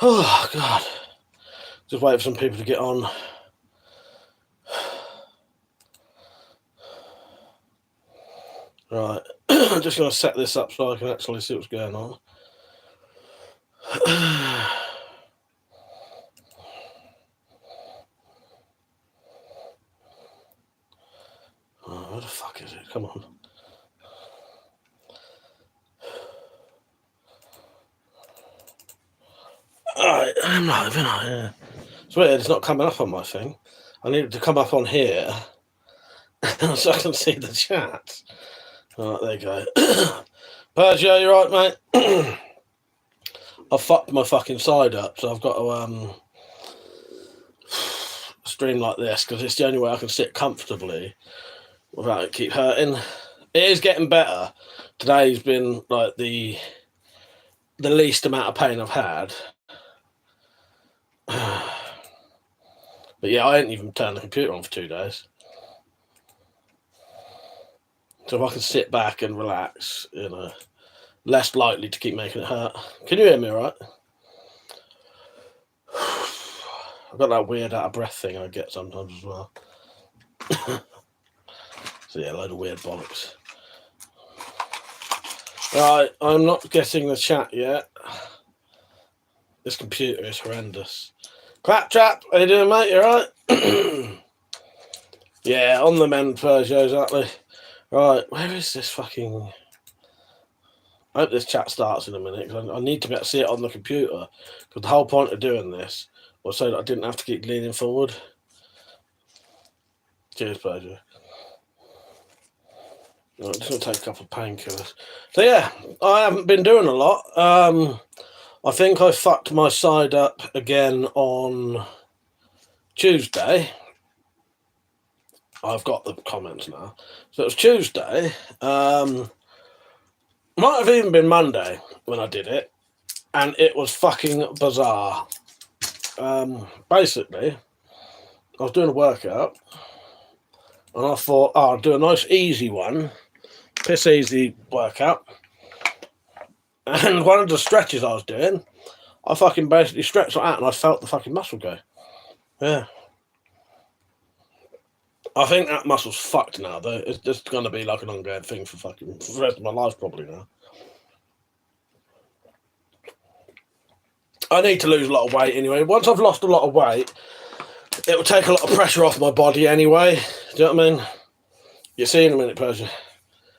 Oh, God. Just wait for some people to get on. Right. I'm just going to set this up so I can actually see what's going on. Oh, where the fuck is it? Come on. Alright, I'm live, aren't I? Yeah. It's weird, it's not coming up on my thing. I need it to come up on here so I can see the chat. Alright, there you go. Persia, you right, mate? I fucked my fucking side up, so I've got to stream like this because it's the only way I can sit comfortably without it keep hurting. It is getting better. Today's been like the least amount of pain I've had. But yeah, I ain't even turned the computer on for 2 days. So if I can sit back and relax, you know, less likely to keep making it hurt. Can you hear me all right? I've got that weird out of breath thing I get sometimes as well. So yeah, a load of weird bollocks. Right, I'm not getting the chat yet. This computer is horrendous. Claptrap, how you doing, mate? You alright? Yeah, on the mend, Persia, exactly. Right, where is this fucking... I hope this chat starts in a minute, because I need to be able to see it on the computer. Because the whole point of doing this was so that I didn't have to keep leaning forward. Cheers, Persia. I'm just going to take a couple of painkillers. So yeah, I haven't been doing a lot. I think I fucked my side up again on Tuesday. I've got the comments now. So it was Tuesday. Might have even been Monday when I did it. And it was fucking bizarre. Basically, I was doing a workout. And I thought, oh, I'll do a nice easy one. Piss easy workout. And one of the stretches I was doing, I fucking basically stretched like that and I felt the fucking muscle go. Yeah. I think that muscle's fucked now, though. It's just going to be like an ongoing thing for the rest of my life, probably now. I need to lose a lot of weight anyway. Once I've lost a lot of weight, it will take a lot of pressure off my body anyway. Do you know what I mean? You'll see in a minute, Persia.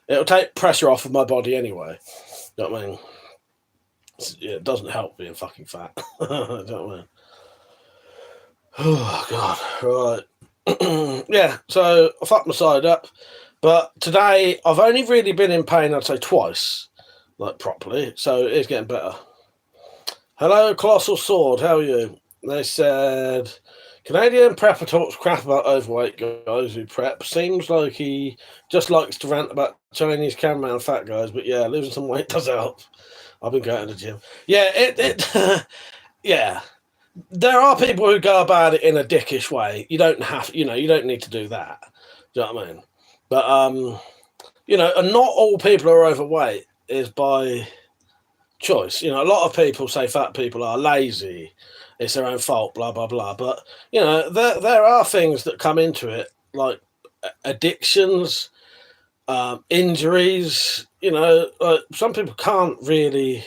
It'll take pressure off of my body anyway. Do you know what I mean? Yeah, it doesn't help being fucking fat. Do you know what I mean? Oh, God. Right. Yeah, so I fucked my side up. But today, I've only really been in pain, I'd say twice, like properly. So it is getting better. Hello, Colossal Sword. How are you? They said, Canadian prepper talks crap about overweight guys who prep. Seems like he just likes to rant about Chinese cameraman fat guys. But yeah, losing some weight does help. I've been going to the gym. Yeah, yeah. There are people who go about it in a dickish way. You don't have, you don't need to do that. Do you know what I mean? But, and not all people who are overweight is by choice. A lot of people say fat people are lazy. It's their own fault, blah, blah, blah. But, there are things that come into it, like addictions, injuries. Some people can't really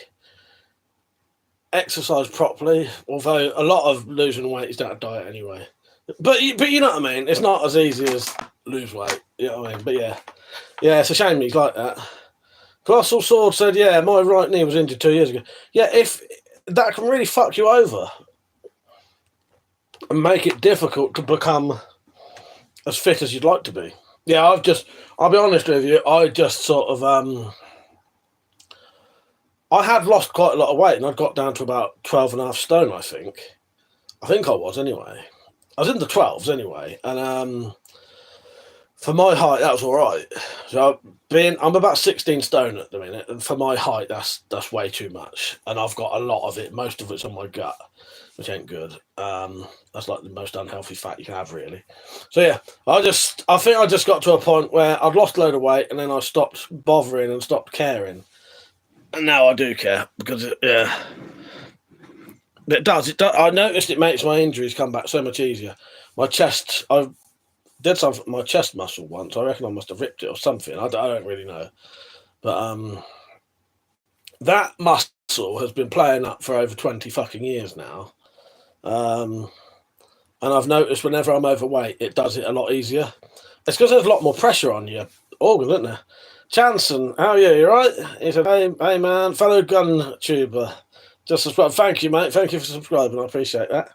exercise properly, although a lot of losing weight is down to diet anyway. But you know what I mean? It's not as easy as lose weight. You know what I mean? But yeah, it's a shame he's like that. Colossal Sword said, yeah, my right knee was injured 2 years ago. Yeah, if that can really fuck you over and make it difficult to become as fit as you'd like to be. Yeah, I'll be honest with you, I just sort of, I had lost quite a lot of weight and I'd got down to about 12.5 stone, I think. I was anyway. I was in the 12s anyway. And for my height, that was all right. So I'm about 16 stone at the minute. And for my height, that's way too much. And I've got a lot of it. Most of it's on my gut, which ain't good. That's like the most unhealthy fat you can have, really. So yeah, I think I just got to a point where I'd lost a load of weight and then I stopped bothering and stopped caring. And now I do care because, yeah, It does. It does. I noticed it makes my injuries come back so much easier. My chest, I did something with my chest muscle once. I reckon I must have ripped it or something. I don't really know. But that muscle has been playing up for over 20 fucking years now. And I've noticed whenever I'm overweight, it does it a lot easier. It's because there's a lot more pressure on your organ, isn't there? Chanson, how are you? You right? He said, hey man, fellow gun tuber. Just subscribe. Thank you, mate. Thank you for subscribing. I appreciate that.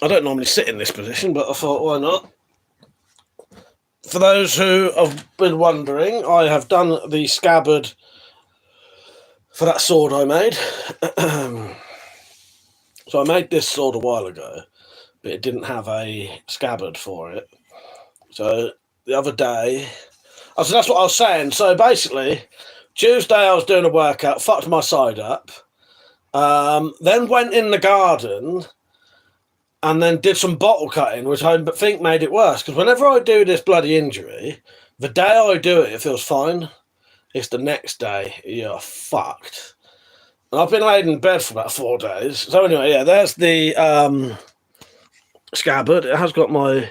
I don't normally sit in this position, but I thought, why not? For those who have been wondering, I have done the scabbard for that sword I made. So I made this sword a while ago, but it didn't have a scabbard for it. So the other day, so that's what I was saying. So basically, Tuesday I was doing a workout, fucked my side up, then went in the garden and then did some bottle cutting, which I think made it worse. Because whenever I do this bloody injury, the day I do it, it feels fine. It's the next day, you're fucked. And I've been laid in bed for about 4 days. So anyway, yeah, there's the scabbard. It has got my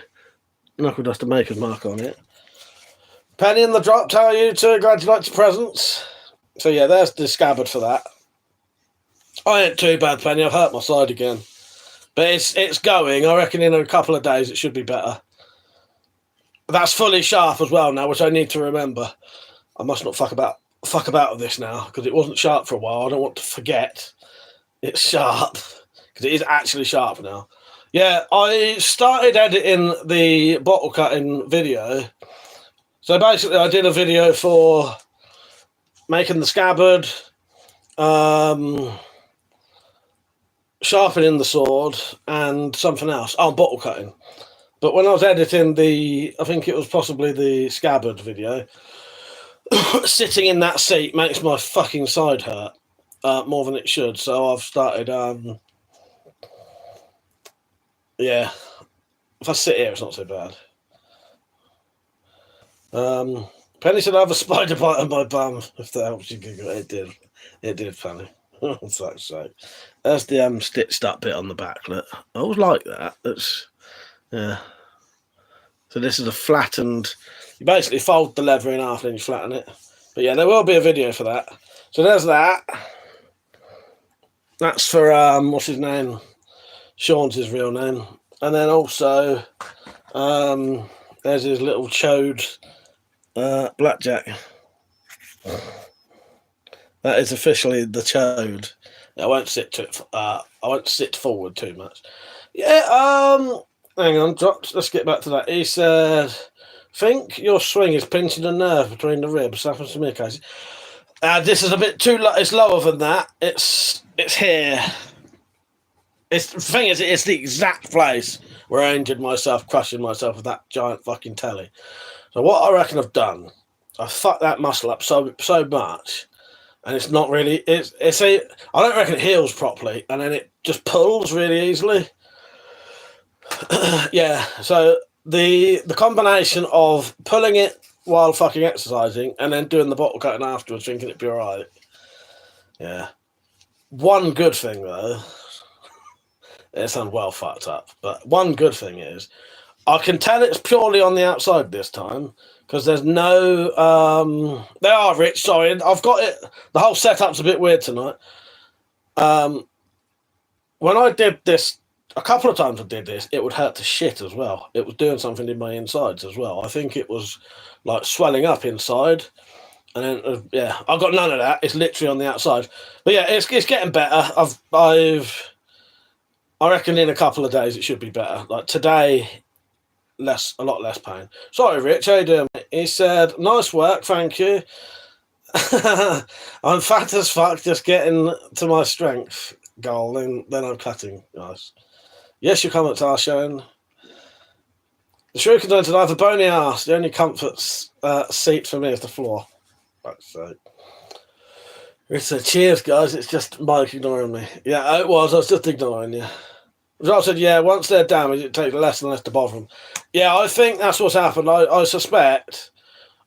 knuckle duster maker's mark on it. Penny in the drop, how are you too? Glad you liked your presents. So yeah, there's the scabbard for that. I ain't too bad, Penny. I've hurt my side again. But it's going. I reckon in a couple of days it should be better. That's fully sharp as well now, which I need to remember. I must not fuck about with this now, because it wasn't sharp for a while. I don't want to forget it's sharp, because it is actually sharp now. Yeah, I started editing the bottle cutting video. So basically I did a video for making the scabbard, sharpening the sword, and something else. Oh, bottle cutting. But when I was editing I think it was possibly the scabbard video, sitting in that seat makes my fucking side hurt more than it should. So I've started, yeah, if I sit here, it's not so bad. Penny said I have a spider bite on my bum. If that helps you giggle, it did. It did, Penny. For fuck's sake. There's the stitched up bit on the back. Look, I always like that. That's yeah. So this is a flattened. You basically fold the leather in half and then you flatten it. But yeah, there will be a video for that. So there's that. That's for what's his name? Sean's his real name. And then also there's his little chode blackjack. That is officially the chode. I won't sit forward too much. Yeah, hang on, let's get back to that. He said, think your swing is pinching a nerve between the ribs. Happens to me occasionally. This is a bit too low. It's lower than that. It's here. The thing is, it's the exact place where I injured myself, crushing myself with that giant fucking telly. So what I reckon I've done, I fucked that muscle up so much, and it's not really. I don't reckon it heals properly, and then it just pulls really easily. Yeah. So the combination of pulling it while fucking exercising and then doing the bottle cutting afterwards, thinking it'd be all right. Yeah. One good thing though. It sounds well fucked up, but one good thing is I can tell it's purely on the outside this time, because there's no they are rich, sorry, I've got it, the whole setup's a bit weird tonight. When I did this a couple of times, it would hurt to shit as well. It was doing something in my insides as well. I think it was like swelling up inside, and then yeah, I've got none of that. It's literally on the outside. But yeah, it's getting better. I reckon in a couple of days it should be better. Like today, a lot less pain. Sorry, Rich, how you doing? He said, nice work, thank you. I'm fat as fuck, just getting to my strength goal, and then I'm cutting. Nice. Yes, your comments are shown. The shuriken don't have a bony ass. The only comfort seat for me is the floor. So it's a cheers, guys. It's just Mike ignoring me. Yeah, it was. I was just ignoring you. I said, yeah, once they're damaged, it takes less and less to bother them. Yeah, I think that's what's happened. I suspect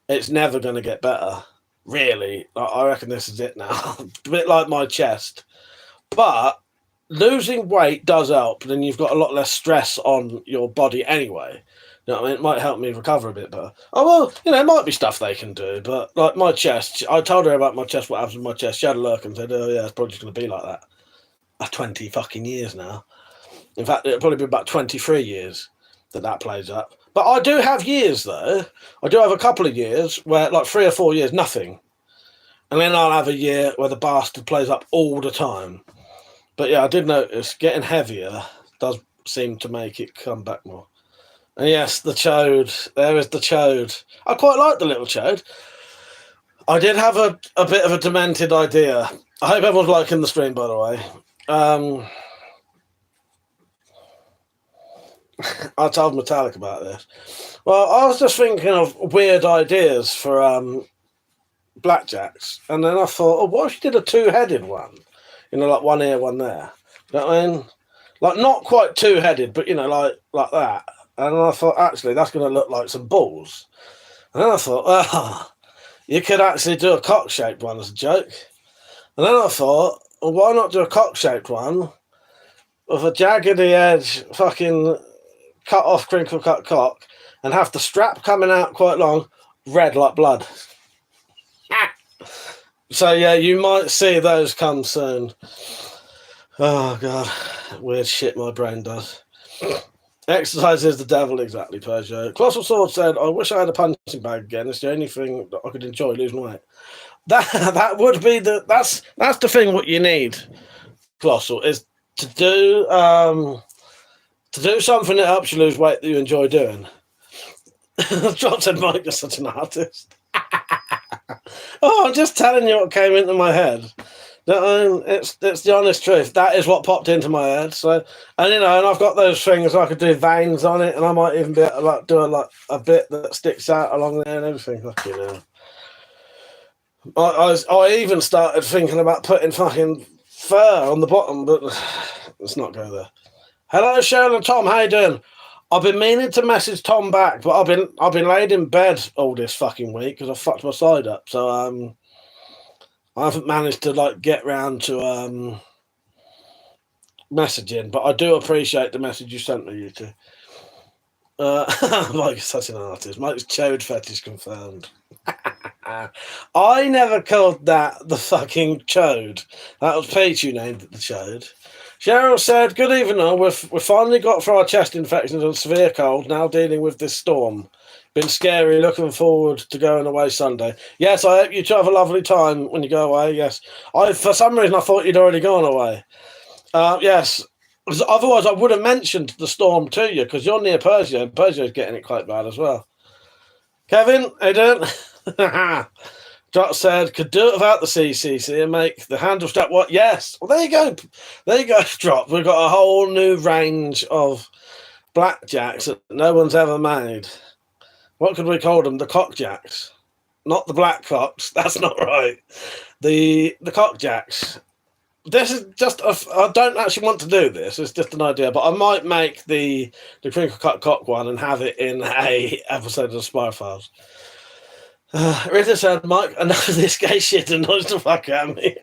it's never going to get better. really. I reckon this is it now. A bit like my chest. But losing weight does help. Then you've got a lot less stress on your body anyway. You know what I mean? It might help me recover a bit better. Oh, well, it might be stuff they can do. But like my chest, I told her about my chest, what happens with my chest. She had a look and said, oh, yeah, it's probably just going to be like that. 20 fucking years now. In fact, it'll probably be about 23 years that plays up. But I do have years, though. I do have a couple of years where, like 3 or 4 years, nothing. And then I'll have a year where the bastard plays up all the time. But yeah, I did notice getting heavier does seem to make it come back more. And yes, the chode. There is the chode. I quite like the little chode. I did have a bit of a demented idea. I hope everyone's liking the stream, by the way. I told Metallic about this. Well, I was just thinking of weird ideas for blackjacks, and then I thought, oh, what if you did a two-headed one? Like one here, one there. You know what I mean? Like not quite two-headed, but like that. And I thought, actually, that's going to look like some balls. And then I thought, oh, you could actually do a cock-shaped one as a joke. And then I thought, well, why not do a cock-shaped one with a jaggedy edge, fucking cut off crinkle cut cock, and have the strap coming out quite long, red like blood. So yeah, you might see those come soon. Oh god, weird shit my brain does. Exercise is the devil, exactly, Peugeot. Colossal Sword said, I wish I had a punching bag again. It's the only thing that I could enjoy losing weight. That would be that's the thing what you need, Colossal, is to do something that helps you lose weight that you enjoy doing. John said Mike is such an artist. Oh, I'm just telling you what came into my head. It's the honest truth. That is what popped into my head. So, and I've got those things I could do veins on it, and I might even be able to like do a bit that sticks out along there and everything. I even started thinking about putting fucking fur on the bottom, but let's not go there. Hello, Cheryl and Tom. How you doing? I've been meaning to message Tom back, but I've been laid in bed all this fucking week because I fucked my side up. So I haven't managed to get round to messaging, but I do appreciate the message you sent me, you two. Mike's such an artist. Mike's chode fetish confirmed. I never called that the fucking chode. That was Pete who named it the chode. Cheryl said, good evening. We've finally got through our chest infections and severe cold, now dealing with this storm. Been scary, looking forward to going away Sunday. Yes, I hope you two have a lovely time when you go away, yes. For some reason, I thought you'd already gone away. Yes, otherwise I would have mentioned the storm to you, because you're near Persia, and Persia's getting it quite bad as well. Kevin, how you doing? Jot said, could do it without the CCC and make the handle strap what? Yes. Well, there you go. There you go, Drop. We've got a whole new range of blackjacks that no one's ever made. What could we call them? The cockjacks. Not the black cocks. That's not right. The cockjacks. This is just, I don't actually want to do this. It's just an idea, but I might make the crinkle cut cock one and have it in a episode of Spy Files. Rita said, Mike, enough of this gay shit annoys the fuck out of me.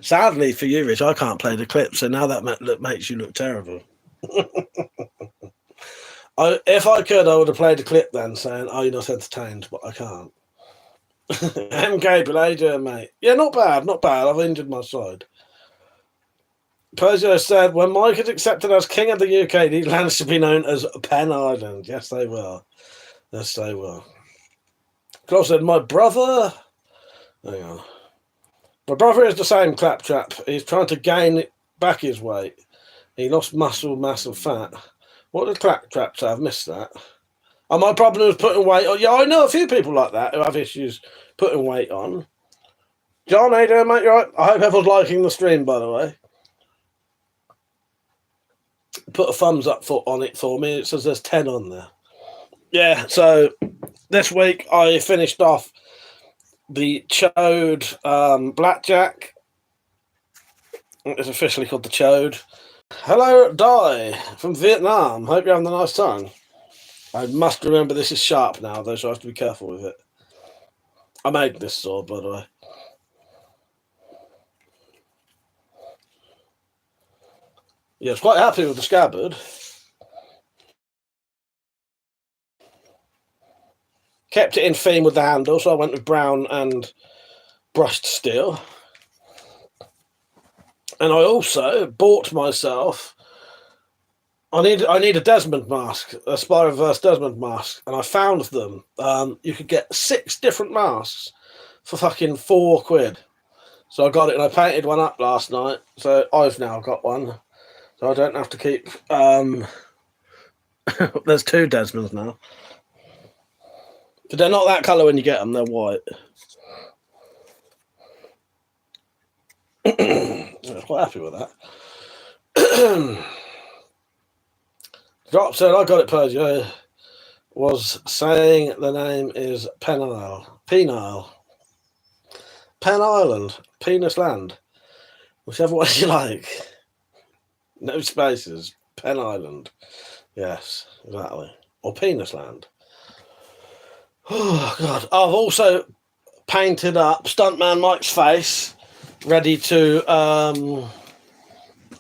Sadly for you, Rich, I can't play the clip, so now that makes you look terrible. If I could, I would have played the clip then saying, oh, you're not entertained, but I can't. MK, but how you doing, mate? Yeah, not bad, not bad. I've injured my side. Persia said, when Mike is accepted as King of the UK, these lands should be known as Penn Island. Yes, they will. Yes, they will. Klaus said, my brother... Hang on. My brother is the same, Claptrap. He's trying to gain back his weight. He lost muscle, mass and fat. What did Claptrap say? I've missed that. Oh, my problem is putting weight on. Yeah, I know a few people like that who have issues putting weight on. John, how you doing, mate? You all right? I hope everyone's liking the stream, by the way. Put a thumbs up on it for me. It says there's 10 on there. Yeah, so this week I finished off the Chode Blackjack. It's officially called the Chode. Hello, Dai from Vietnam. Hope you're having a nice time. I must remember this is sharp now, though, so I have to be careful with it. I made this sword, by the way. Yeah, I was quite happy with the scabbard. Kept it in theme with the handle, so I went with brown and brushed steel. And I also bought myself... I need a Desmond mask, a Spy Reverse Desmond mask, and I found them. You could get 6 different masks for fucking £4. So I got it and I painted one up last night. So I've now got one. So I don't have to keep... There's 2 Desmonds now. But they're not that colour when you get them, they're white. I'm quite happy with that. Drop said, I got it, Peugeot. Was saying the name is Penile. Pen Island. Penis Land. Whichever one you like. No spaces. Pen Island. Yes, exactly. Or Penis Land. Oh, God. I've also painted up Stuntman Mike's face, ready to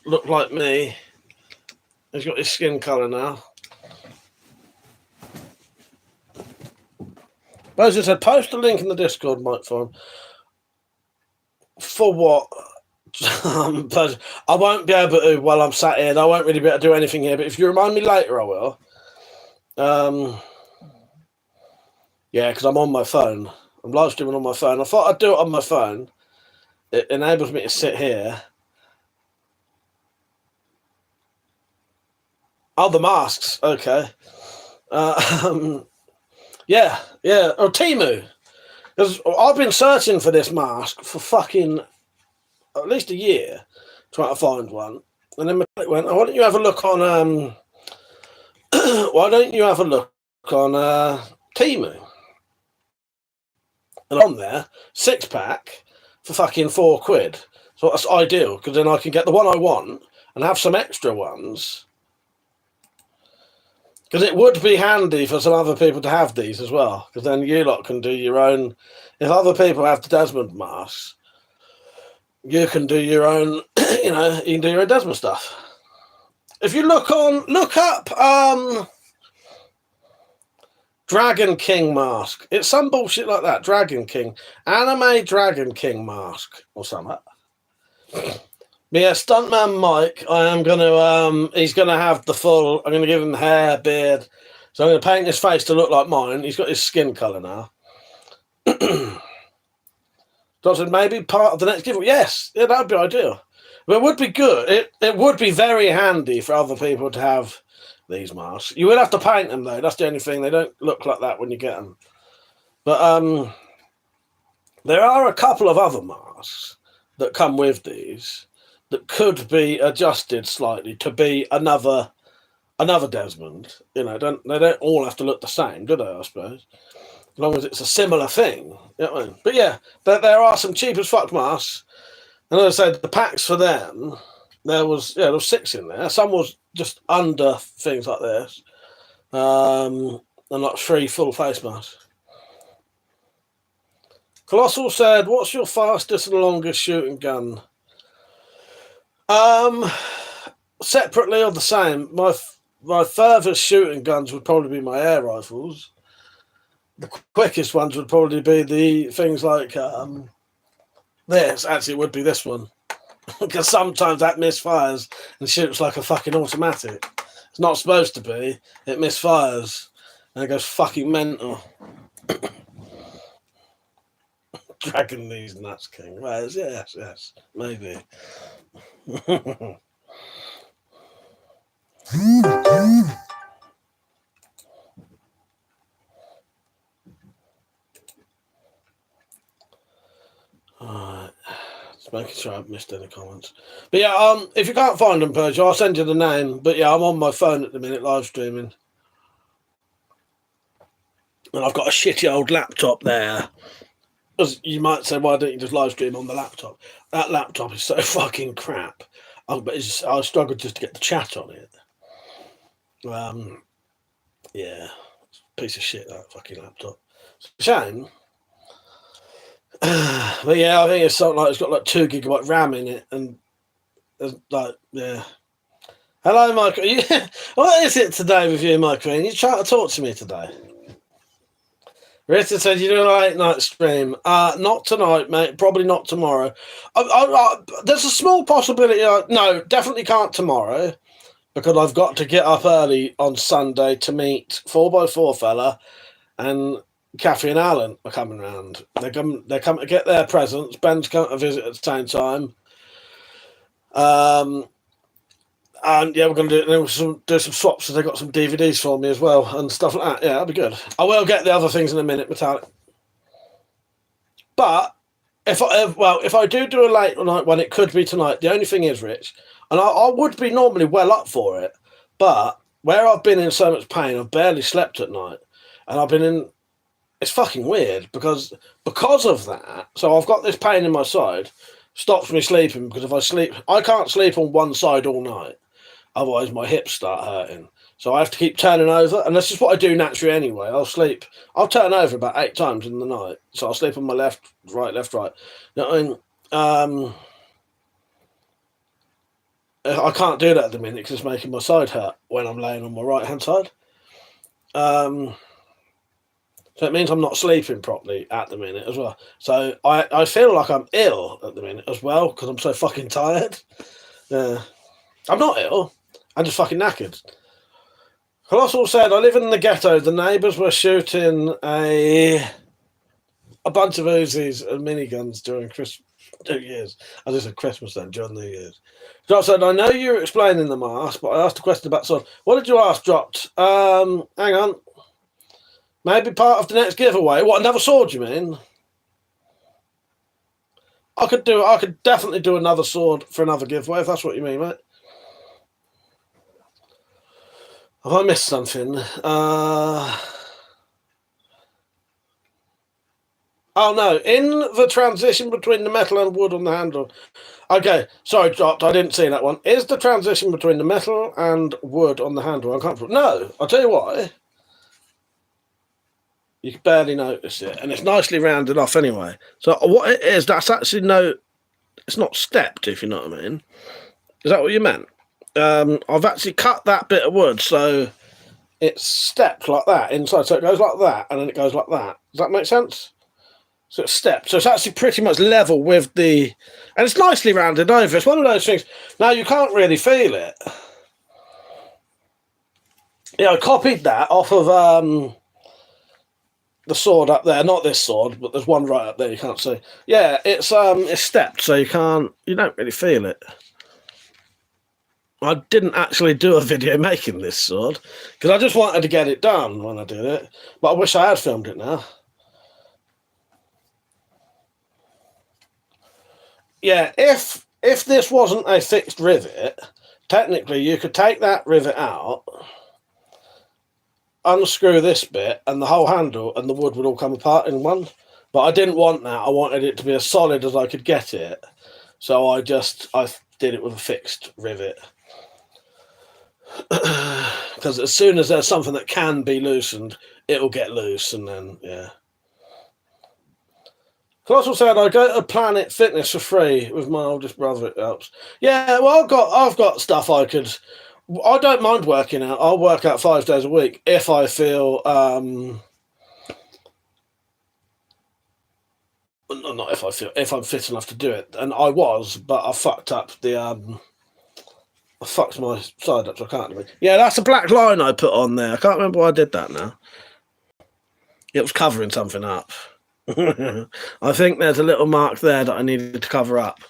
look like me. He's got his skin colour now. Bozo said, post a link in the Discord, Mike Farm. For what? But I won't be able to while I'm sat here. I won't really be able to do anything here, but if you remind me later, I will. Yeah, because I'm on my phone. I'm live streaming on my phone. I thought I'd do it on my phone. It enables me to sit here. Oh, the masks. Okay. Yeah. Oh, Temu. Because I've been searching for this mask for fucking at least a year, trying to find one. And then Metallic went, oh, why don't you have a look on why don't you have a look on Temu? And on there, 6-pack for fucking £4. So that's ideal, because then I can get the one I want and have some extra ones. Because it would be handy for some other people to have these as well, because then you lot can do your own. If other people have the Desmond masks, you can do your own, you can do your own Desmond stuff. If you look up Dragon King mask. It's some bullshit like that. Dragon King. Anime Dragon King mask or something. But yeah, Stuntman Mike, I am going to, he's going to have the full, I'm going to give him hair, beard. So I'm going to paint his face to look like mine. He's got his skin colour now. Doctor, maybe part of the next giveaway. Yes, yeah, that would be ideal. But it would be good. It would be very handy for other people to have these masks. You would have to paint them, though. That's the only thing. They don't look like that when you get them. But there are a couple of other masks that come with these that could be adjusted slightly to be another Desmond. They don't all have to look the same, do they, I suppose? As long as it's a similar thing. You know what I mean? But yeah, there are some cheap as fuck masks. And as I said, the packs for them, there was 6 in there. Some was just under things like this. And like 3 full face masks. Colossal said, what's your fastest and longest shooting gun? Separately or the same. My furthest shooting guns would probably be my air rifles. The quickest ones would probably be the things like this. Actually, it would be this one. Because sometimes that misfires and shoots like a fucking automatic. It's not supposed to be. It misfires and it goes fucking mental. Dragging these nuts, King. Well, yes, maybe. Alright. Just making sure I haven't missed any comments. But yeah, if you can't find them, Purge, I'll send you the name. But yeah, I'm on my phone at the minute, live streaming. And I've got a shitty old laptop there. As you might say, why don't you just live stream on the laptop? That laptop is so fucking crap. I struggle just to get the chat on it. Yeah, piece of shit, that fucking laptop. It's a shame. But yeah, I think it's something like it's got like 2 GB RAM in it, and there's like yeah. Hello, Michael. What is it today with you, Michael? You trying to talk to me today? Rita said you're doing a late night stream. Not tonight, mate. Probably not tomorrow. There's a small possibility. No, definitely can't tomorrow because I've got to get up early on Sunday to meet 4x4 fella and Kathy and Alan are coming round. They're coming to get their presents. Ben's coming to visit at the same time. And yeah, we're going to do some swaps. So they got some DVDs for me as well and stuff like that. Yeah, that'll be good. I will get the other things in a minute, Metallic. But if I do a late night one, it could be tonight. The only thing is, Rich, and I would be normally well up for it, but where I've been in so much pain, I've barely slept at night, and I've been in. It's fucking weird because of that. So I've got this pain in my side, stops me sleeping because if I sleep, I can't sleep on one side all night. Otherwise, my hips start hurting. So I have to keep turning over, and this is what I do naturally anyway. I'll turn over about 8 times in the night. So I'll sleep on my left, right. You know what I mean? I can't do that at the minute because it's making my side hurt when I'm laying on my right-hand side. So it means I'm not sleeping properly at the minute as well. So I feel like I'm ill at the minute as well because I'm so fucking tired. I'm not ill. I'm just fucking knackered. Colossal said, I live in the ghetto. The neighbours were shooting a bunch of Uzis and miniguns during New Year's. I just said Christmas then, during New Year's. Drop said, I know you were explaining the mask, but I asked a question about sword. What did you ask, Dropped? Hang on. Maybe part of the next giveaway. What, another sword, you mean? I could definitely do another sword for another giveaway, if that's what you mean, mate. Have I missed something? Oh no, in the transition between the metal and wood on the handle. Okay, sorry, Dropped. I didn't see that one. Is the transition between the metal and wood on the handle uncomfortable? No, I'll tell you why. You can barely notice it, and it's nicely rounded off anyway. So what it is, that's actually it's not stepped, if you know what I mean. Is that what you meant? I've actually cut that bit of wood, so it's stepped like that inside. So it goes like that, and then it goes like that. Does that make sense? So it's stepped. So it's actually pretty much level with the... And it's nicely rounded over. It's one of those things... Now, you can't really feel it. Yeah, I copied that off of the sword up there. Not this sword, but there's one right up there you can't see. Yeah, it's stepped, so you don't really feel it. I didn't actually do a video making this sword because I just wanted to get it done when I did it. But I wish I had filmed it now. Yeah, if this wasn't a fixed rivet, technically you could take that rivet out, unscrew this bit, and the whole handle and the wood would all come apart in one. But I didn't want that. I wanted it to be as solid as I could get it. So I did it with a fixed rivet. Because as soon as there's something that can be loosened, it'll get loose, and then yeah. Colossal said, I go to Planet Fitness for free with my oldest brother. It helps. Yeah, well, I've got stuff I don't mind working out. I'll work out 5 days a week if I feel not if I'm fit enough to do it. And I was, but I fucked up I fucked my side up, so I can't do it. Yeah, that's a black line I put on there. I can't remember why I did that now. It was covering something up. I think there's a little mark there that I needed to cover up.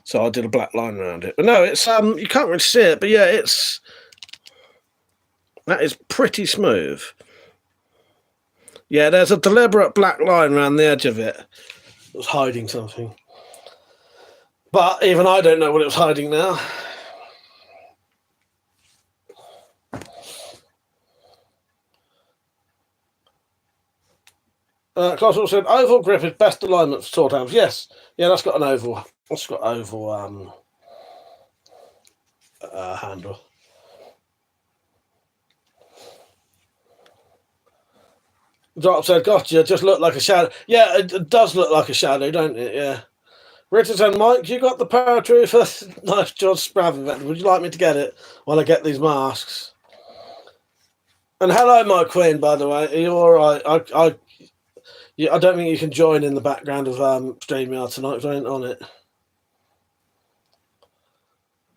So I did a black line around it. But no, it's you can't really see it, but yeah, that is pretty smooth. Yeah, there's a deliberate black line around the edge of it. It was hiding something. But even I don't know what it was hiding now. Klaus also said, oval grip is best alignment for sword handles. Yes. Yeah, that's got an oval. That's got oval handle. Drop said, gotcha, just looked like a shadow. Yeah, it does look like a shadow, don't it? Yeah. Richard said, Mike, you got the poetry for nice George Sprav event. Would you like me to get it while I get these masks? And hello, my queen, by the way. Are you all right? I don't think you can join in the background of StreamYard tonight if I ain't on it.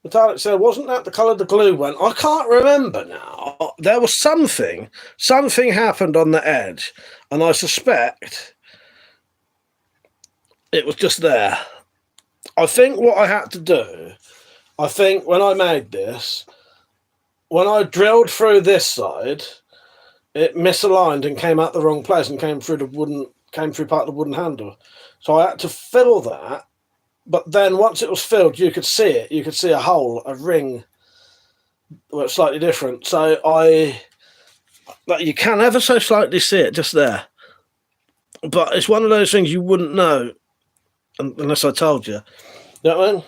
Metallic said, wasn't that the colour the glue went? I can't remember now. There was something happened on the edge, and I suspect it was just there. I think what I had to do, when I made this, when I drilled through this side, it misaligned and came out the wrong place and came through part of the wooden handle. So I had to fill that. But then once it was filled, you could see it. You could see a hole, a ring, well, slightly different. So you can ever so slightly see it just there. But it's one of those things you wouldn't know unless I told you. You know what I mean?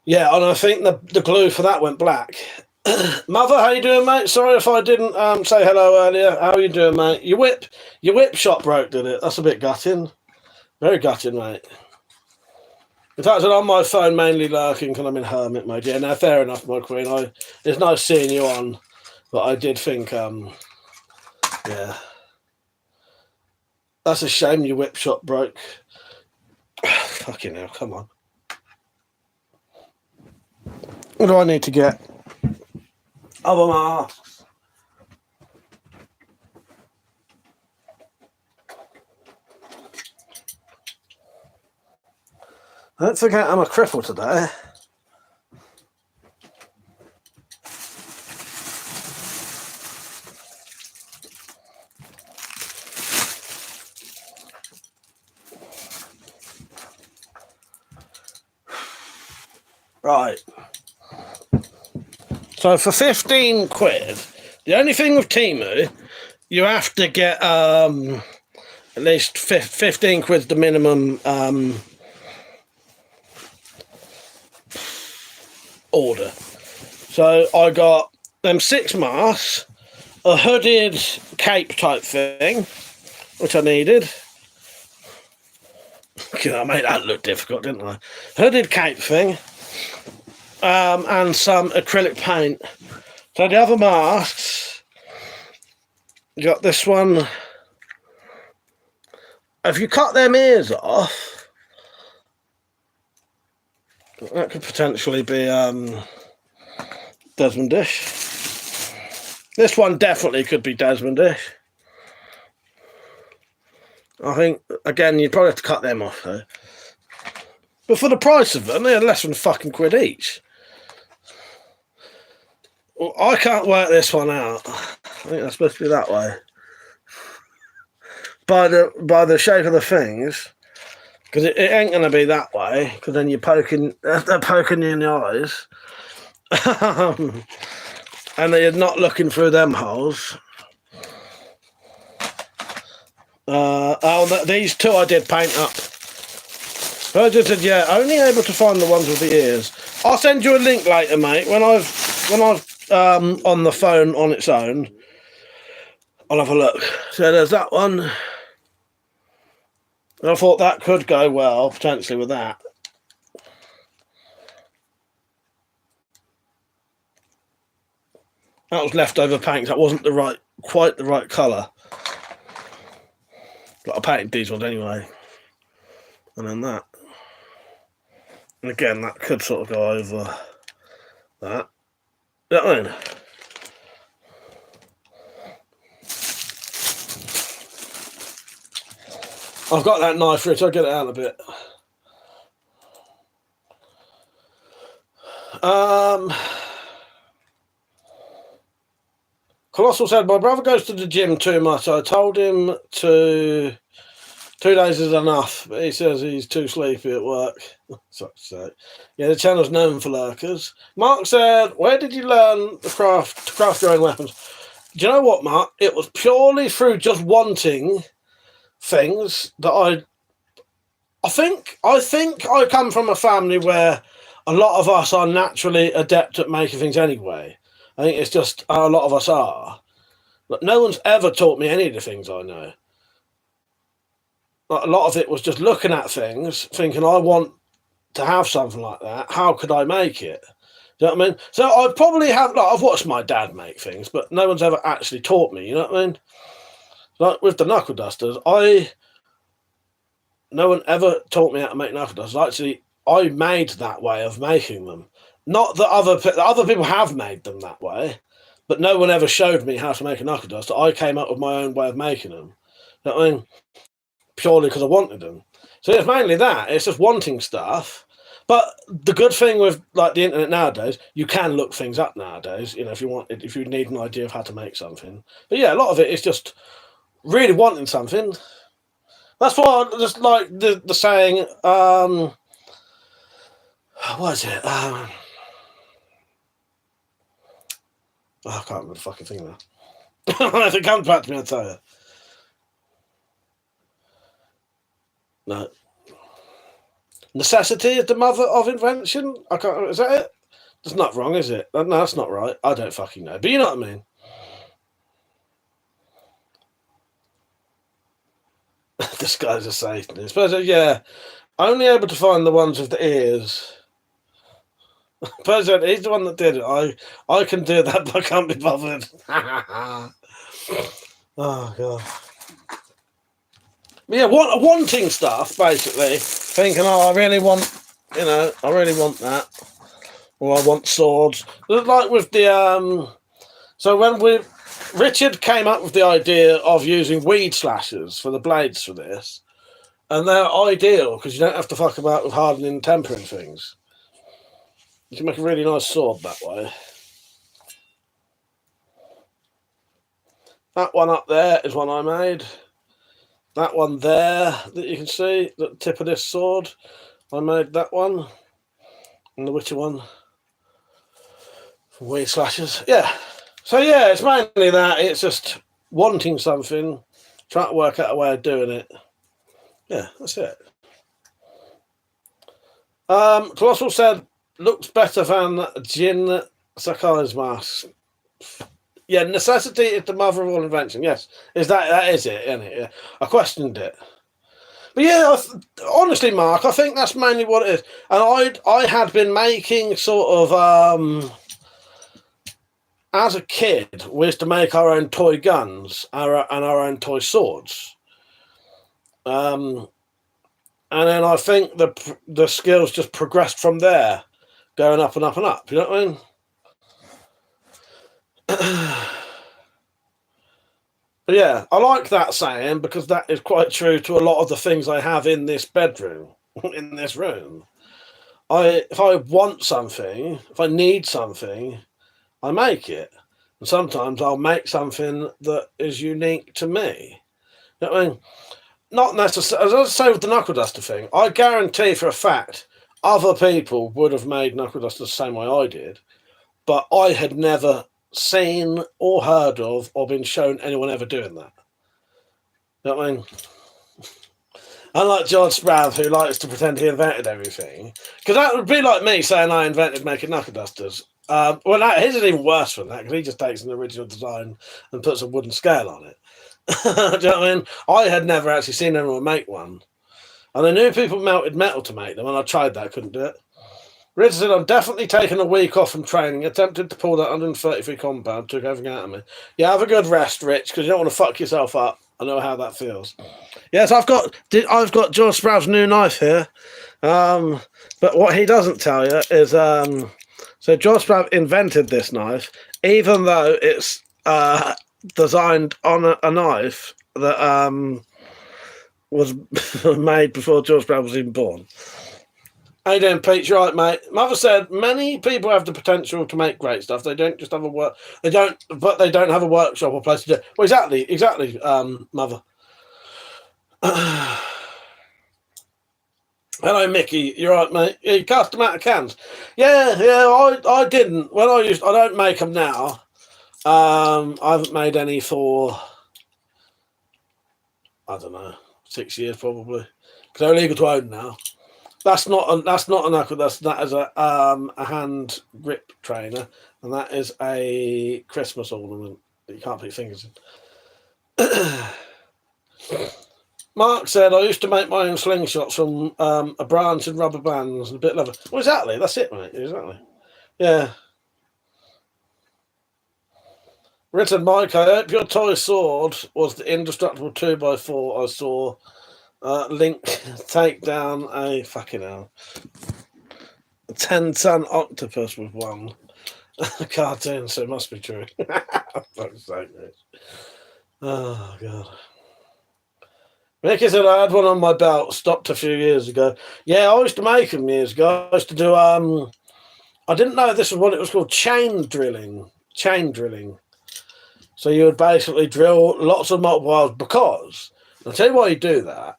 Yeah, and I think the glue for that went black. Mother, how you doing, mate? Sorry if I didn't say hello earlier. How are you doing, mate? Your whip shot broke, did it? That's a bit gutting. Very gutting, mate. In fact, I'm on my phone mainly lurking because I'm in hermit mode. Yeah, no, fair enough, my queen. It's nice seeing you on, but I did think, yeah. That's a shame your whip shot broke. Fucking hell, come on. What do I need to get? Other masks. Don't forget I'm a cripple today. Right. So for 15 quid, the only thing with Temu, you have to get at least 15 quid's the minimum order. So I got them 6 masks, a hooded cape type thing, which I needed. I made that look difficult, didn't I? Hooded cape thing, and some acrylic paint. So the other masks, you got this one. If you cut them ears off, that could potentially be Desmondish. This one definitely could be Desmondish. I think, again, you'd probably have to cut them off, though. But for the price of them, they're less than fucking quid each. Well, I can't work this one out. I think that's supposed to be that way. By the shape of the things. Because it ain't going to be that way, because then they're poking you in the eyes. And they're not looking through them holes. These 2 I did paint up. Virgin said, yeah, only able to find the ones with the ears. I'll send you a link later, mate. When I've on the phone on its own, I'll have a look. So there's that one. And I thought that could go well, potentially, with that. That was leftover paint. That wasn't quite the right colour. But I painted these ones anyway. And then that. And again, that could sort of go over that. You know what I mean? I've got that knife, Rich. I'll get it out a bit. Colossal said, my brother goes to the gym too much. I told him 2 days is enough, but he says he's too sleepy at work. So, yeah, the channel's known for lurkers. Mark said, where did you learn to craft your own weapons? Do you know what, Mark? It was purely through just wanting things that I think I come from a family where a lot of us are naturally adept at making things anyway. I think it's just a lot of us are. Like, no one's ever taught me any of the things I know. Like, a lot of it was just looking at things, thinking, I want to have something like that. How could I make it? Do you know what I mean? So I probably have, like, I've watched my dad make things, but no one's ever actually taught me, you know what I mean? Like with the knuckle dusters, no one ever taught me how to make knuckle dusters. Actually, I made that way of making them. Not that other people have made them that way, but no one ever showed me how to make a knuckle duster. I came up with my own way of making them. You know what I mean? Purely because I wanted them. So it's mainly that. It's just wanting stuff. But the good thing with like the internet nowadays, you can look things up nowadays. You know, if you need an idea of how to make something. But yeah, a lot of it is just really wanting something. That's why I just like the saying. What is it? I can't remember the fucking thing now. If it comes back to me, I'll tell you. No. Necessity is the mother of invention? I can't. Is that it? That's not wrong, is it? No, that's not right. I don't fucking know. But you know what I mean. This guy's a Satanist. But yeah, only able to find the ones with the ears. President, he's the one that did it. I can do that, but I can't be bothered. Oh god. But yeah, wanting stuff basically, thinking, oh, I really want that, or I want swords. Like with the so when Richard came up with the idea of using weed slashers for the blades for this, and they're ideal because you don't have to fuck about with hardening and tempering things. You can make a really nice sword that way. That one up there is one I made. That one there that you can see, the tip of this sword, I made that one. And the Witcher one. For weed slashers. Yeah. So yeah, it's mainly that. It's just wanting something, trying to work out a way of doing it. Yeah, that's it. Colossal said, looks better than Jin Sakai's mask. Yeah, necessity is the mother of all invention. Yes, that is it, isn't it? Yeah. I questioned it, but yeah, honestly, Mark, I think that's mainly what it is. And I had been making sort of as a kid, we used to make our own toy guns, and our own toy swords. And then I think the skills just progressed from there, going up and up and up. You know what I mean? But yeah, I like that saying because that is quite true to a lot of the things I have in this bedroom, in this room. If I want something, if I need something, I make it. And sometimes I'll make something that is unique to me. You know what I mean? Not necessarily, as I say with the knuckle duster thing, I guarantee for a fact other people would have made knuckle dusters the same way I did, but I had never seen or heard of or been shown anyone ever doing that. You know what I mean? Unlike George Spratt, who likes to pretend he invented everything, because that would be like me saying I invented making knuckle dusters. His is even worse than that because he just takes an original design and puts a wooden scale on it. Do you know what I mean? I had never actually seen anyone make one, and I knew people melted metal to make them, and I tried that, couldn't do it. Richard said, I'm definitely taking a week off from training. Attempted to pull that 133 compound, took everything out of me. Yeah, have a good rest, Rich, because you don't want to fuck yourself up. I know how that feels. Yes, I've got George Sprout's new knife here. But what he doesn't tell you is, so George Sprout invented this knife, even though it's designed on a knife that was made before George Sprout was even born. How you doing, Pete? You're right, mate. Mother said many people have the potential to make great stuff. They don't just have they don't have a workshop or place to do it. Well, exactly, Mother. Hello, Mickey. You're right, mate. Yeah, you cast them out of cans. Yeah. I didn't. I don't make them now. I haven't made any for, I don't know, 6 years probably. Because they're illegal to own now. That's not a knuckle. That is a hand grip trainer, and that is a Christmas ornament. that you can't put your fingers in. Mark said, I used to make my own slingshots from a branch and rubber bands and a bit of leather. Well, exactly. That's it, mate. Exactly. Yeah. Written, Mike, I hope your toy sword was the indestructible 2x4 I saw Link take down a fucking hell. A 10-ton octopus with one. A cartoon, so it must be true. Fuck's sake, mate. Oh, God. Mickey said, I had one on my belt, stopped a few years ago. Yeah, I used to make them years ago. I used to do, I didn't know this was what it was called, chain drilling. Chain drilling. So you would basically drill lots of multiple holes because, I'll tell you why you do that.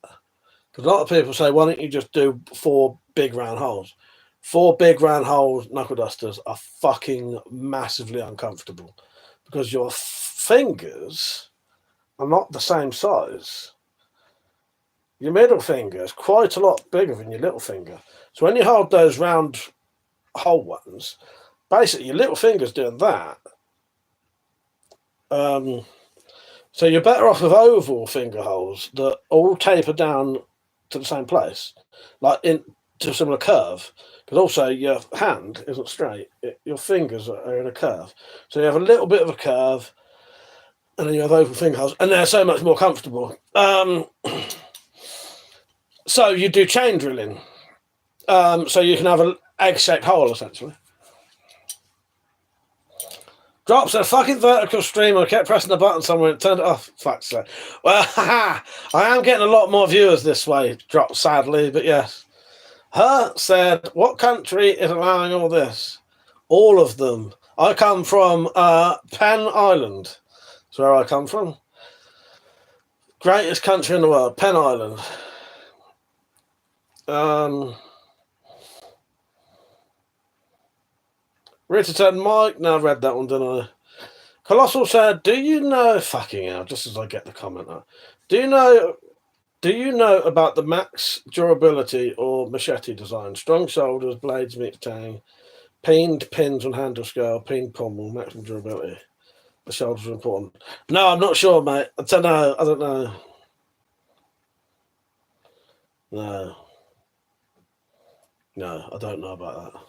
Because a lot of people say, why don't you just do 4 big round holes? 4 big round holes, knuckle dusters, are fucking massively uncomfortable. Because your fingers are not the same size. Your middle finger is quite a lot bigger than your little finger. So when you hold those round hole ones, basically your little finger's doing that. So you're better off with oval finger holes that all taper down to the same place, like to a similar curve. Because also your hand isn't straight; your fingers are in a curve. So you have a little bit of a curve, and then you have oval finger holes, and they're so much more comfortable. So you do chain drilling, so you can have an egg-shaped hole essentially. Drops a fucking vertical stream. I kept pressing the button somewhere and turned it off. Fuck's sake. Well, I am getting a lot more viewers this way, Drop, sadly, but yes. Her said, what country is allowing all this? All of them. I come from Penn Island. That's where I come from. Greatest country in the world, Penn Island. Richard said, Mike, no, I read that one, didn't I? Colossal said, do you know, fucking hell, just as I get the comment now, do you know about the max durability or machete design? Strong shoulders, blades meet tang, peened pins on handle scale, peened pommel, maximum durability. The shoulders are important. No, I'm not sure, mate. I don't know. No, I don't know about that.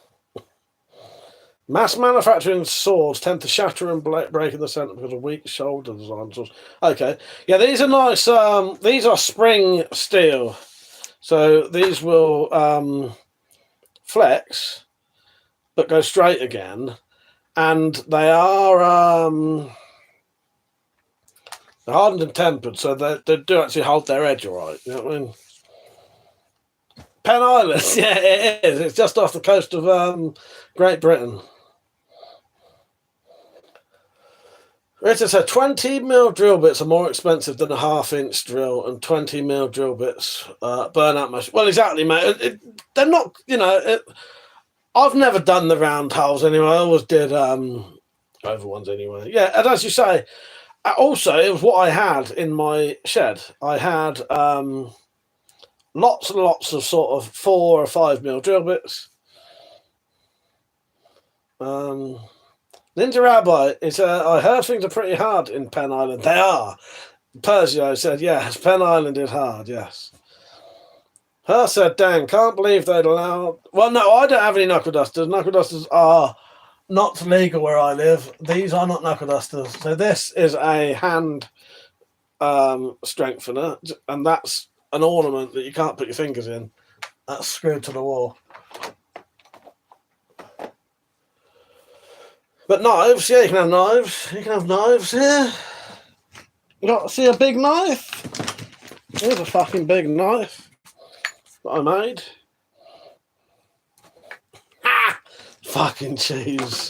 Mass manufacturing swords tend to shatter and break in the center because of weak shoulder design swords. Okay. Yeah, these are nice. These are spring steel. So these will flex, but go straight again. And they are hardened and tempered, so they do actually hold their edge all right. You know what I mean? Penn Island, yeah, it is. It's just off the coast of Great Britain. Richard said 20mm drill bits are more expensive than a 1/2-inch drill, and 20mm drill bits burn out much. Well, exactly, mate. They're not, I've never done the round holes anyway. I always did oval ones anyway. Yeah, and as you say, also, it was what I had in my shed. I had lots and lots of sort of 4 or 5mm drill bits. Ninja Rabbi is, I heard things are pretty hard in Penn Island. They are. Persio said, yes, Penn Island is hard, yes. Her said, dang, can't believe they'd allow... Well, no, I don't have any knuckle dusters. Knuckle dusters are not legal where I live. These are not knuckle dusters. So this is a hand strengthener, and that's an ornament that you can't put your fingers in. That's screwed to the wall. But knives, yeah, you can have knives. You can have knives here. You got to see a big knife? Here's a fucking big knife that I made. Ah! Fucking cheese.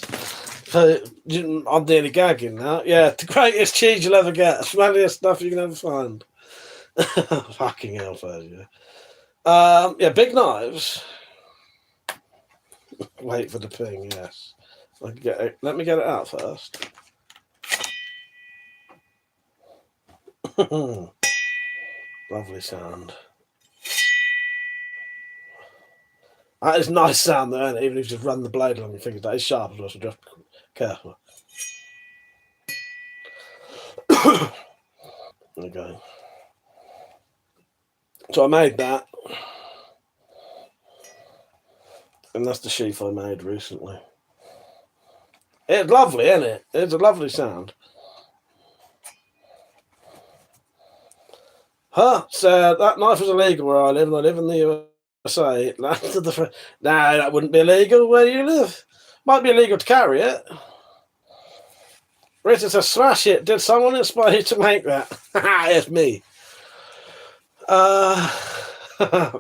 I'm nearly gagging now. Yeah, the greatest cheese you'll ever get. Smelliest stuff you can ever find. Fucking hell, yeah. Yeah, big knives. Wait for the ping, yes. I can get it. Let me get it out first. Lovely sound. That is nice sound though, isn't it? Even if you just run the blade along your fingers, that is sharp as well, so just be careful. There we go. So I made that. And that's the sheath I made recently. It's lovely, isn't it? It's a lovely sound. So that knife is illegal where I live, and I live in the USA. No, that wouldn't be illegal where you live. Might be illegal to carry it. Richard says, smash it. Did someone inspire you to make that? It's me.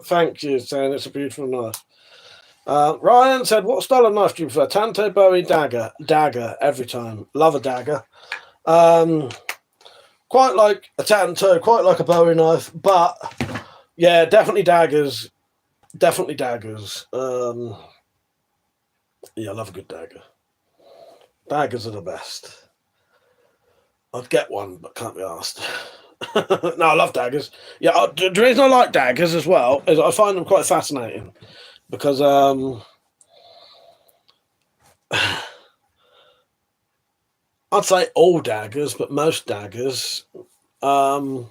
Thank you, saying it's a beautiful knife. Ryan said, what style of knife do you prefer? Tanto, Bowie, dagger? Dagger, every time. Love a dagger. Quite like a Tanto, quite like a Bowie knife, but yeah, definitely daggers. Definitely daggers. Yeah, I love a good dagger. Daggers are the best. I'd get one, but can't be asked. No, I love daggers. Yeah, the reason I like daggers as well is I find them quite fascinating because I'd say all daggers, but most daggers only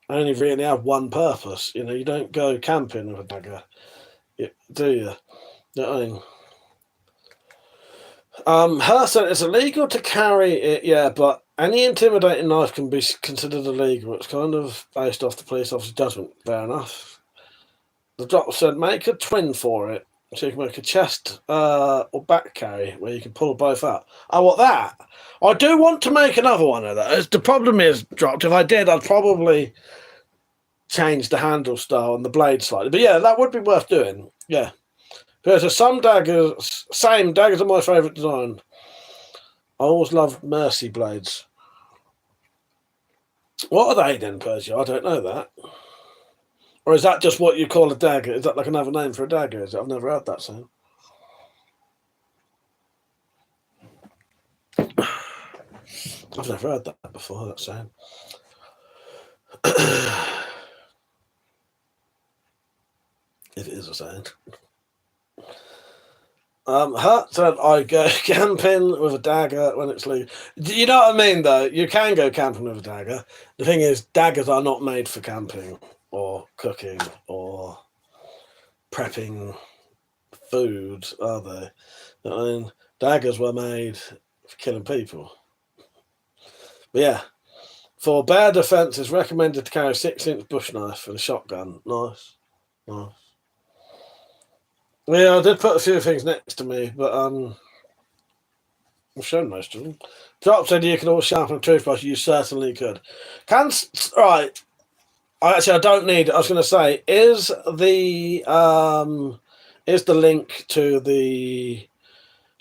really have one purpose. You know, you don't go camping with a dagger, do you? You know what I mean? Her said it's illegal to carry it, yeah, but any intimidating knife can be considered illegal. It's kind of based off the police officer's judgment. Fair enough. The doctor said make a twin for it, so you can make a chest or back carry where you can pull both out. I want that. I do want to make another one of those. The problem is, dropped. If I did, I'd probably change the handle style and the blade slightly. But yeah, that would be worth doing. Yeah. Because some daggers, daggers are my favourite design. I always loved Mercy blades. What are they then, Persia? I don't know that. Or is that just what you call a dagger? Is that like another name for a dagger? Is it? I've never heard that saying. I've never heard that before, that saying. If it is a saying. Hut said I go camping with a dagger when it's legal. You know what I mean, though? You can go camping with a dagger. The thing is, daggers are not made for camping or cooking or prepping food, are they? You know what I mean? Daggers were made for killing people. But yeah, for bear defense, it's recommended to carry a 6-inch bush knife and a shotgun. Nice. Nice. Yeah, I did put a few things next to me, but I've shown most of them. Drop said you can always sharpen a toothbrush. You certainly could. Right. I don't need it. I was going to say, is the link to the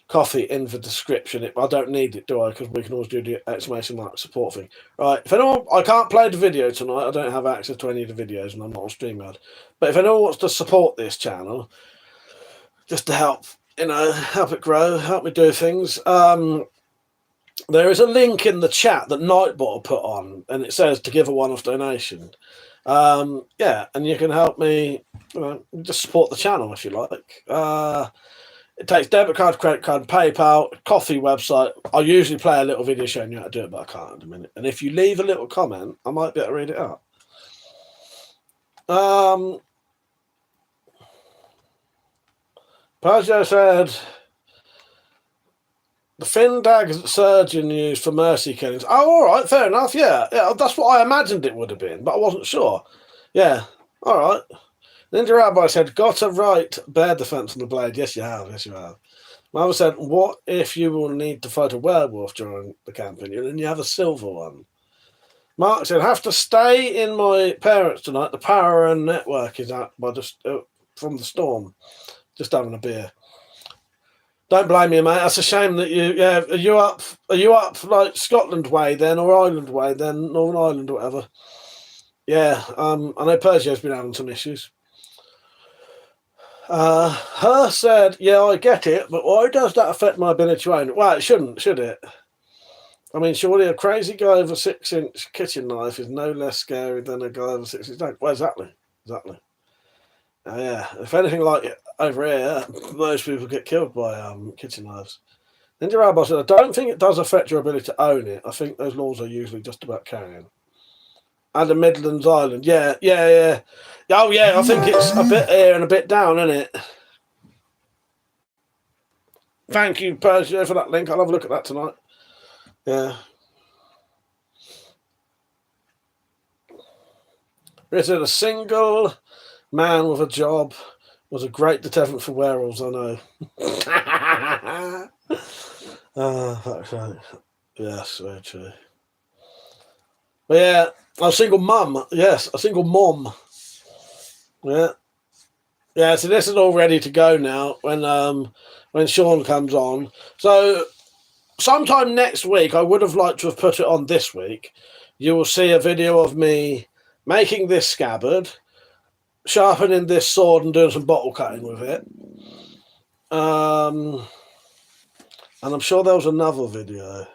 coffee in the description? I don't need it, do I? Because we can always do the exclamation mark support thing. Right. If anyone, I can't play the video tonight. I don't have access to any of the videos, and I'm not on StreamYard. But if anyone wants to support this channel, just to help, help it grow, help me do things. There is a link in the chat that Nightbot put on, and it says to give a one-off donation. Yeah, and you can help me, just support the channel if you like. It takes debit card, credit card, PayPal, coffee website. I usually play a little video showing you how to do it, but I can't in a minute. And if you leave a little comment, I might be able to read it out. Pajot said, the thin daggers that surgeon used for mercy killings. Oh, all right, fair enough. Yeah, that's what I imagined it would have been, but I wasn't sure. Yeah, all right. Ninja Rabbi said, got a right bear defense on the blade. Yes, you have. Yes, you have. Mother said, what if you will need to fight a werewolf during the campaign and you have a silver one? Mark said, have to stay in my parents tonight. The power and network is out by just from the storm. Just having a beer. Don't blame me, mate. That's a shame that you. Yeah, are you up like Scotland way then, or Ireland way then, Northern Ireland or whatever? Yeah. I know Persio's been having some issues. Her said, yeah, I get it, but why does that affect my ability to own it? Well, it shouldn't, should it? I mean, surely a crazy guy with a 6-inch kitchen knife is no less scary than a guy with a 6-inch knife. Well, exactly. Yeah, if anything like it over here, most people get killed by kitchen knives. Ninja Rabbi said, I don't think it does affect your ability to own it. I think those laws are usually just about carrying. And the Midlands Island. Yeah. Oh, yeah, I think it's a bit here and a bit down, isn't it? Thank you, Persia, for that link. I'll have a look at that tonight. Yeah. Is it a single man with a job was a great deterrent for werewolves, I know. That's right. Yes, very true. But yeah, a single mum. Yes, a single mom. Yeah. Yeah, so this is all ready to go now when Sean comes on. So sometime next week, I would have liked to have put it on this week. You will see a video of me making this scabbard, sharpening this sword and doing some bottle cutting with it. And I'm sure there was another video.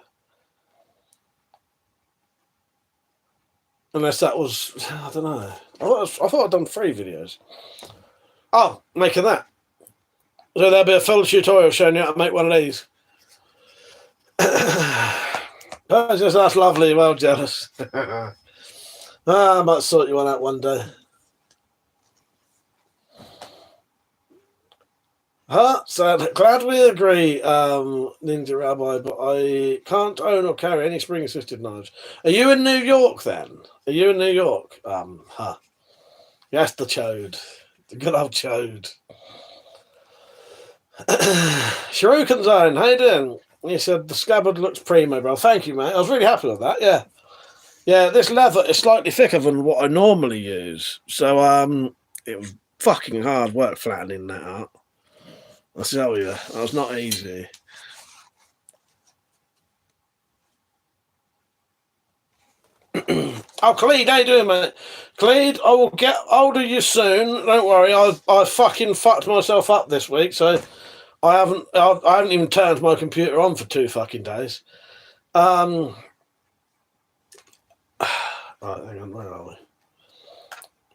Unless that was, I don't know. I thought I'd done 3 videos. Oh, making that. So there'll be a full tutorial showing you how to make one of these. That's lovely. Well, jealous. I might sort you one out one day. So glad we agree, Ninja Rabbi, but I can't own or carry any spring-assisted knives. Are you in New York then? Are you in New York? Yes, the chode. The good old chode. Shuriken Zone, how you doing? He said the scabbard looks primo, bro. Thank you, mate. I was really happy with that, yeah. Yeah, this leather is slightly thicker than what I normally use. So it was fucking hard work flattening that out. I tell you, that was not easy. Oh, Cleed, how you doing, mate? Cleed, I will get hold of you soon. Don't worry, I fucking fucked myself up this week, so I haven't even turned my computer on for 2 fucking days. Right, hang on, where are we?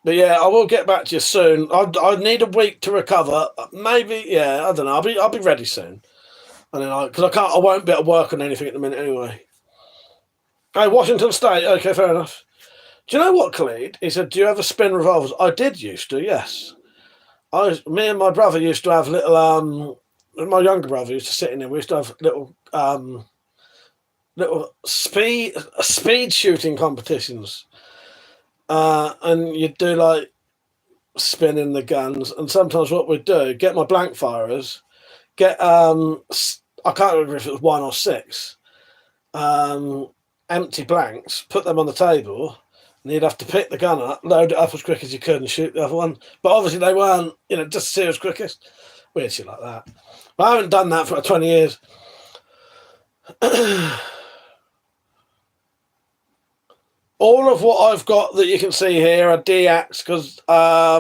But yeah, I will get back to you soon. I need a week to recover. Maybe, yeah, I don't know. I'll be ready soon. And then because I won't be able to work on anything at the minute anyway. Hey, Washington State. Okay, fair enough. Do you know what, Khalid? He said, do you ever spin revolvers? I did used to, yes. Me and my brother used to have little, my younger brother used to sit in there. We used to have little speed shooting competitions. And you'd do like spinning the guns. And sometimes what we'd do, get my blank firers, get, I can't remember if it was 1 or 6, empty blanks, put them on the table, and you'd have to pick the gun up, load it up as quick as you could and shoot the other one. But obviously they weren't, just to see who's quickest. Weird shit like that. But I haven't done that for 20 years. All of what I've got that you can see here are DX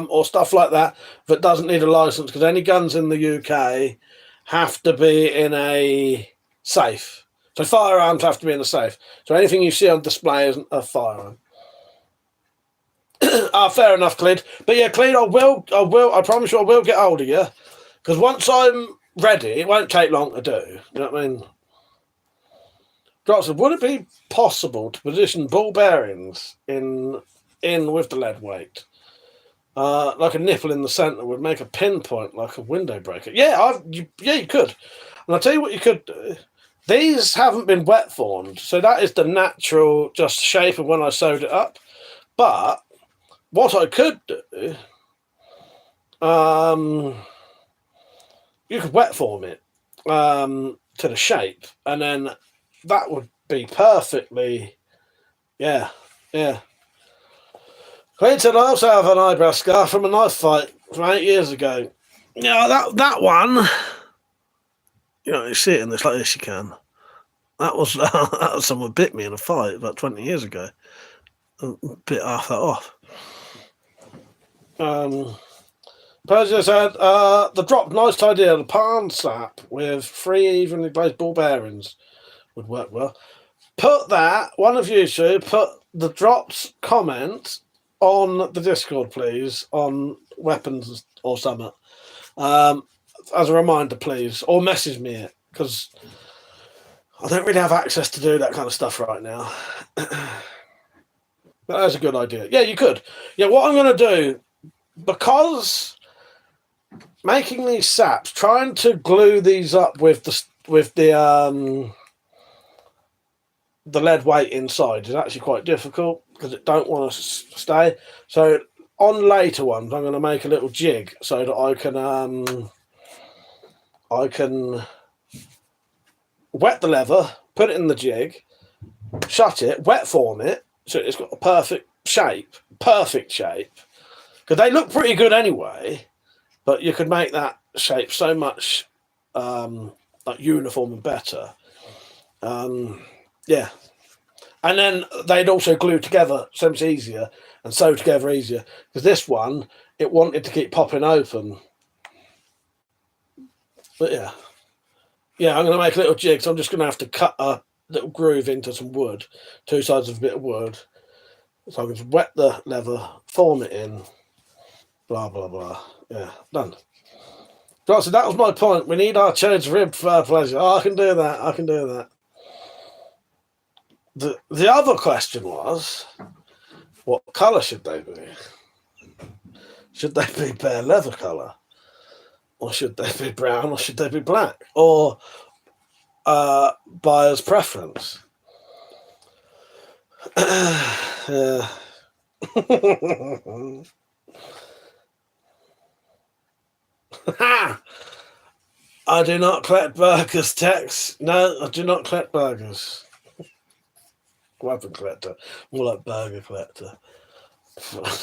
or stuff like that doesn't need a license, because any guns in the UK have to be in a safe. So firearms have to be in a safe. So anything you see on display isn't a firearm. Fair enough, Cled. But yeah, Cled, I promise you I will get hold of you. Because once I'm ready, it won't take long to do. You know what I mean? Drops, would it be possible to position ball bearings in with the lead weight? Like a nipple in the centre would make a pinpoint like a window breaker. Yeah, you could. And I'll tell you what you could do. These haven't been wet formed, so that is the natural just shape of when I sewed it up. But what I could do, you could wet form it to the shape, and then that would be perfectly, yeah. Clayton said, I also have an eyebrow scar from a knife fight from 8 years ago. Yeah, that one, you see it in this like this, you can. That was someone bit me in a fight about 20 years ago. Bit half that off. Persia said, the drop, nice idea. The palm sap with 3 evenly glazed ball bearings would work well. Put that, one of you two, put the drops comment on the Discord, please, on weapons or something. As a reminder, please, or message me it, because I don't really have access to do that kind of stuff right now. That's a good idea. Yeah, you could. Yeah, what I'm going to do, because making these saps, trying to glue these up with the lead weight inside is actually quite difficult because it don't want to stay. So on later ones, I'm going to make a little jig so that I can wet the leather, put it in the jig, shut it, wet form it, so it's got a perfect shape, because they look pretty good anyway, but you could make that shape so much like uniform and better. Yeah, and then they'd also glue together so much easier and sew together easier, because this one, it wanted to keep popping open. But yeah, I'm going to make a little jig, so I'm just going to have to cut a little groove into some wood, two sides of a bit of wood, so I can just wet the leather, form it in, blah, blah, blah. Yeah, done. Right, so that was my point. We need our church rib for pleasure. Oh, I can do that. The other question was, what colour should they be? Should they be bare leather colour? Or should they be brown, or should they be black? Or buyer's preference? Yeah. I do not collect burgers, Tex. No, I do not collect burgers. Weapon collector. More like burger collector.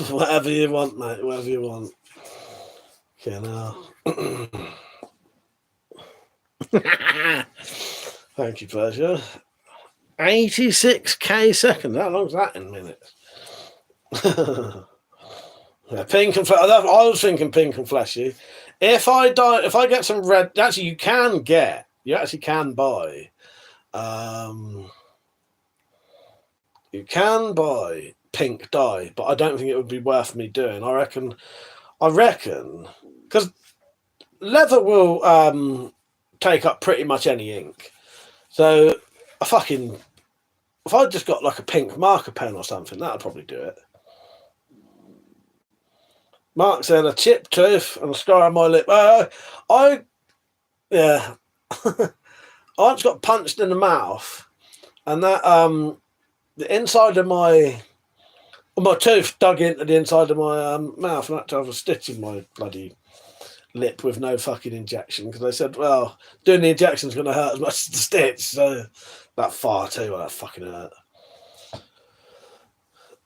Whatever you want, mate. Whatever you want. Okay, now. Thank you, pleasure. 86k seconds. How long's that in minutes? Yeah, pink and I was thinking pink and fleshy. If I get some red, actually you actually can buy. You can buy pink dye, but I don't think it would be worth me doing. I reckon, because leather will take up pretty much any ink. So if I just got like a pink marker pen or something, that'd probably do it. Mark said a chipped tooth and a scar on my lip. I just got punched in the mouth, and that the inside of my tooth dug into the inside of my mouth, and I had to have a stitch in my bloody lip with no fucking injection, because they said, well, doing the injection is going to hurt as much as the stitch. So that far too, well, that fucking hurt.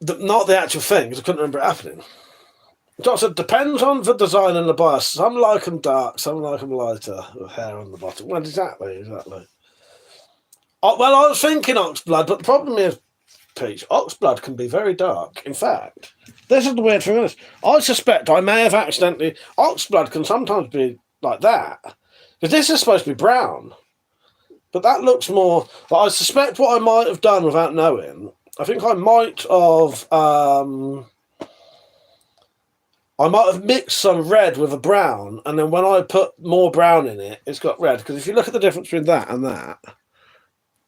Not the actual thing, because I couldn't remember it happening. So it depends on the design and the bias. Some like them dark, some like them lighter, with hair on the bottom. Well, exactly. Oh, well, I was thinking oxblood, but the problem is, Peach, oxblood can be very dark. In fact, this is the weird thing. I suspect I may have accidentally... Oxblood can sometimes be like that, because this is supposed to be brown. But that looks more... But I suspect what I might have done without knowing, I think I might have mixed some red with a brown, and then when I put more brown in it, it's got red. Because if you look at the difference between that and that,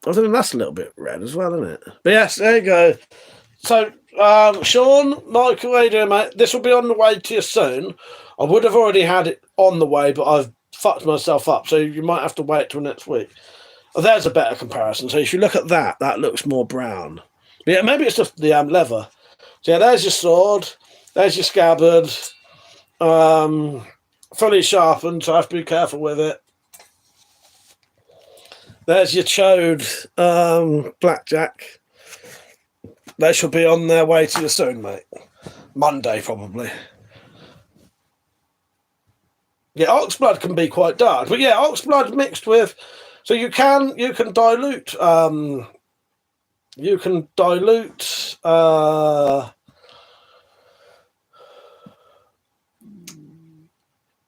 I think that's a little bit red as well, isn't it? But yes, there you go. So, Sean, Michael, how you doing, mate? This will be on the way to you soon. I would have already had it on the way, but I've fucked myself up, so you might have to wait till next week. Oh, there's a better comparison. So if you look at that, that looks more brown. But yeah, maybe it's just the leather. So yeah, there's your sword. There's your scabbard. Fully sharpened, so I have to be careful with it. There's your chode blackjack. They should be on their way to you soon, mate. Monday, probably. Yeah, oxblood can be quite dark. But yeah, oxblood mixed with... So you can dilute...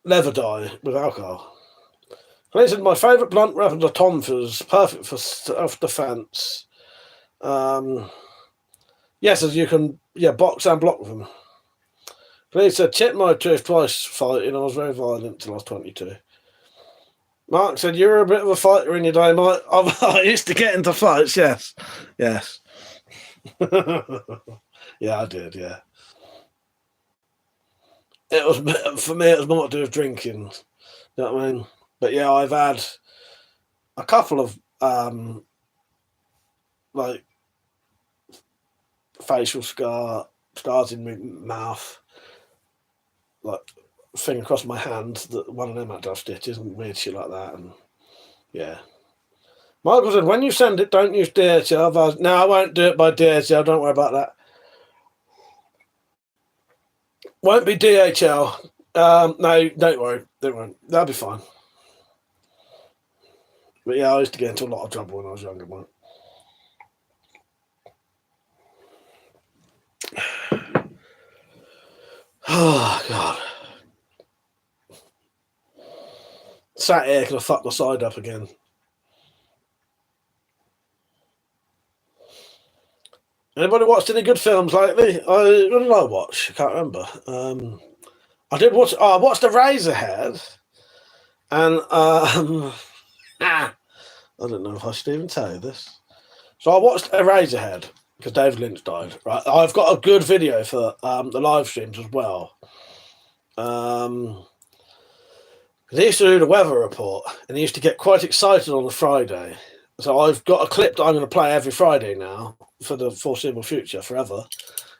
leather dye with alcohol. They said my favourite blunt weapons are tonfas, perfect for self-defence. Yes, as you can, box and block with them. They said, chipped my tooth twice fighting. I was very violent until I was 22. Mark said, you were a bit of a fighter in your day, Mike. I used to get into fights, yes. Yes. Yeah, I did, yeah. It was, for me, it was more to do with drinking. You know what I mean? But yeah, I've had a couple of, like, facial scars in my mouth, like, thing across my hand, that one of them had to have stitches and weird shit like that, and yeah. Michael said, when you send it, don't use DHL. No, I won't do it by DHL. Don't worry about that. Won't be DHL. No, don't worry. Don't worry. That'll be fine. But yeah, I used to get into a lot of trouble when I was younger, mate. Oh, God. Sat here because I fucked my side up again. Anybody watched any good films lately? What did I watch? I can't remember. I did watch. Oh, I watched Eraserhead, and I don't know if I should even tell you this. So I watched Eraserhead because David Lynch died. Right, I've got a good video for the live streams as well. He used to do the weather report, and he used to get quite excited on a Friday. So I've got a clip that I'm going to play every Friday now for the foreseeable future, forever,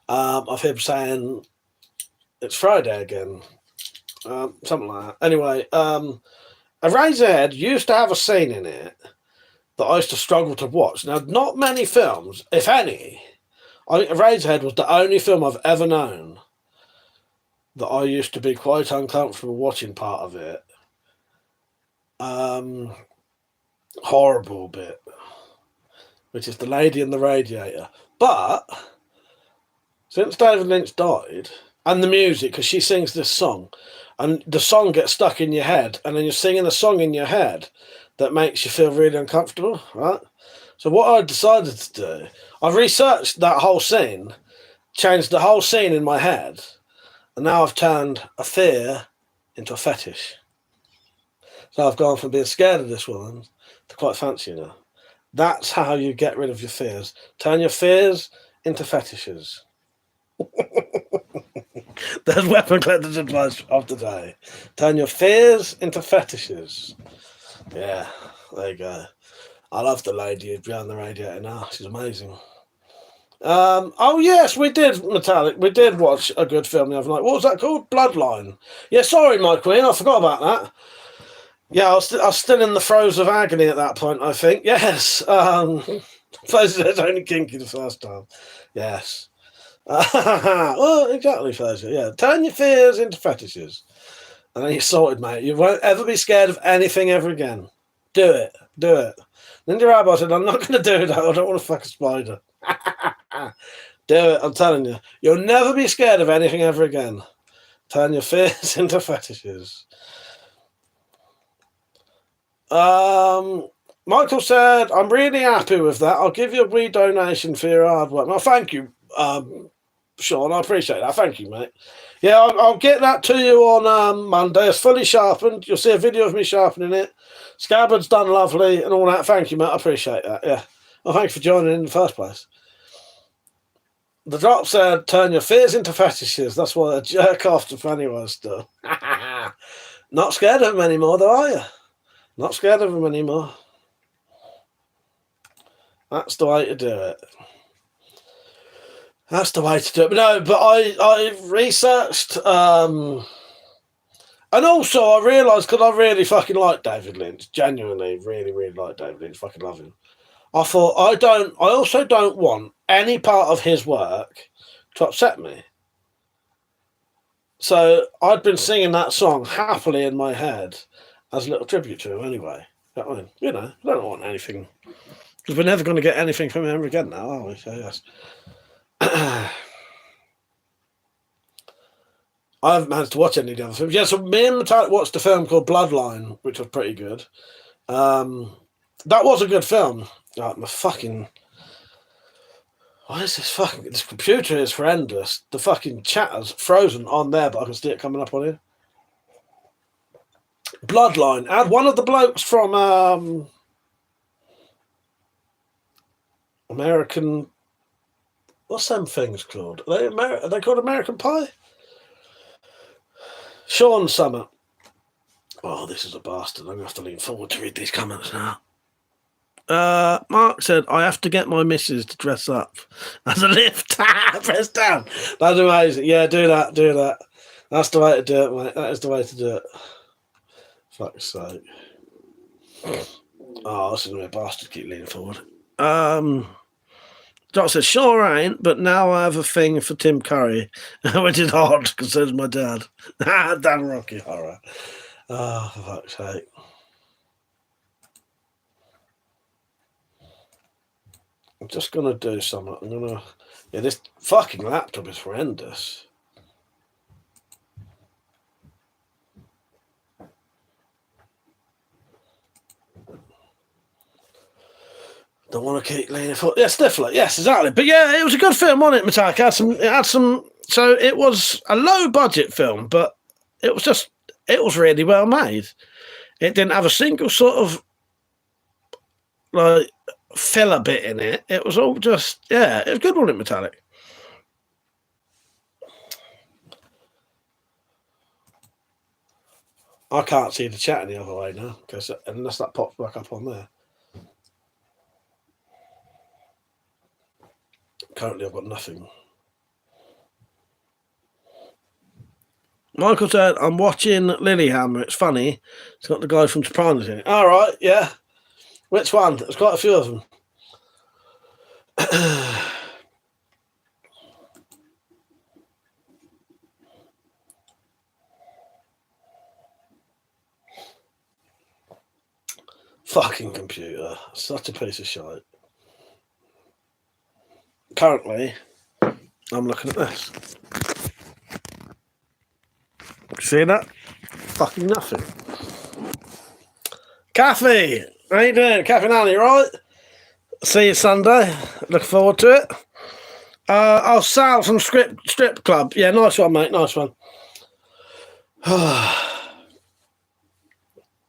of him saying it's Friday again, something like that. Anyway, Eraserhead used to have a scene in it that I used to struggle to watch. Now, not many films, if any. I think Eraserhead was the only film I've ever known that I used to be quite uncomfortable watching part of it. Horrible bit, which is the lady in the radiator. But since David Lynch died, and the music, because she sings this song, and the song gets stuck in your head, and then you're singing a song in your head that makes you feel really uncomfortable, right? So what I decided to do, I researched that whole scene, changed the whole scene in my head, and now I've turned a fear into a fetish. So I've gone from being scared of this woman to quite fancying her. That's how you get rid of your fears. Turn your fears into fetishes. There's Weapon Collector's advice of the day. Turn your fears into fetishes. Yeah, there you go. I love the lady behind the radiator now. She's amazing. Oh yes, we did, Metallic. We did watch a good film the other night. What was that called? Bloodline. Yeah, sorry, my queen. I forgot about that. Yeah, I was still in the throes of agony at that point, I think. Yes. It's only kinky the first time. Yes. Well, exactly, Fraser. Yeah. Turn your fears into fetishes. And then you're sorted, mate. You won't ever be scared of anything ever again. Do it. Do it. Ninja Rabbi said, I'm not going to do that. I don't want to fuck a spider. Do it. I'm telling you. You'll never be scared of anything ever again. Turn your fears into fetishes. Michael said, I'm really happy with that. I'll give you a wee donation for your hard work. Well, thank you, Sean. I appreciate that. Thank you, mate. Yeah, I'll get that to you on Monday. It's fully sharpened. You'll see a video of me sharpening it. Scabbard's done lovely and all that. Thank you, mate. I appreciate that. Yeah. Well, thanks for joining in the first place. The drop said, turn your fears into fetishes. That's why I jerk off to Pennywise still. Not scared of him anymore, though, are you? Not scared of him anymore. That's the way to do it. That's the way to do it. But no, but I researched, and also I realised, because I really fucking like David Lynch, genuinely, really, really like David Lynch, fucking love him. I thought, I also don't want any part of his work to upset me. So I'd been singing that song happily in my head as a little tribute to him anyway. You know, I don't want anything, because we're never going to get anything from him again now, are we? So yes. I haven't managed to watch any of the other films. Yeah, so me and Metallic watched a film called Bloodline, which was pretty good. That was a good film. Like, my fucking... Why is this computer is horrendous. The fucking chatter's frozen on there, but I can see it coming up on here. Bloodline. I had one of the blokes from American. What's them things called? Are they called American Pie? Sean Summer. Oh, this is a bastard. I'm going to have to lean forward to read these comments now. Mark said, I have to get my missus to dress up as a lift. Press down. That's amazing. Yeah, do that. Do that. That's the way to do it, mate. That is the way to do it. Fuck's sake. Oh, this is going to be a bastard. Keep leaning forward. Doc said, sure ain't, but now I have a thing for Tim Curry, which is hard because so does my dad. Damn Rocky Horror. Oh, for fuck's sake. I'm just going to do something. I'm going to... Yeah, this fucking laptop is horrendous. Don't want to keep leaning forward. Yes, definitely. Yes, exactly. But yeah, it was a good film, wasn't it, Metallic? It had some... So it was a low-budget film, but it was really well made. It didn't have a single sort of, like, filler bit in it. It was all just, yeah, it was good, wasn't it, Metallic? I can't see the chat any other way now, because unless that pops back up on there. Currently, I've got nothing. Michael said, I'm watching Lilyhammer. It's funny. It's got the guy from Sopranos in it. All right, yeah. Which one? There's quite a few of them. Fucking computer. Such a piece of shit. Currently, I'm looking at this. See that? Fucking nothing. Kathy! How you doing? Kathy and Annie, right? See you Sunday. Look forward to it. Sal from Strip Club. Yeah, nice one, mate. Nice one.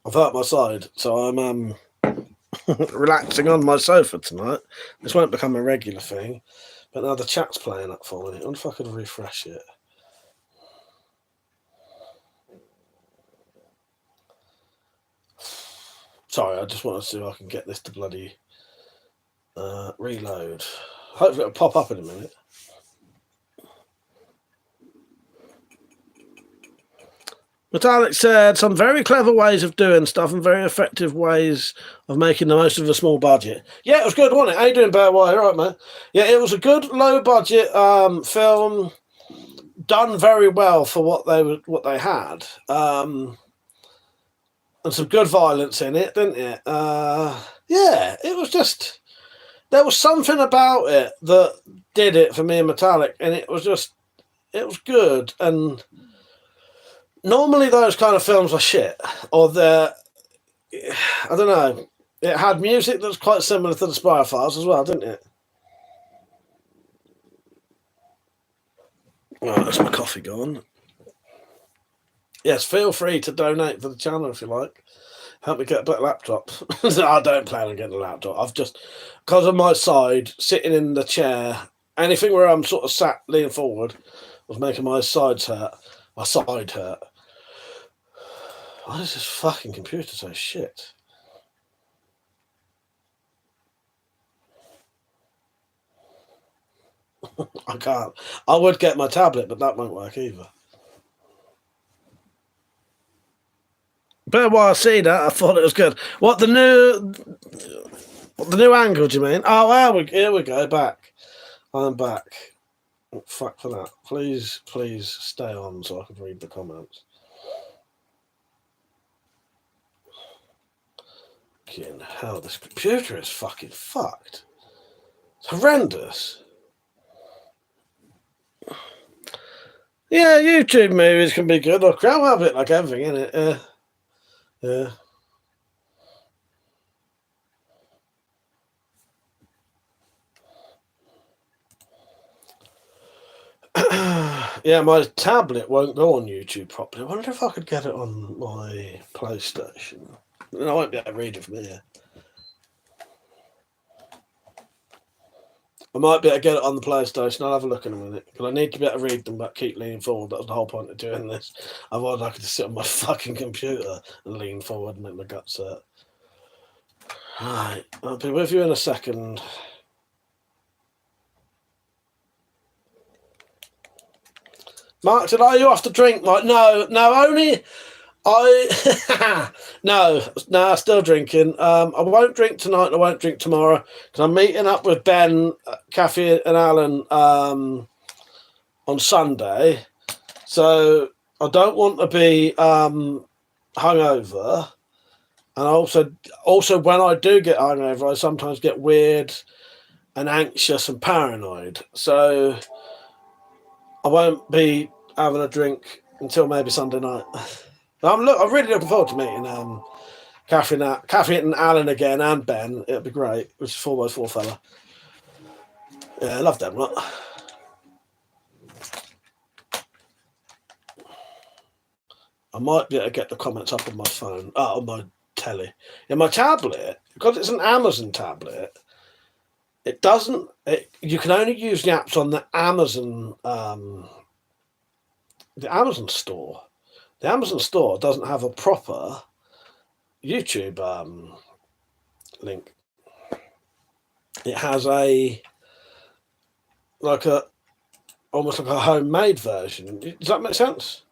I've hurt my side, so I'm relaxing on my sofa tonight. This won't become a regular thing, but now the chat's playing up for me. I wonder if I could refresh it. Sorry, I just want to see if I can get this to bloody reload. Hopefully it'll pop up in a minute. Metallic said, some very clever ways of doing stuff and very effective ways of making the most of a small budget. Yeah, it was good, wasn't it? How you doing, Bear Wire? All right, man. Yeah, it was a good low-budget film, done very well for what they had. And some good violence in it, didn't it? Yeah, it was just... There was something about it that did it for me and Metallic, and it was good. And normally those kind of films are shit, or they're... I don't know. It had music that's quite similar to the Spire Files as well, didn't it? Right, that's my coffee gone. Yes, feel free to donate for the channel if you like. Help me get a better laptop. I don't plan on getting a laptop. I've just, because of my side, sitting in the chair, anything where I'm sort of sat leaning forward was making my sides hurt. My side hurt. Why is this fucking computer so shit? I can't. I would get my tablet, but that won't work either. But while I see that, I thought it was good. What the new angle? Do you mean? Oh, here we go. Back. I'm back. Oh, fuck for that. Please stay on so I can read the comments. Fucking hell, this computer is fucking fucked. It's horrendous. Yeah, YouTube movies can be good. Look, I'll have it like everything, innit? Yeah. Yeah, my tablet won't go on YouTube properly. I wonder if I could get it on my PlayStation. I won't be able to read it from here. I might be able to get it on the PlayStation. I'll have a look in a minute. Because I need to be able to read them, but keep leaning forward. That was the whole point of doing this. Otherwise, I could just sit on my fucking computer and lean forward and make my guts hurt. Right, I'll be with you in a second. Mark said, "Are you off to drink, Mike?" No, only no, still drinking. I won't drink tonight. I won't drink tomorrow because I'm meeting up with Ben, Kathy, and Alan on Sunday. So I don't want to be hungover, and also when I do get hungover, I sometimes get weird and anxious and paranoid. So I won't be having a drink until maybe Sunday night. I'm really looking forward to meeting Kathy and Alan again, and Ben. It'll be great. Which is 4x4 fella. Yeah, I love them, right? I might be able to get the comments up on my phone, on my telly. Yeah, my tablet, because it's an Amazon tablet, it doesn't. You can only use the apps on the Amazon store. The Amazon store doesn't have a proper YouTube link. It has almost like a homemade version. Does that make sense?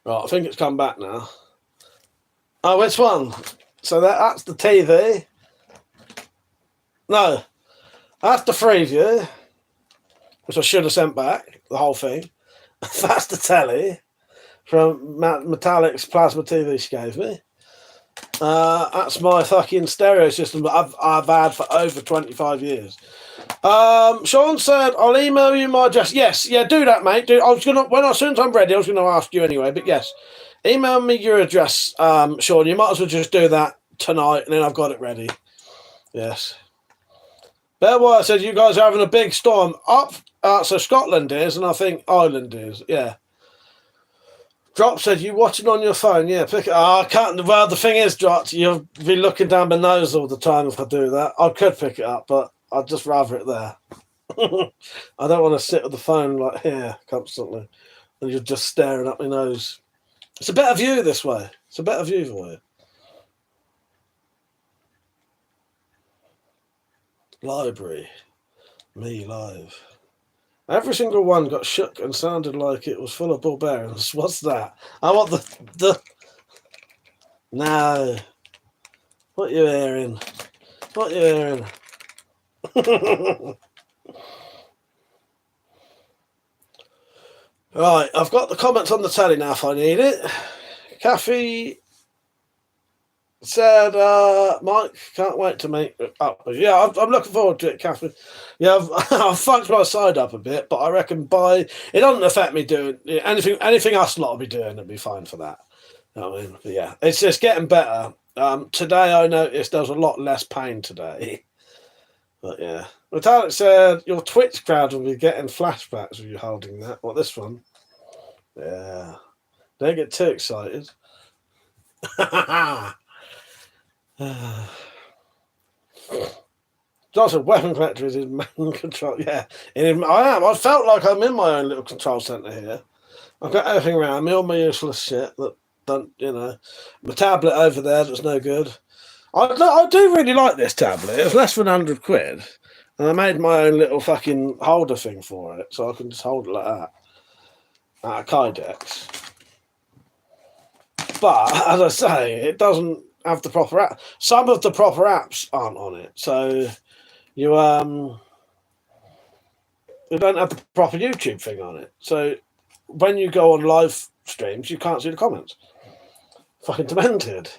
Right, I think it's come back now. Oh, which one? So that's the TV. No, that's the Freeview, which I should have sent back, the whole thing. That's the telly from Metallic's plasma TV she gave me. That's my fucking stereo system that I've had for over 25 years. Sean said, "I'll email you my address." Yes, yeah, do that, mate. As soon as I'm ready, I was gonna ask you anyway, but yes. Email me your address, Sean. You might as well just do that tonight, and then I've got it ready. Yes. Bearwire said you guys are having a big storm up. So Scotland is, and I think Ireland is. Yeah. Drop said you watching on your phone. Yeah, pick it. I can't. Well, the thing is, Drop, you'll be looking down my nose all the time if I do that. I could pick it up, but I'd just rather it there. I don't want to sit with the phone like here constantly, and you're just staring at my nose. It's a better view this way. It's a better view for you. Library. Me live. Every single one got shook and sounded like it was full of ball bearings. What's that? I want the... No. What you hearing? What you hearing? Right, I've got the comments on the telly now if I need it. Kathy said, Mike, can't wait to meet up with you. Yeah, I'm looking forward to it, Kathy. Yeah, I've fucked my side up a bit, but I reckon it doesn't affect me doing anything us lot will be doing, it'll be fine for that. You know what I mean? But yeah, it's just getting better. Today I noticed there was a lot less pain today. But yeah. Metallic said your Twitch crowd will be getting flashbacks of you holding that. What, this one? Yeah. Don't get too excited. Johnson, WeaponCollector is his main control. Yeah, I am. I felt like I'm in my own little control centre here. I've got everything around me, all my useless shit that don't, my tablet over there that's no good. I do really like this tablet. It's less than £100, and I made my own little fucking holder thing for it, so I can just hold it like that. Out of Kydex. But as I say, it doesn't have the proper app. Some of the proper apps aren't on it, so you don't have the proper YouTube thing on it. So when you go on live streams, you can't see the comments. Fucking demented.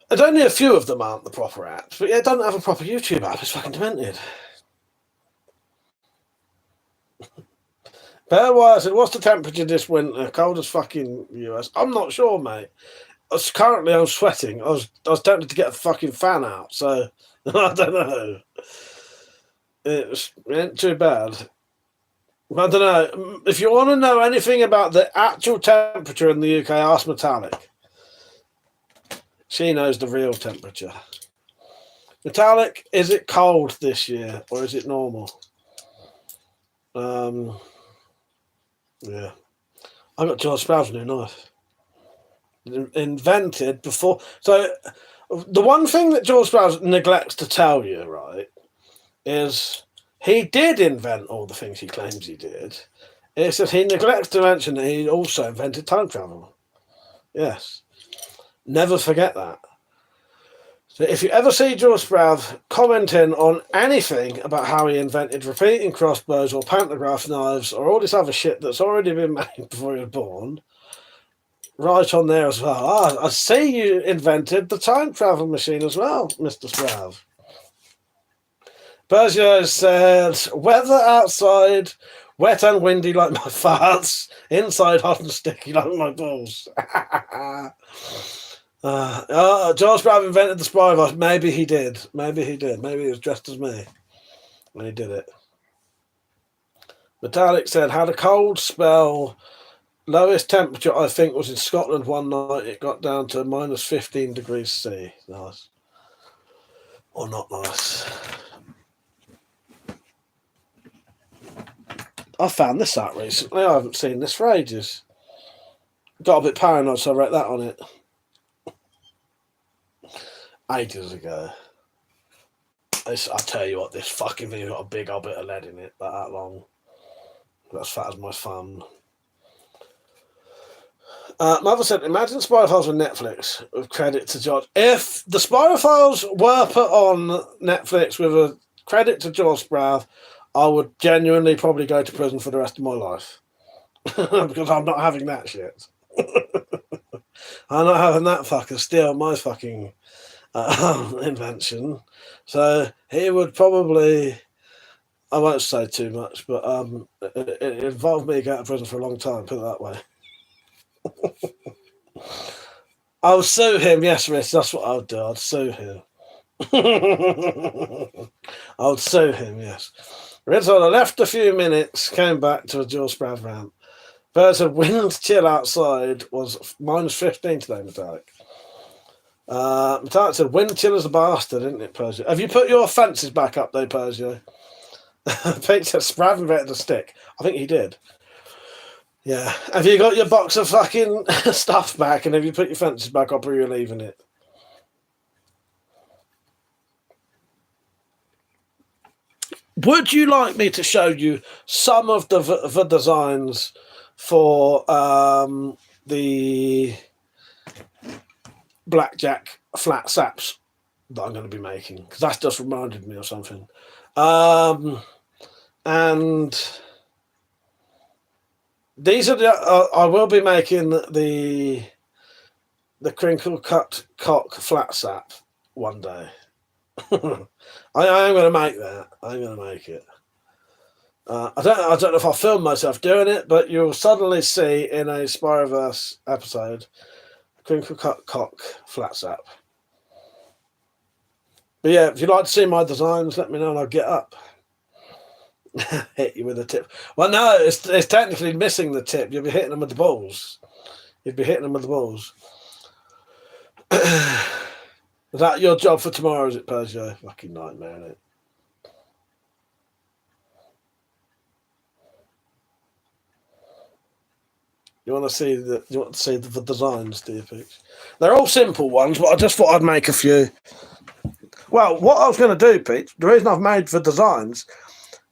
There's only a few of them aren't the proper apps, but yeah, it doesn't have a proper YouTube app. It's fucking demented. Bearwire said, what's the temperature this winter? Cold as fucking US. I'm not sure, mate. currently I'm sweating. I was tempted to get a fucking fan out, so I don't know. It ain't too bad. I don't know. If you want to know anything about the actual temperature in the UK, ask Metallic. She knows the real temperature. Metallic, is it cold this year or is it normal? Yeah. I got George Sproul's new knife. Invented before. So the one thing that George Sproul neglects to tell you, right, is he did invent all the things he claims he did. It's that he neglects to mention that he also invented time travel. Yes. Never forget that. So if you ever see George Sproul commenting on anything about how he invented repeating crossbows or pantograph knives or all this other shit that's already been made before he was born, right on there as well. I see you invented the time travel machine as well, Mr. Sproul. Persia said, weather outside, wet and windy like my farts, inside hot and sticky like my balls. George Brown invented the spy device. Maybe he did. Maybe he was dressed as me when he did it. Metallic said, had a cold spell. Lowest temperature, I think, was in Scotland one night. It got down to minus 15 degrees C. Nice. Or not nice. I found this out recently. I haven't seen this for ages. Got a bit paranoid, so I wrote that on it. Ages ago. I tell you what, this fucking thing got a big old bit of lead in it, about that long. That's fat as my thumb. Mother said, imagine Spider Files on Netflix with credit to George. If the Spider Files were put on Netflix with a credit to George Sprath, I would genuinely probably go to prison for the rest of my life. Because I'm not having that shit. I'm not having that fucker steal my fucking invention. So he would probably, I won't say too much, but it involved me going to prison for a long time, put it that way. I'll sue him, yes, Rich, that's what I'll do. I'd sue him. I'll sue him, yes. Rich, I left a few minutes, came back to a George Spratt rant. First, wind chill outside was minus 15 today, Metallic. Metallic said, wind chill is a bastard, isn't it, Persia? Have you put your fences back up, though, Persia? Pete said, Spratt invented a stick. I think he did. Yeah. Have you got your box of fucking stuff back, and have you put your fences back up, or are you leaving it? Would you like me to show you some of the designs for the blackjack flat saps that I'm going to be making? Because that's just reminded me of something. And these are the I will be making the crinkle cut cock flat sap one day. I am going to make that. I'm going to make it. I don't know if I'll film myself doing it, but you'll suddenly see in a Spyroverse episode crinkle cut cock flat sap. But yeah, if you'd like to see my designs, let me know and I'll get up. Hit you with a tip. Well, no, it's technically missing the tip. You'll be hitting them with the balls. You'd be hitting them with the balls. Is that your job for tomorrow, is it, Persia? Fucking nightmare, isn't it? You want to see the designs, do you, Peach? They're all simple ones, but I just thought I'd make a few. Well, what I was going to do, Peach, the reason I've made the designs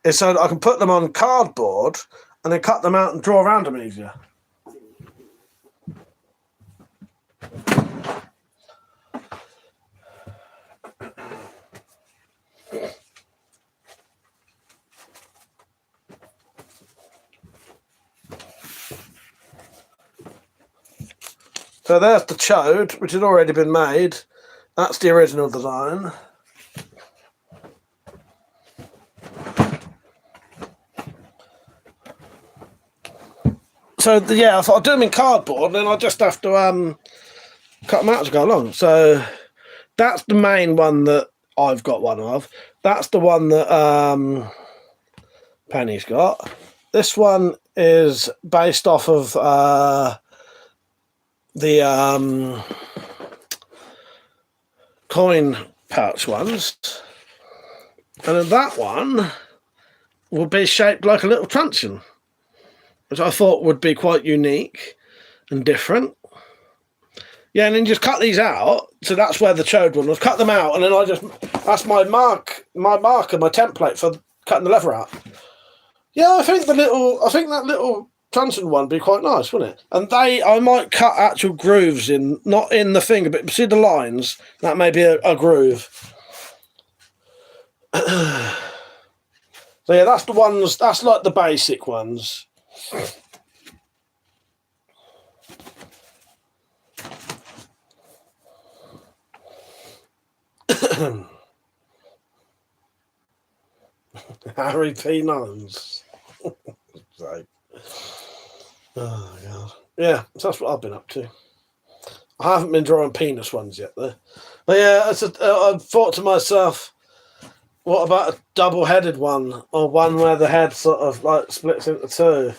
is so that I can put them on cardboard and then cut them out and draw around them easier. So there's the chode, which had already been made. That's the original design. So yeah, I thought I'd do them in cardboard, and then I just have to cut them out as I go along. So that's the main one that I've got one of. That's the one that Penny's got. This one is based off of the coin pouch ones. And then that one will be shaped like a little truncheon, which I thought would be quite unique and different. Yeah, and then just cut these out. So that's where the chode one was. Cut them out, and then that's my marker, my template for cutting the leather out. Yeah, I think that little truncheon one would be quite nice, wouldn't it? And I might cut actual grooves in, not in the finger, but see the lines? That may be a groove. So yeah, that's the ones, that's like the basic ones. Harry P. Nuns. Right. Oh god. Yeah, so that's what I've been up to. I haven't been drawing penis ones yet though. But yeah, I thought to myself, what about a double-headed one, or one where the head sort of like splits into two?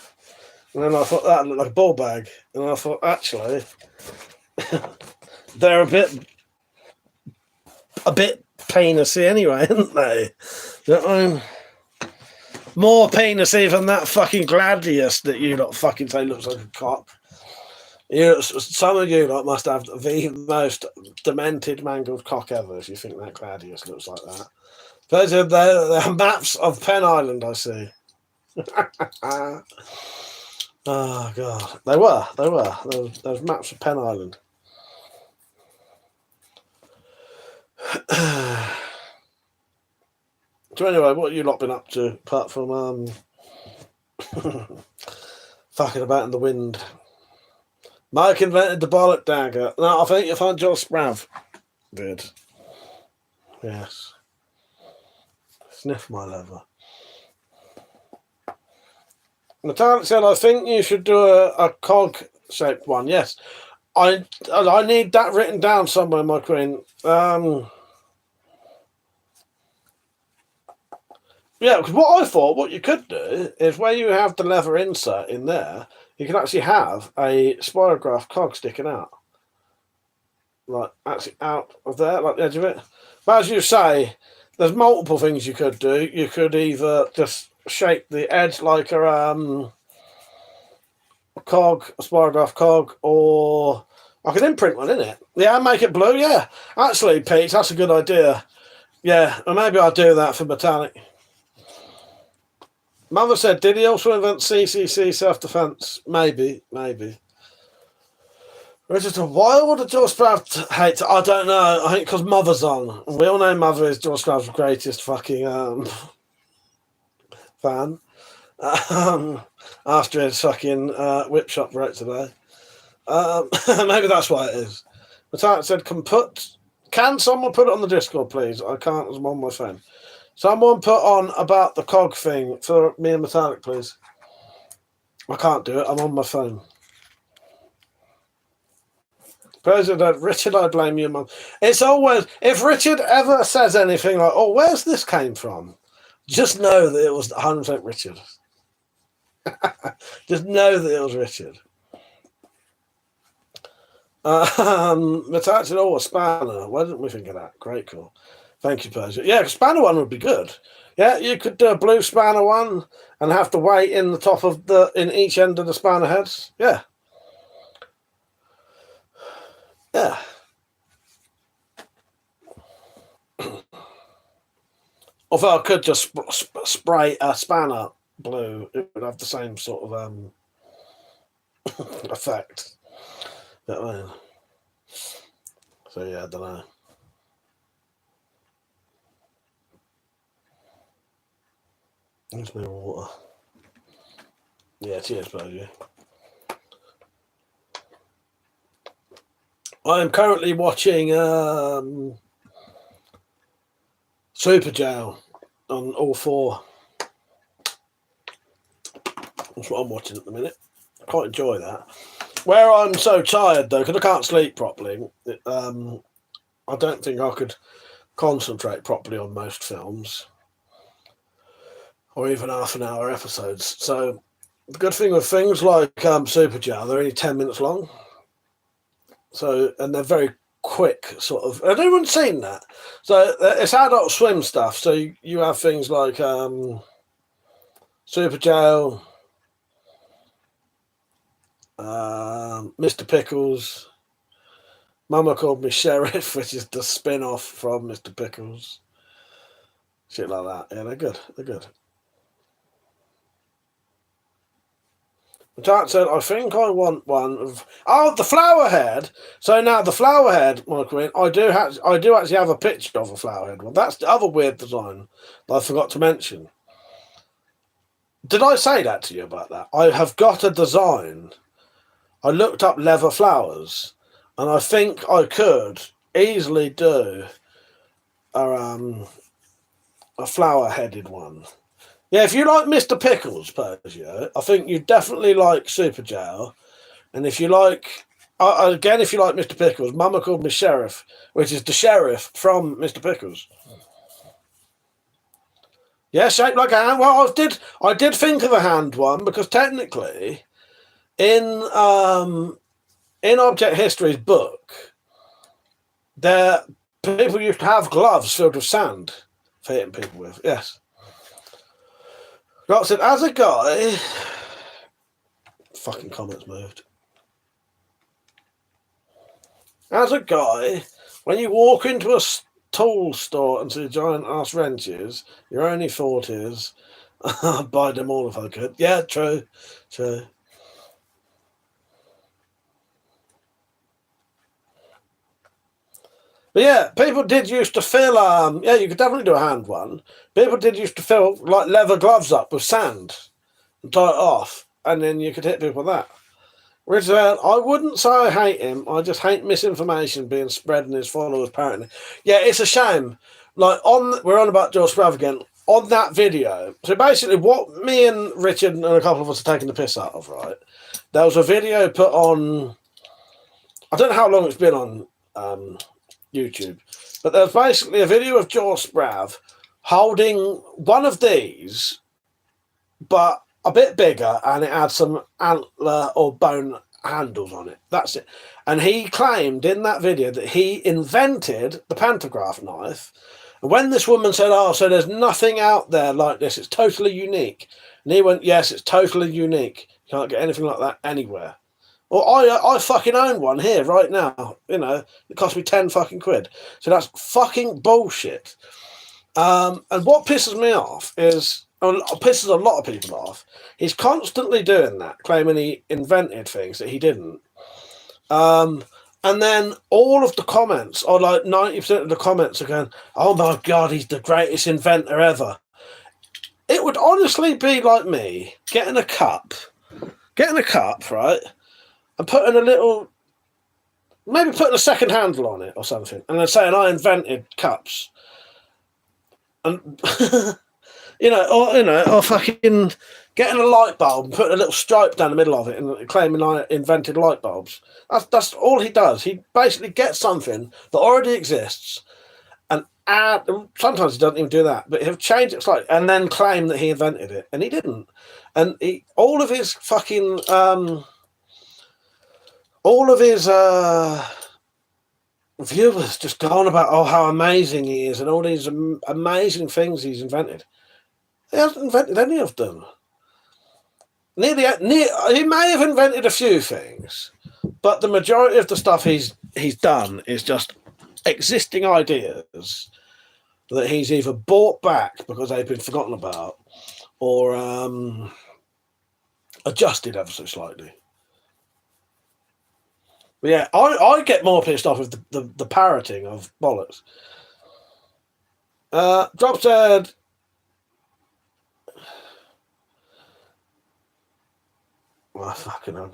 And then I thought that looked like a ball bag. And I thought, actually, they're a bit penisy anyway, aren't they? You know what I mean? More penisy than that fucking gladius that you lot fucking say looks like a cock. Some of you lot must have the most demented mangled cock ever if you think that gladius looks like that. Those are the maps of Penn Island, I see. Oh, God. They were. Those maps of Penn Island. So anyway, what have you lot been up to, apart from fucking about in the wind? Mike invented the bollock dagger. No, I think you found Joel Sprav did. Yes. Sniff my leather. Metallic said, I think you should do a cog-shaped one. Yes. I need that written down somewhere, my queen. Yeah, because what I thought, what you could do is where you have the leather insert in there, you can actually have a spirograph cog sticking out. Like, actually out of there, like the edge of it. But as you say, there's multiple things you could do. You could either just shape the edge like a cog, a spirograph cog, or I could imprint one in it. Yeah, make it blue, yeah. Actually, Pete, that's a good idea. Yeah, and maybe I'll do that for metallic. Mother said, did he also invent CCC self-defense? Maybe. Richard, why would a George Sprav hate? I don't know. I think because Mother's on. We all know Mother is George Sprav's greatest fucking fan. After his fucking whip shop right today. Maybe that's why it is. Metallic said, can someone put it on the Discord, please? I can't, I'm on my phone. Someone put on about the cog thing for me and Metallic, please. I can't do it. I'm on my phone. President Richard, I blame you, Mum. It's always, if Richard ever says anything like, oh, where's this came from? Just know that it was 100% Richard. Just know that it was Richard. Metallic said, oh, a spanner. Why didn't we think of that? Great call. Thank you, Persia. Yeah, a spanner one would be good. Yeah, you could do a blue spanner one and have the weight in the top of in each end of the spanner heads. Yeah. Yeah. Although I could just spray a spanner blue, it would have the same sort of effect. You know what I mean? So yeah, I don't know. There's no water. Yeah, cheers, buddy. I am currently watching Super Jail on all 4. That's what I'm watching at the minute. I quite enjoy that. Where I'm so tired though, because I can't sleep properly. I don't think I could concentrate properly on most films, or even half an hour episodes. So the good thing with things like Super Jar, they're only 10 minutes long. So, and they're very quick, sort of. Have anyone seen that? So it's Adult Swim stuff. So you have things like Super Jail, Mr. Pickles, Mama Called Me Sheriff, which is the spin-off from Mr. Pickles. Shit like that. Yeah, they're good. They're good. Jack said, I think I want one of... Oh, the flower head. So now the flower head, my queen, I do actually have a picture of a flower head one. That's the other weird design that I forgot to mention. Did I say that to you about that? I have got a design. I looked up leather flowers, and I think I could easily do a flower-headed one. Yeah, if you like Mr. Pickles, Persia, I think you definitely like Super Jail. And if you like, again, if you like Mr. Pickles, Mama Called Me Sheriff, which is the sheriff from Mr. Pickles. Yeah, shaped like a hand. Well, I did think of a hand one because technically, in Object History's book, people used to have gloves filled with sand for hitting people with. Yes. Rock said, as a guy, fucking comments moved. As a guy, when you walk into a tool store and see giant ass wrenches, your only thought is, I'd buy them all if I could. Yeah, true. But yeah, people did used to fill, yeah, you could definitely do a hand one. People did used to fill like leather gloves up with sand and tie it off, and then you could hit people with that. Which I wouldn't say I hate him, I just hate misinformation being spread in his followers, apparently. Yeah, it's a shame. Like, we're on about George Sprav again. On that video, so basically what me and Richard and a couple of us are taking the piss out of, right? There was a video put on, I don't know how long it's been on YouTube, but there's basically a video of George Sprav holding one of these, but a bit bigger, and it had some antler or bone handles on it. That's it. And he claimed in that video that he invented the pantograph knife. And when this woman said, oh, so there's nothing out there like this, it's totally unique. And he went, yes, it's totally unique. You can't get anything like that anywhere. Well, I fucking own one here right now. You know, it cost me 10 fucking quid. So that's fucking bullshit. And what pisses me off is, pisses a lot of people off, he's constantly doing that, claiming he invented things that he didn't. And then all of the comments, or like 90% of the comments are going, oh my God, he's the greatest inventor ever. It would honestly be like me getting a cup, right? And putting maybe putting a second handle on it or something, and then saying I invented cups, and or fucking getting a light bulb and putting a little stripe down the middle of it and claiming I invented light bulbs. That's all he does. He basically gets something that already exists and add. Sometimes he doesn't even do that, but he'll change it slightly and then claim that he invented it, and he didn't. And all of his fucking viewers just go on about how amazing he is and all these amazing things he's invented. He hasn't invented any of them. He may have invented a few things, but the majority of the stuff he's done is just existing ideas that he's either brought back because they've been forgotten about or adjusted ever so slightly. But yeah, I get more pissed off with the parroting of bollocks. Drop said, well, fucking hell.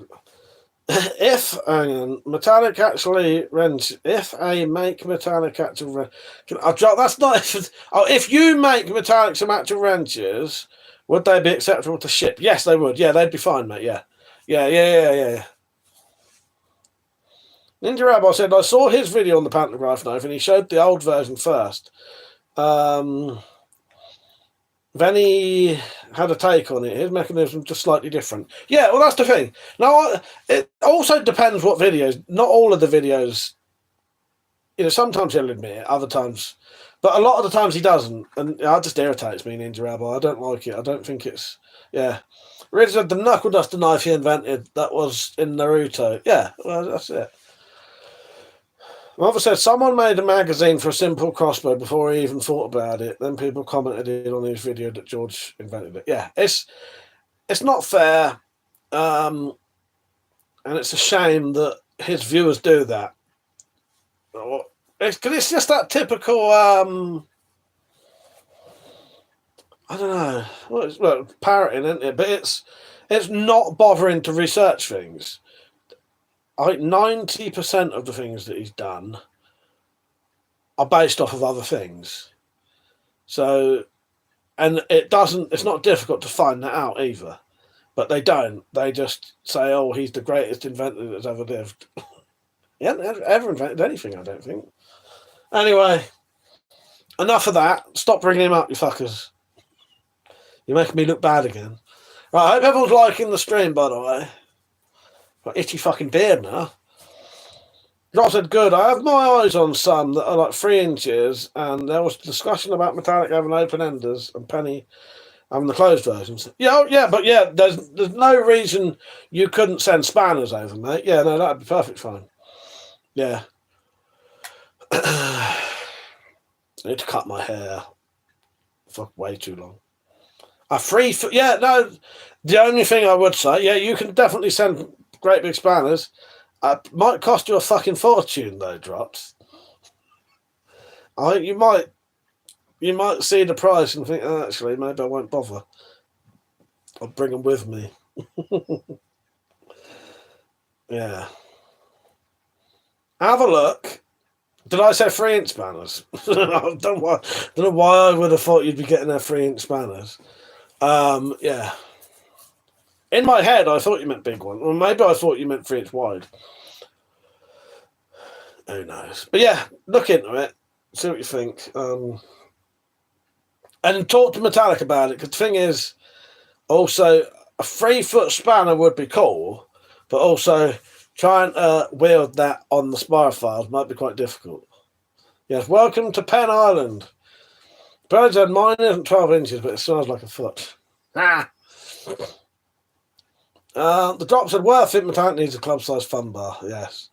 If metallic actually rents, if a make metallic actual wrench, that's not. If you make metallics and actual wrenches, would they be acceptable to ship? Yes, they would. Yeah, they'd be fine, mate. Yeah. Ninja Rabbi said, I saw his video on the pantograph knife and he showed the old version first. Then he had a take on it. His mechanism just slightly different. Yeah, well, that's the thing. Now, it also depends what videos. Not all of the videos. Sometimes he'll admit it, other times. But a lot of the times he doesn't. And that just irritates me, Ninja Rabbi. I don't like it. I don't think it's... Yeah. Ridge said the knuckle duster knife he invented, that was in Naruto. Yeah, well, that's it. Mother said someone made a magazine for a simple crossbow before he even thought about it. Then people commented it on his video that George invented it. Yeah, it's not fair, and it's a shame that his viewers do that. It's just that typical. I don't know. Well, parroting, isn't it? But it's not bothering to research things. I think 90% of the things that he's done are based off of other things. So, and it's not difficult to find that out either. But they don't. They just say, oh, he's the greatest inventor that's ever lived. He hasn't ever invented anything, I don't think. Anyway, enough of that. Stop bringing him up, you fuckers. You're making me look bad again. Right, I hope everyone's liking the stream, by the way. Got itchy fucking beard now. Drop said, good. I have my eyes on some that are like 3 inches, and there was discussion about Metallic having open enders and Penny having the closed versions. Yeah, but yeah, there's no reason you couldn't send spanners over, mate. Yeah, no, that'd be perfect fine. Yeah. I need to cut my hair. Fuck, way too long. Yeah, no, the only thing I would say, yeah, you can definitely send great big spanners. Might cost you a fucking fortune, though, Drops. I think you might see the price and think, oh, actually, maybe I won't bother. I'll bring them with me. Yeah. Have a look. Did I say 3-inch spanners? I don't know why I would have thought you'd be getting their 3-inch spanners. Yeah. In my head, I thought you meant big one. Or maybe I thought you meant 3-inch wide. Who knows? But yeah, look into it. See what you think. And talk to Metallic about it. Because the thing is, also, a 3-foot spanner would be cool. But also, trying to wield that on the spirophiles might be quite difficult. Yes, welcome to Penn Island. Bird mine isn't 12 inches, but it sounds like a foot. Ah! The Drop said, worth it, Metallic needs a club-sized fun bar. Yes.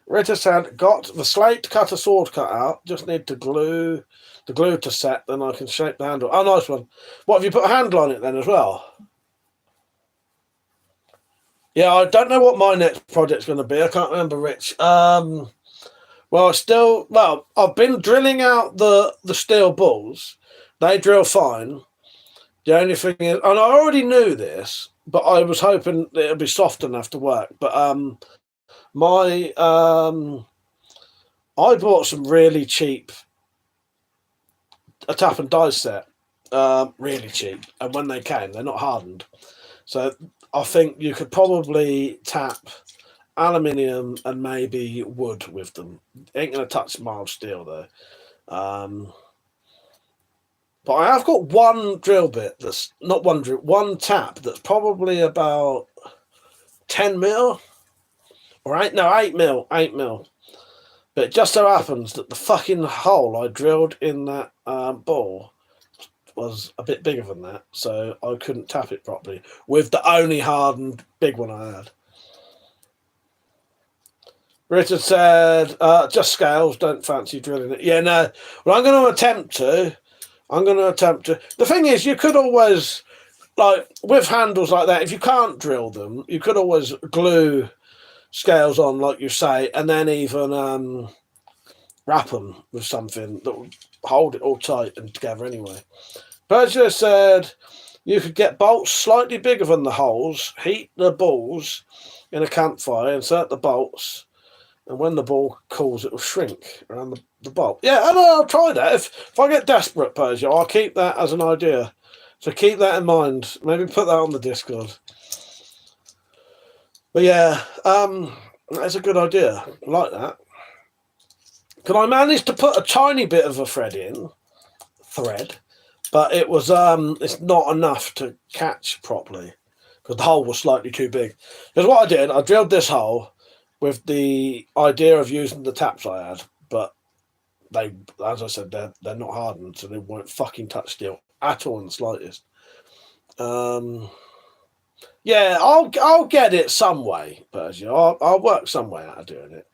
Ritter said, got the slate cutter sword cut out. Just need to glue to set, then I can shape the handle. Oh, nice one. What, have you put a handle on it then as well? Yeah, I don't know what my next project's going to be. I can't remember, Rich. I've been drilling out the steel balls. They drill fine. The only thing is, and I already knew this, but I was hoping it would be soft enough to work. But I bought some really cheap a tap and die set, really cheap, and when they came, they're not hardened. So I think you could probably tap aluminium and maybe wood with them. Ain't gonna touch mild steel though. But I have got one drill bit that's not one tap that's probably about 10 mil or 8 mil. But it just so happens that the fucking hole I drilled in that ball was a bit bigger than that, so I couldn't tap it properly with the only hardened big one I had. Richard said, just scales, don't fancy drilling it. Yeah, no. Well, I'm going to attempt to. The thing is, you could always, like, with handles like that, if you can't drill them, you could always glue scales on, like you say, and then even wrap them with something that will hold it all tight and together anyway. Berger said you could get bolts slightly bigger than the holes, heat the balls in a campfire, insert the bolts, and when the ball cools, it will shrink around the bolt. Yeah, I'll try that. If I get desperate, Persia, I'll keep that as an idea. So keep that in mind. Maybe put that on the Discord. But yeah, That's a good idea. I like that. Could I manage to put a tiny bit of a thread, but it was it's not enough to catch properly because the hole was slightly too big. Because what I did, I drilled this hole with the idea of using the taps I had, but they, as I said, they're not hardened, so they won't fucking touch steel at all in the slightest. Yeah, I'll get it some way, but you know, I'll work some way out of doing it.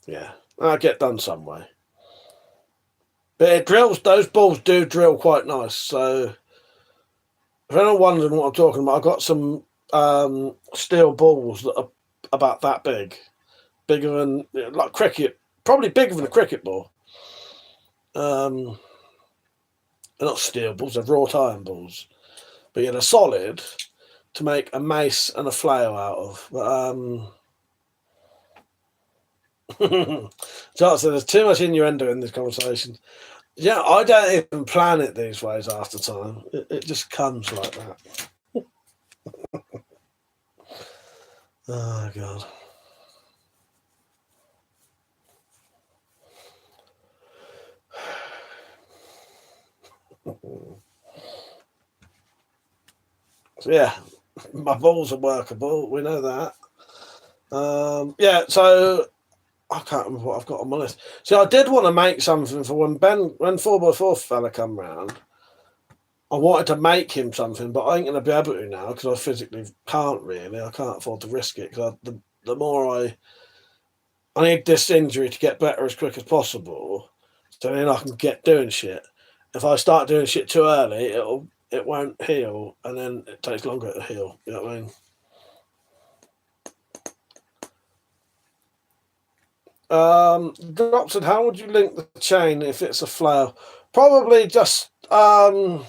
Yeah, I'll get done some way. But it drills, those balls do drill quite nice. So if anyone's wondering what I'm talking about, I've got some steel balls that are about that big. Bigger than, like cricket, probably bigger than a cricket ball. They're not steel balls, they're wrought iron balls. But yeah, they're solid to make a mace and a flail out of. But so there's too much innuendo in this conversation. Yeah, I don't even plan it these ways after time. It just comes like that. Oh, God. So, yeah, my balls are workable. We know that. Yeah, so I can't remember what I've got on my list. So I did want to make something for when 4x4 fella come round. I wanted to make him something, but I ain't going to be able to now because I physically can't really. I can't afford to risk it because the more I need this injury to get better as quick as possible, so then I can get doing shit. If I start doing shit too early, it won't heal, and then it takes longer to heal. You know what I mean? Drop said, how would you link the chain if it's a flail? Probably just you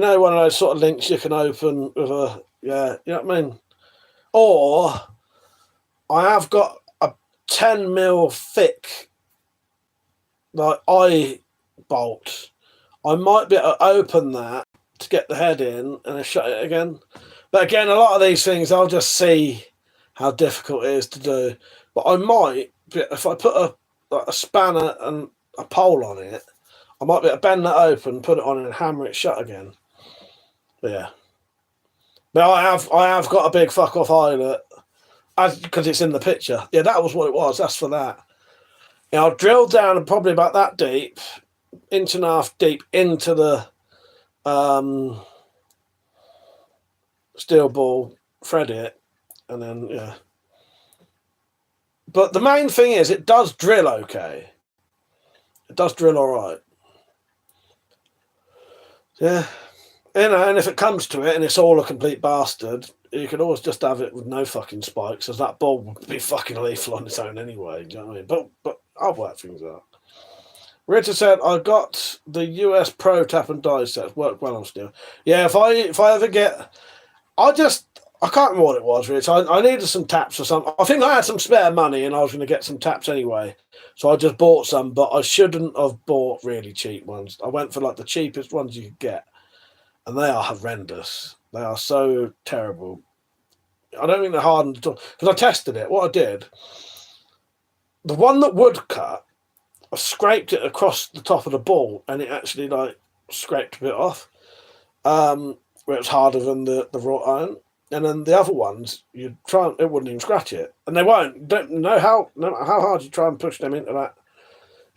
know, one of those sort of links you can open with a, yeah, you know what I mean? Or I have got a 10 mil thick, like, eye bolt. I might be able to open that to get the head in and then shut it again. But again, a lot of these things, I'll just see how difficult it is to do. But I might, if I put a spanner and a pole on it, I might be able to bend that open, put it on and hammer it shut again. But yeah. But I have got a big fuck off eyelet because it's in the picture. Yeah, that was what it was. That's for that. Yeah, I'll drill down probably about that deep, inch and a half deep into the steel ball, thread it, and then yeah. But the main thing is it does drill okay. It does drill all right. Yeah. You know, and if it comes to it and it's all a complete bastard, you could always just have it with no fucking spikes, as that ball would be fucking lethal on its own anyway. Do you know what I mean? But I'll work things out. Richard said, I got the US Pro tap and die sets, work well on steel. Yeah, if I ever get, I can't remember what it was, Rich. I needed some taps or something. I think I had some spare money and I was going to get some taps anyway. So I just bought some, but I shouldn't have bought really cheap ones. I went for like the cheapest ones you could get. And they are horrendous. They are so terrible. I don't think they're hardened at all. Because I tested it. What I did, the one that would cut, I scraped it across the top of the ball and it actually like scraped a bit off. Where it was harder than the wrought iron. And then the other ones, you try, it wouldn't even scratch it. And they won't. Don't know how, no matter how hard you try and push them into that.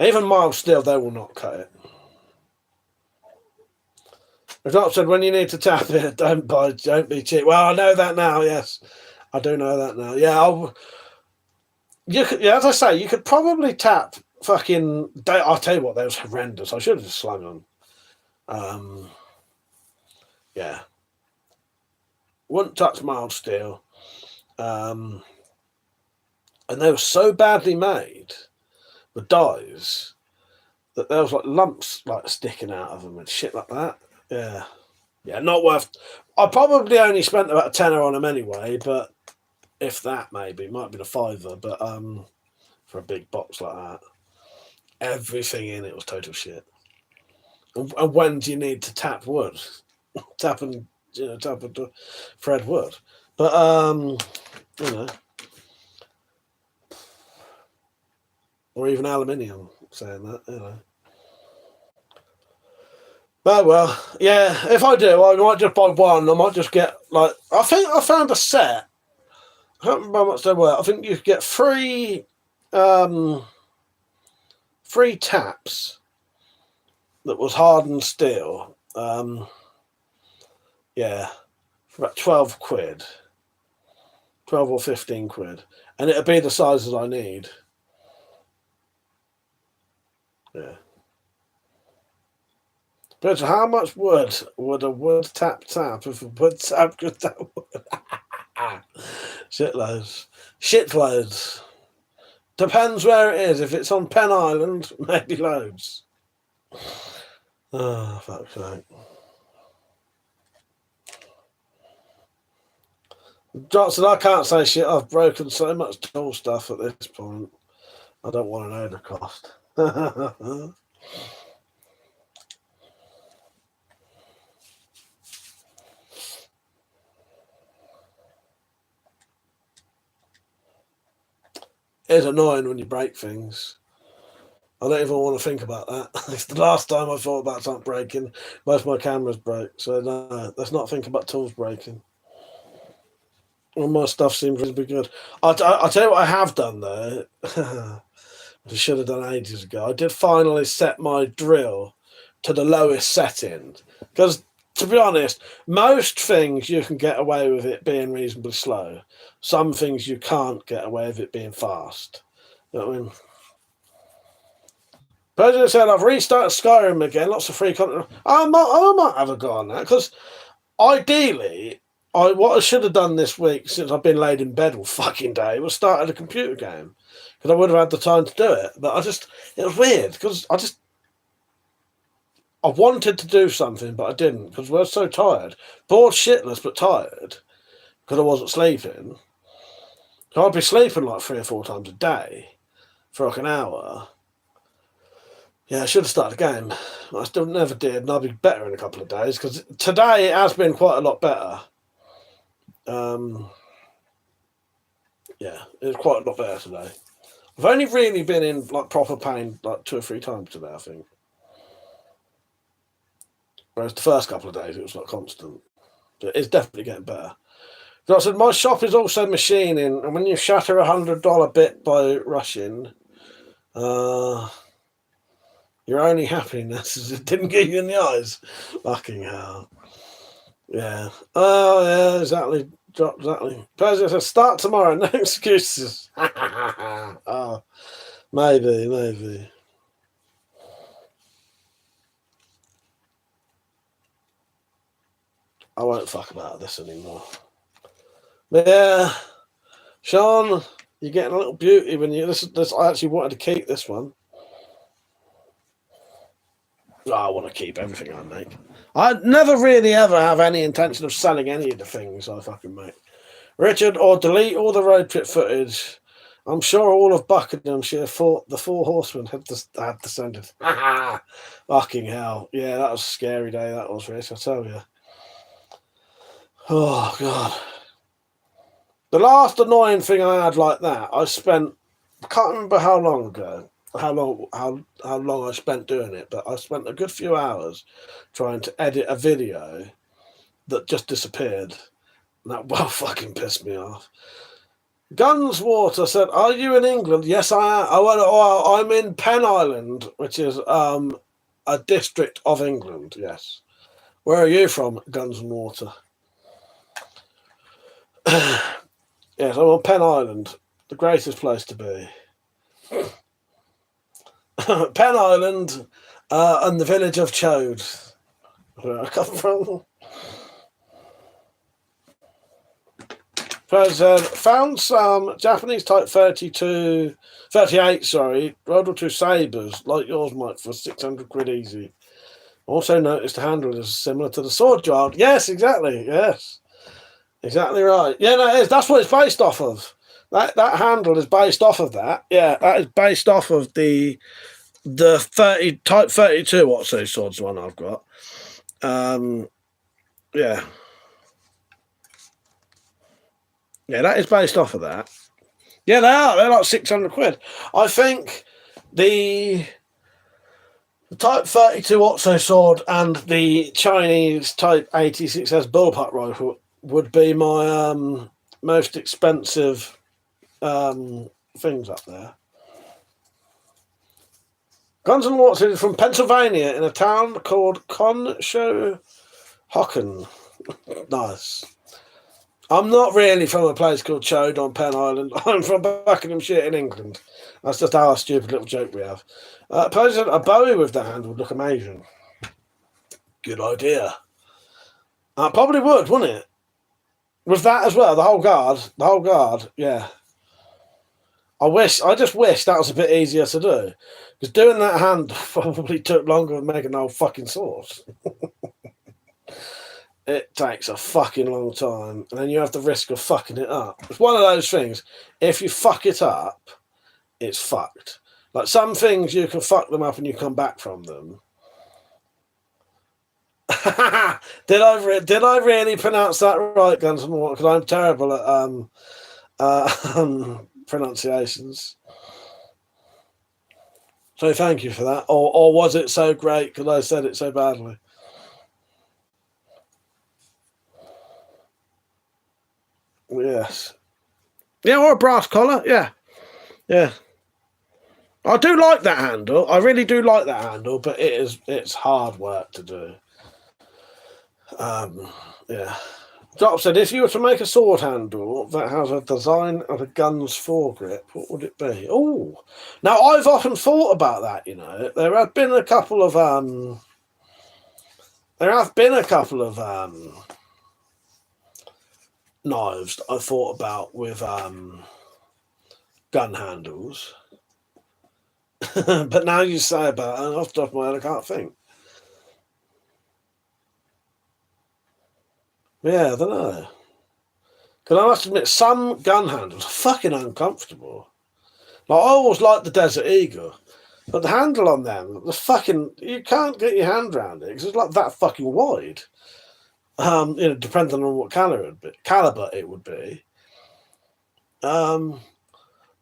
Even mild steel, they will not cut it. As I said, when you need to tap it, don't be cheap. Well, I know that now. Yes, I do know that now. Yeah, as I say, you could probably tap fucking. I'll tell you what, they was horrendous. I should have just slung them. Yeah, wouldn't touch mild steel. And they were so badly made, the dies, that there was like lumps like sticking out of them and shit like that. Yeah, not worth. I probably only spent about a tenner on them anyway, but if that, maybe might be a fiver. But for a big box like that, everything in it was total shit. And when do you need to tap wood? Tap and tap into thread wood. But you know, or even aluminium. Saying that, you know. But well, yeah. If I do, I might just buy one. I might just get like I think I found a set. I can't remember how much they were. I think you could get three taps that was hardened steel. Yeah, for about 12 quid, 12 or 15 quid, and it'll be the sizes I need. Yeah. But how much wood would a wood tap if a wood tap could tap wood? Shitloads. Depends where it is. If it's on Penn Island, maybe loads. Oh, fuck's sake. Johnson, I can't say shit. I've broken so much tool stuff at this point. I don't want to know the cost. It's annoying when you break things. I don't even want to think about that. It's the last time I thought about something breaking. Most of my cameras broke, so no, let's not think about tools breaking. All my stuff seems to be good. I'll tell you what I have done though. I should have done ages ago. I did finally set my drill to the lowest setting because, to be honest, most things you can get away with it being reasonably slow. Some things you can't get away with it being fast. You know what I mean? President said, I've restarted Skyrim again, lots of free content. I might have a go on that, because ideally, what I should have done this week, since I've been laid in bed all fucking day, was started a computer game, because I would have had the time to do it. But it was weird, because I wanted to do something, but I didn't, because we were so tired. Bored shitless, but tired, because I wasn't sleeping. So I'd be sleeping like 3 or 4 times a day for like an hour. Yeah, I should have started a game. I still never did, and I'll be better in a couple of days, because today it has been quite a lot better. Yeah, it's quite a lot better today. I've only really been in like proper pain like 2 or 3 times today, I think. Whereas the first couple of days it was like constant. But it's definitely getting better. So I said, my shop is also machining, and when you shatter $100 bit by rushing, your only happiness is it didn't get you in the eyes. Fucking hell. Yeah. Oh, yeah, exactly. Exactly. President says, start tomorrow, no excuses. Oh, maybe. I won't fuck about this anymore. But yeah, Sean, you're getting a little beauty when you. This I actually wanted to keep this one. I want to keep everything I make. I never really ever have any intention of selling any of the things I fucking make. Richard, or delete all the road trip footage. I'm sure all of Buckinghamshire thought the 4 horsemen had descended. Fucking hell. Yeah, that was a scary day, that was, Rich, I tell you. Oh, God. The last annoying thing I had like that, I can't remember how long ago, how long I spent doing it, but I spent a good few hours trying to edit a video that just disappeared. And that well fucking pissed me off. Gunswater said, are you in England? Yes, I am. I'm in Penn Island, which is a district of England, yes. Where are you from, Guns and Water? Yes, I'm on Penn Island, the greatest place to be. Penn Island and the village of Chode, where I come from. Said, found some Japanese Type 38, World War II sabres, like yours, Mike, for 600 quid easy. Also noticed the handle is similar to the sword yard. Yes, exactly, yes. Exactly right. Yeah, no, it is. That's what it's based off of. That handle is based off of that. Yeah, that is based off of the 30 Type 32 Watsu swords one I've got. Yeah. Yeah, that is based off of that. Yeah, they are. They're like 600 quid. I think the Type 32 Otso sword and the Chinese Type 86S bullpup rifle would be my most expensive things up there. Guns and Watson is from Pennsylvania in a town called Conshohocken. Nice. I'm not really from a place called Chode on Penn Island. I'm from Buckinghamshire in England. That's just our stupid little joke we have. President, a Bowie with the hand would look amazing. Good idea. Probably would, wouldn't it? With that as well, the whole guard, yeah. I just wish that was a bit easier to do. Because doing that hand probably took longer than making the whole fucking sword. It takes a fucking long time, and then you have the risk of fucking it up. It's one of those things, if you fuck it up, it's fucked. Like some things, you can fuck them up and you come back from them. Did I really pronounce that right, Guns and Water? Because I'm terrible at pronunciations. So thank you for that. Or was it so great because I said it so badly? Yes. Yeah, or a brass collar. Yeah. Yeah. I do like that handle. I really do like that handle, but it's hard work to do. Yeah. Drop said, if you were to make a sword handle that has a design of a gun's foregrip, what would it be? Oh, now I've often thought about that. You know, there have been a couple of knives that I thought about with gun handles. But now you say about it, off the top of my head, I can't think. Yeah, I don't know. Because I must admit, some gun handles are fucking uncomfortable. Like, I always liked the Desert Eagle, but the handle on them, you can't get your hand around it because it's like that fucking wide. Depending on what caliber it would be. I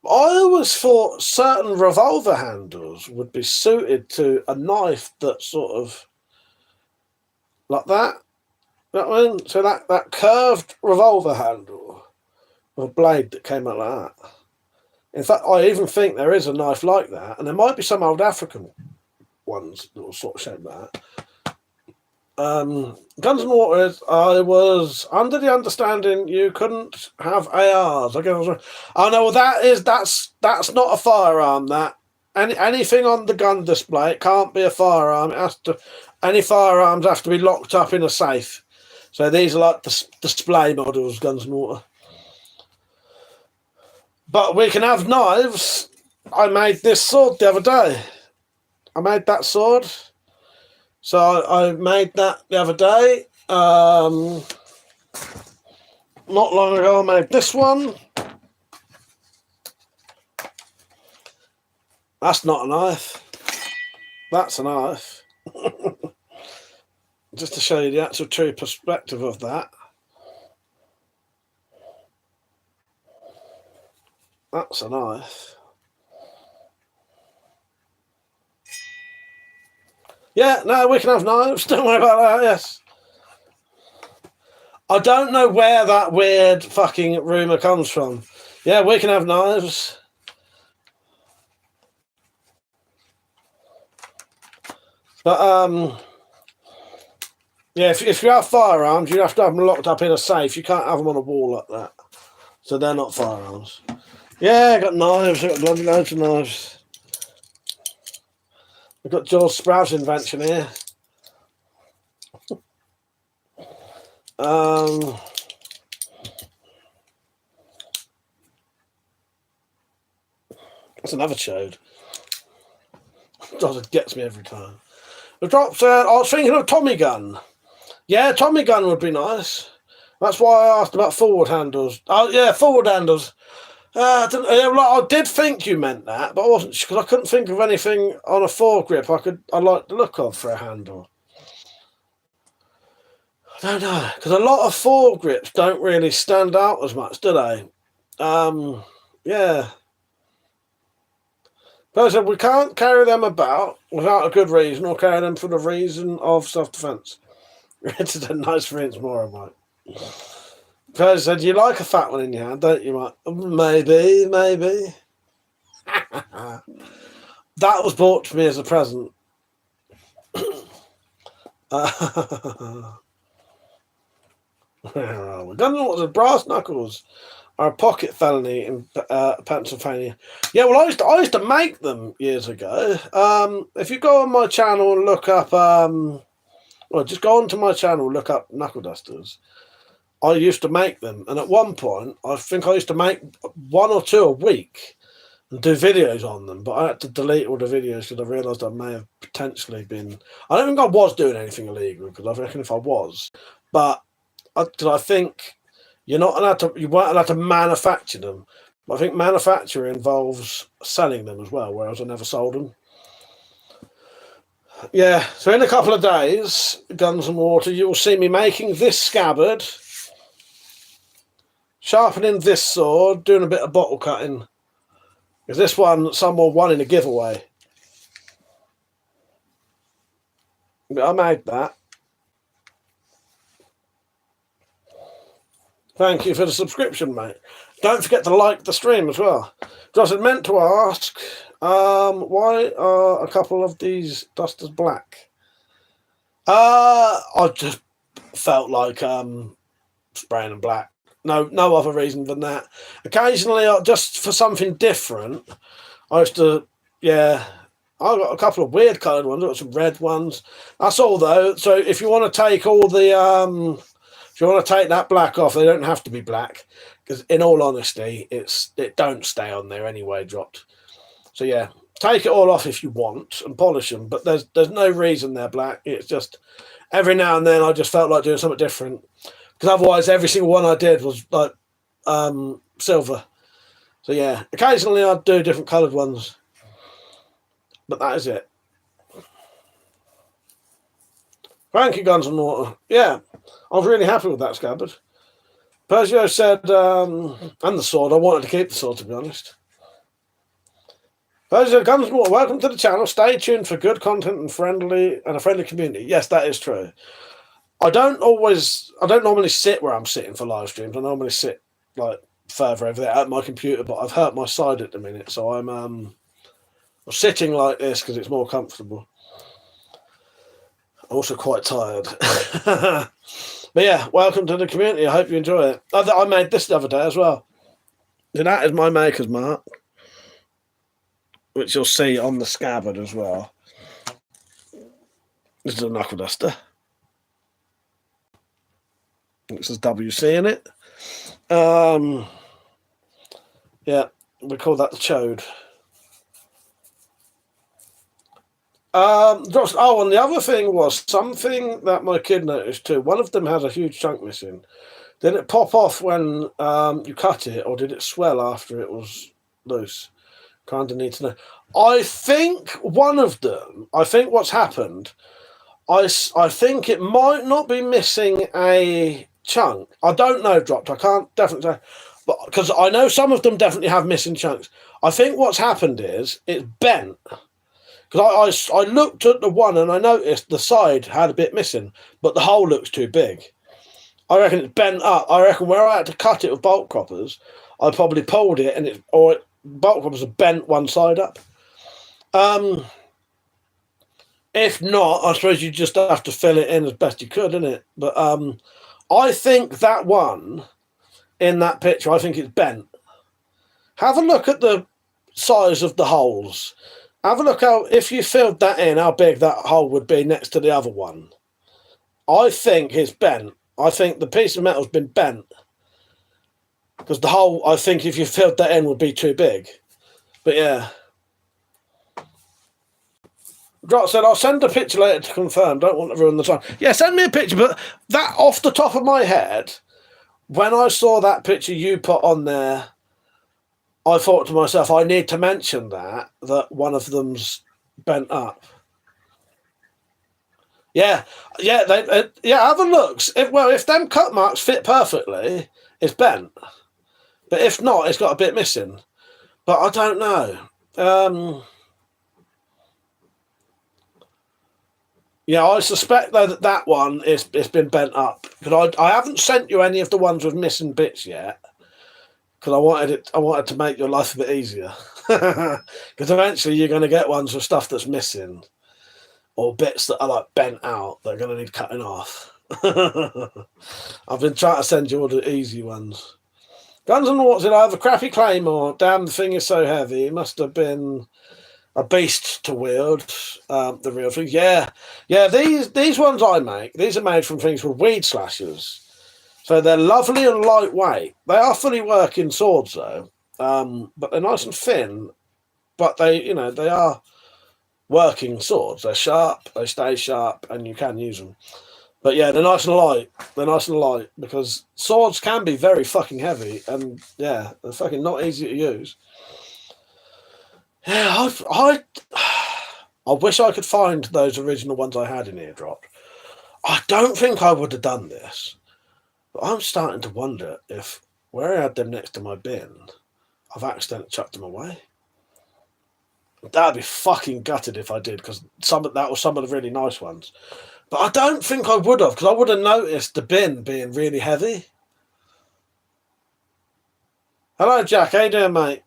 always thought certain revolver handles would be suited to a knife that sort of like that. You know what I mean? So that curved revolver handle with a blade that came out like that. In fact, I even think there is a knife like that, and there might be some old African ones that will sort of shape that. Guns and Waters, I was under the understanding you couldn't have ARs. Oh no, well that's not a firearm. That anything on the gun display, it can't be a firearm. Any firearms have to be locked up in a safe. So these are like the display models, Guns and Water. But we can have knives. I made this sword the other day. I made that sword. So I made that the other day. Not long ago, I made this one. That's not a knife. That's a knife. Just to show you the actual true perspective of that. That's a knife. Yeah, no, we can have knives. Don't worry about that, yes. I don't know where that weird fucking rumour comes from. Yeah, we can have knives. But, yeah, if you have firearms, you have to have them locked up in a safe. You can't have them on a wall like that. So they're not firearms. Yeah, I got knives. I got bloody loads of knives. We've got George Sprout's invention here. That's another chode. It gets me every time. The drop said, I was thinking of Tommy gun. Yeah, Tommy gun would be nice. That's why I asked about forward handles. Oh, yeah, forward handles. I did think you meant that, but I wasn't because I couldn't think of anything on a foregrip I like the look of for a handle. don't know, because a lot of foregrips don't really stand out as much, do they? Yeah. But I said we can't carry them about without a good reason, or carry them for the reason of self-defense. It's a nice rinse more, Mike. But I said, you like a fat one in your hand, don't you, Mike? Maybe. That was bought to me as a present. Where are we? Guns brass knuckles are a pocket felony in Pennsylvania. Yeah, well, I used to make them years ago. If you go on my channel and look up, well, just go onto my channel, look up knuckle dusters. I used to make them, and at one point, I think I used to make 1 or 2 a week and do videos on them, but I had to delete all the videos because I realised I may have potentially been. I don't think I was doing anything illegal, because I reckon if I was, but I think you weren't allowed to manufacture them. But I think manufacture involves selling them as well, whereas I never sold them. Yeah, so in a couple of days, Guns and Water, you will see me making this scabbard, sharpening this sword, doing a bit of bottle cutting. Because this one, someone won in a giveaway. I made that. Thank you for the subscription, mate. Don't forget to like the stream as well. Just meant to ask, why are a couple of these dusters black? I just felt like spraying them black. No other reason than that. Occasionally, just for something different, I used to, yeah, I got a couple of weird coloured ones. I got some red ones. That's all though. So if you want to take all the, if you want to take that black off, they don't have to be black. Because in all honesty, it don't stay on there anyway, dropped. So yeah, take it all off if you want and polish them. But there's no reason they're black. It's just every now and then I just felt like doing something different. Because otherwise, every single one I did was like silver. So yeah, occasionally I'd do different coloured ones, but that is it. Thank you, Guns and Water. Yeah, I was really happy with that scabbard. Persia said, and the sword. I wanted to keep the sword, to be honest. Persia, Guns and Water, welcome to the channel. Stay tuned for good content and a friendly community. Yes, that is true. I don't normally sit where I'm sitting for live streams. I normally sit like further over there at my computer, but I've hurt my side at the minute, so I'm sitting like this because it's more comfortable. I'm also quite tired. But yeah, welcome to the community. I hope you enjoy it. I made this the other day as well. So that is my maker's mark, which you'll see on the scabbard as well. This is a knuckle duster. It says WC in it. Yeah, we call that the chode. And the other thing was something that my kid noticed too. One of them has a huge chunk missing. Did it pop off when you cut it, or did it swell after it was loose? Kind of need to know. I think one of them, I think what's happened, I think it might not be missing a chunk. I don't know, dropped. I can't definitely say. But because I know some of them definitely have missing chunks. I think what's happened is it's bent. Because I looked at the one and I noticed the side had a bit missing, but the hole looks too big. I reckon it's bent up. I reckon where I had to cut it with bolt croppers, I probably pulled it and bolt croppers are bent one side up. If not, I suppose you just have to fill it in as best you could, innit? But I think that one in that picture, I think it's bent. Have a look at the size of the holes. Have a look if you filled that in, how big that hole would be next to the other one. I think it's bent. I think the piece of metal's been bent. Because the hole, I think if you filled that in, would be too big. But yeah. Drop said, I'll send a picture later to confirm. Don't want to ruin the time. Yeah, send me a picture. But that, off the top of my head, when I saw that picture you put on there, I thought to myself, I need to mention that one of them's bent up. Yeah, yeah, yeah. Have a look. If them cut marks fit perfectly, it's bent. But if not, it's got a bit missing. But I don't know. Yeah, I suspect though that one it's been bent up because I haven't sent you any of the ones with missing bits yet because I wanted to make your life a bit easier because eventually you're going to get ones with stuff that's missing or bits that are like bent out that are going to need cutting off. I've been trying to send you all the easy ones. Guns and Watts, I have a crappy claymore. Damn, the thing is so heavy. It must have been a beast to wield. The real thing, yeah. These ones I make, these are made from things called weed slashers. So they're lovely and lightweight. They are fully working swords though, but they're nice and thin. But they are working swords. They're sharp. They stay sharp, and you can use them. But yeah, they're nice and light. They're nice and light because swords can be very fucking heavy, and yeah, they're fucking not easy to use. Yeah, I wish I could find those original ones I had in here dropped. I don't think I would have done this, but I'm starting to wonder if where I had them next to my bin, I've accidentally chucked them away. That'd be fucking gutted if I did, because that was some of the really nice ones. But I don't think I would have, because I would have noticed the bin being really heavy. Hello, Jack. How you doing, mate?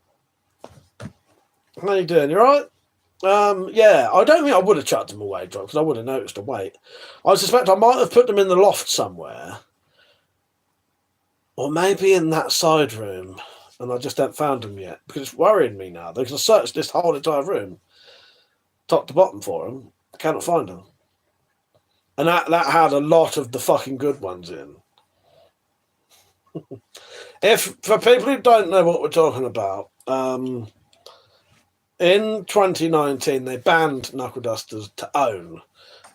How you doing? You all right? Yeah, I don't think I would have chucked them away, because I would have noticed the weight. I suspect I might have put them in the loft somewhere. Or maybe in that side room, and I just haven't found them yet, because it's worrying me now, because I searched this whole entire room, top to bottom for them. I cannot find them. And that had a lot of the fucking good ones in. For people who don't know what we're talking about, in 2019 they banned knuckle dusters to own.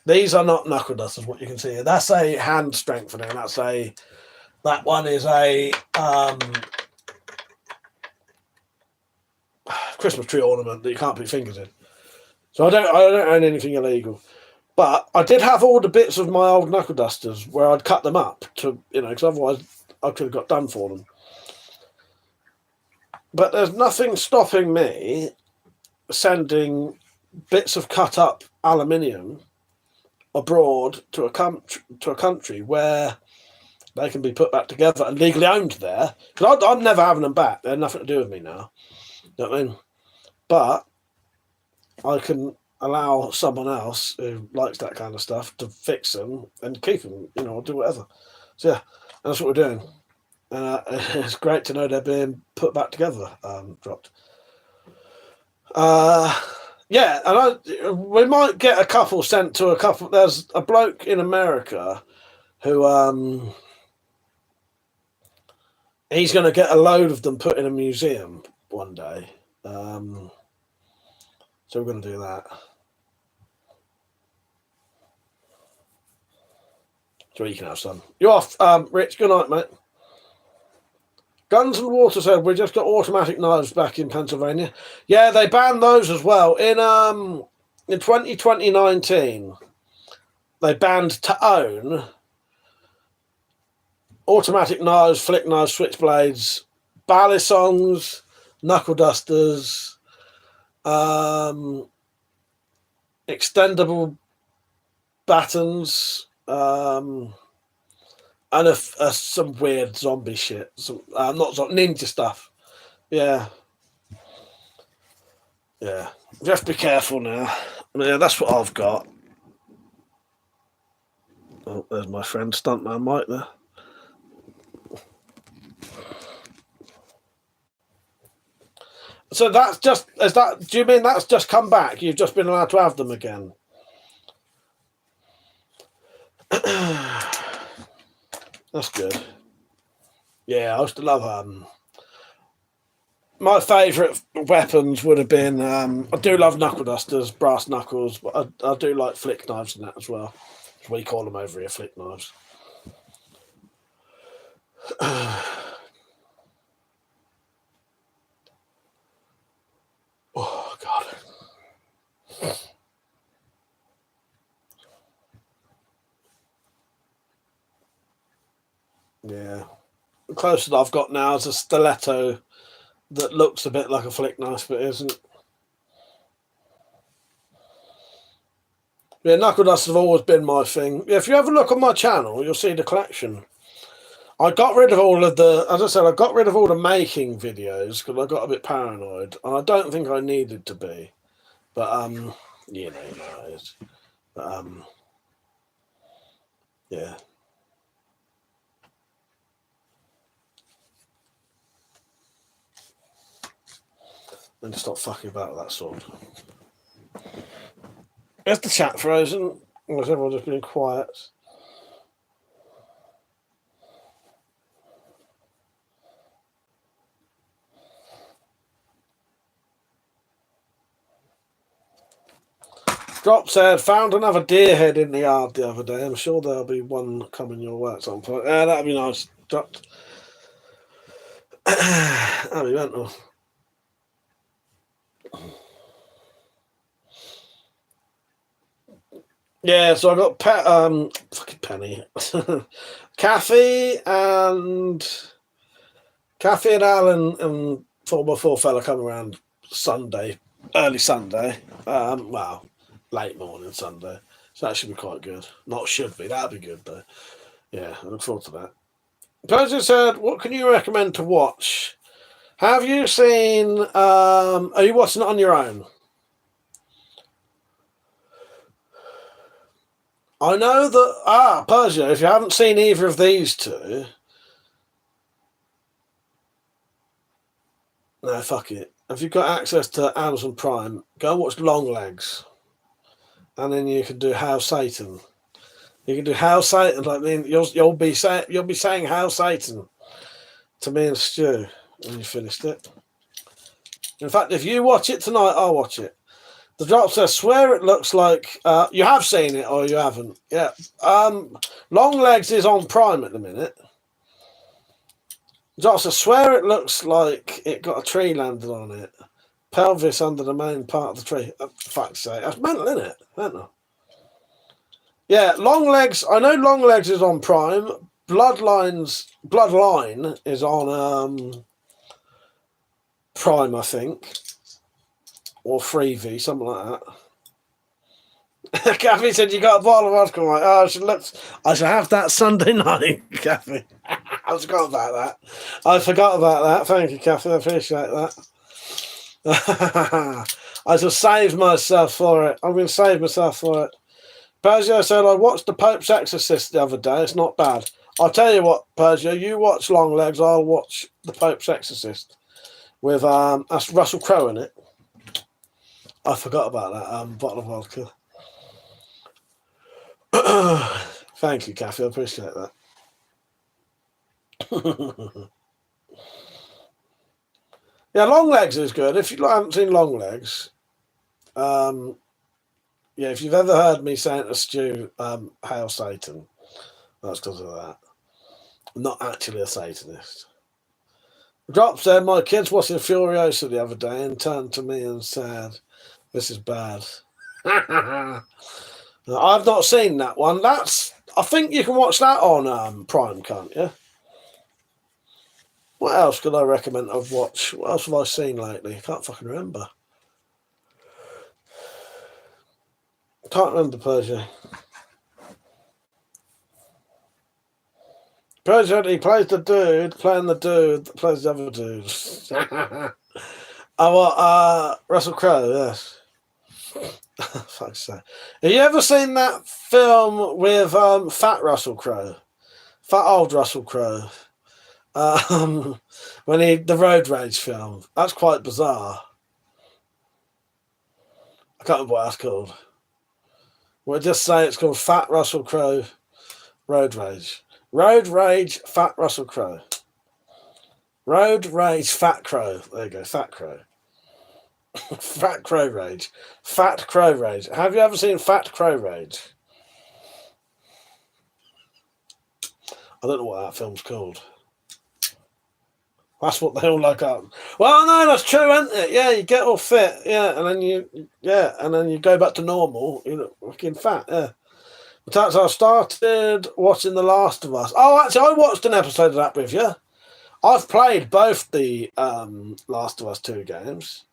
These are not knuckle dusters, what you can see here. That's a hand strengthening. That one is a Christmas tree ornament that you can't put your fingers in. So I don't own anything illegal. But I did have all the bits of my old knuckle dusters where I'd cut them up to, because otherwise I could have got done for them. But there's nothing stopping me sending bits of cut up aluminium abroad to a country where they can be put back together and legally owned there. Because I'm never having them back. They're nothing to do with me now. You know what I mean? But I can allow someone else who likes that kind of stuff to fix them and keep them, or do whatever. So yeah, that's what we're doing. It's great to know they're being put back together, dropped. Yeah, and we might get a couple sent to a couple. There's a bloke in America who he's going to get a load of them put in a museum one day. So we're going to do that. So you can have some. You're off, Rich. Good night, mate. Guns and Water said we just got automatic knives back in Pennsylvania. Yeah, they banned those as well in 2019. They banned to own automatic knives, flick knives, switchblades, balisongs, knuckle dusters, extendable batons. And some weird zombie shit. Not ninja stuff. Yeah. Yeah. You have to be careful now. Yeah, that's what I've got. Oh, there's my friend Stuntman Mike there. So that's just, do you mean that's just come back? You've just been allowed to have them again? That's good. Yeah, I used to love my favourite weapons would have been I do love knuckle dusters, brass knuckles, but I do like flick knives and that as well. As we call them over here, flick knives. Oh God. Yeah. The closest I've got now is a stiletto that looks a bit like a flick knife, but isn't. Yeah, knuckle dusts have always been my thing. Yeah, if you have a look on my channel, you'll see the collection. I got rid of all of the, as I said, I got rid of all the making videos because I got a bit paranoid, and I don't think I needed to be. But you know how it is. But yeah. And stop fucking about that sword. Is the chat frozen? Or is everyone just being quiet? Drop said, found another deer head in the yard the other day. I'm sure there'll be one coming your way at some point. Yeah, that'd be nice. Dropped. That'd be mental. Yeah, so I got fucking Penny, Kathy and Alan and 4x4 fella come around Sunday, early Sunday. Well, late morning Sunday. So that should be quite good. Not should be. That'd be good though. Yeah, I look forward to that. Percy said, "What can you recommend to watch? Have you seen? Are you watching it on your own?" I know that, Persia, if you haven't seen either of these two, no, fuck it. If you've got access to Amazon Prime, go and watch Longlegs. And then you can do How Satan. You can do How Satan, like me, you'll be saying How Satan to me and Stu when you finished it. In fact, if you watch it tonight, I'll watch it. The drop says, swear it looks like you have seen it or you haven't. Yeah. Longlegs is on Prime at the minute. The drop says, swear it looks like it got a tree landed on it. Pelvis under the main part of the tree. Fuck's sake. That's mental, isn't it? Mental. Yeah, Longlegs. I know Longlegs is on Prime. Bloodline is on Prime, I think. Or Freevee, something like that. Kathy said you got a bottle of vodka. Like, I should have that Sunday night, Kathy. I forgot about that. Thank you, Kathy. I appreciate that. I shall save myself for it. I'm going to save myself for it. Persia said, I watched The Pope's Exorcist the other day. It's not bad. I'll tell you what, Persia, you watch Longlegs, I'll watch The Pope's Exorcist with that's Russell Crowe in it. I forgot about that bottle of vodka. Thank you, Kathy. I appreciate that. Yeah, Longlegs is good. If you haven't seen Longlegs, yeah, if you've ever heard me saying to Stu, Hail Satan, that's because of that. I'm not actually a Satanist. Drop said, my kids watching Furiosa the other day and turned to me and said, this is bad. I've not seen that one. I think you can watch that on Prime, can't you? What else could I recommend I've watched? What else have I seen lately? I can't fucking remember. Can't remember, Persia. Persia, he plays the dude, playing the dude that plays the other dude. Russell Crowe, yes. Fuck's sake. Have you ever seen that film with fat old Russell Crowe? The road rage film. That's quite bizarre. I can't remember what that's called. We'll just say it's called Fat Russell Crowe Road Rage. Road Rage Fat Russell Crowe. Road Rage Fat Crow. There you go, Fat Crow. Fat Crow Rage. Fat Crow Rage. Have you ever seen Fat Crow Rage? I don't know what that film's called. That's what they all like up. Well, no, that's true, isn't it? Yeah, you get all fit, yeah, and then you go back to normal. You look fucking fat, yeah. That's how I started watching The Last of Us. Oh, actually, I watched an episode of that with you. I've played both the Last of Us 2 games.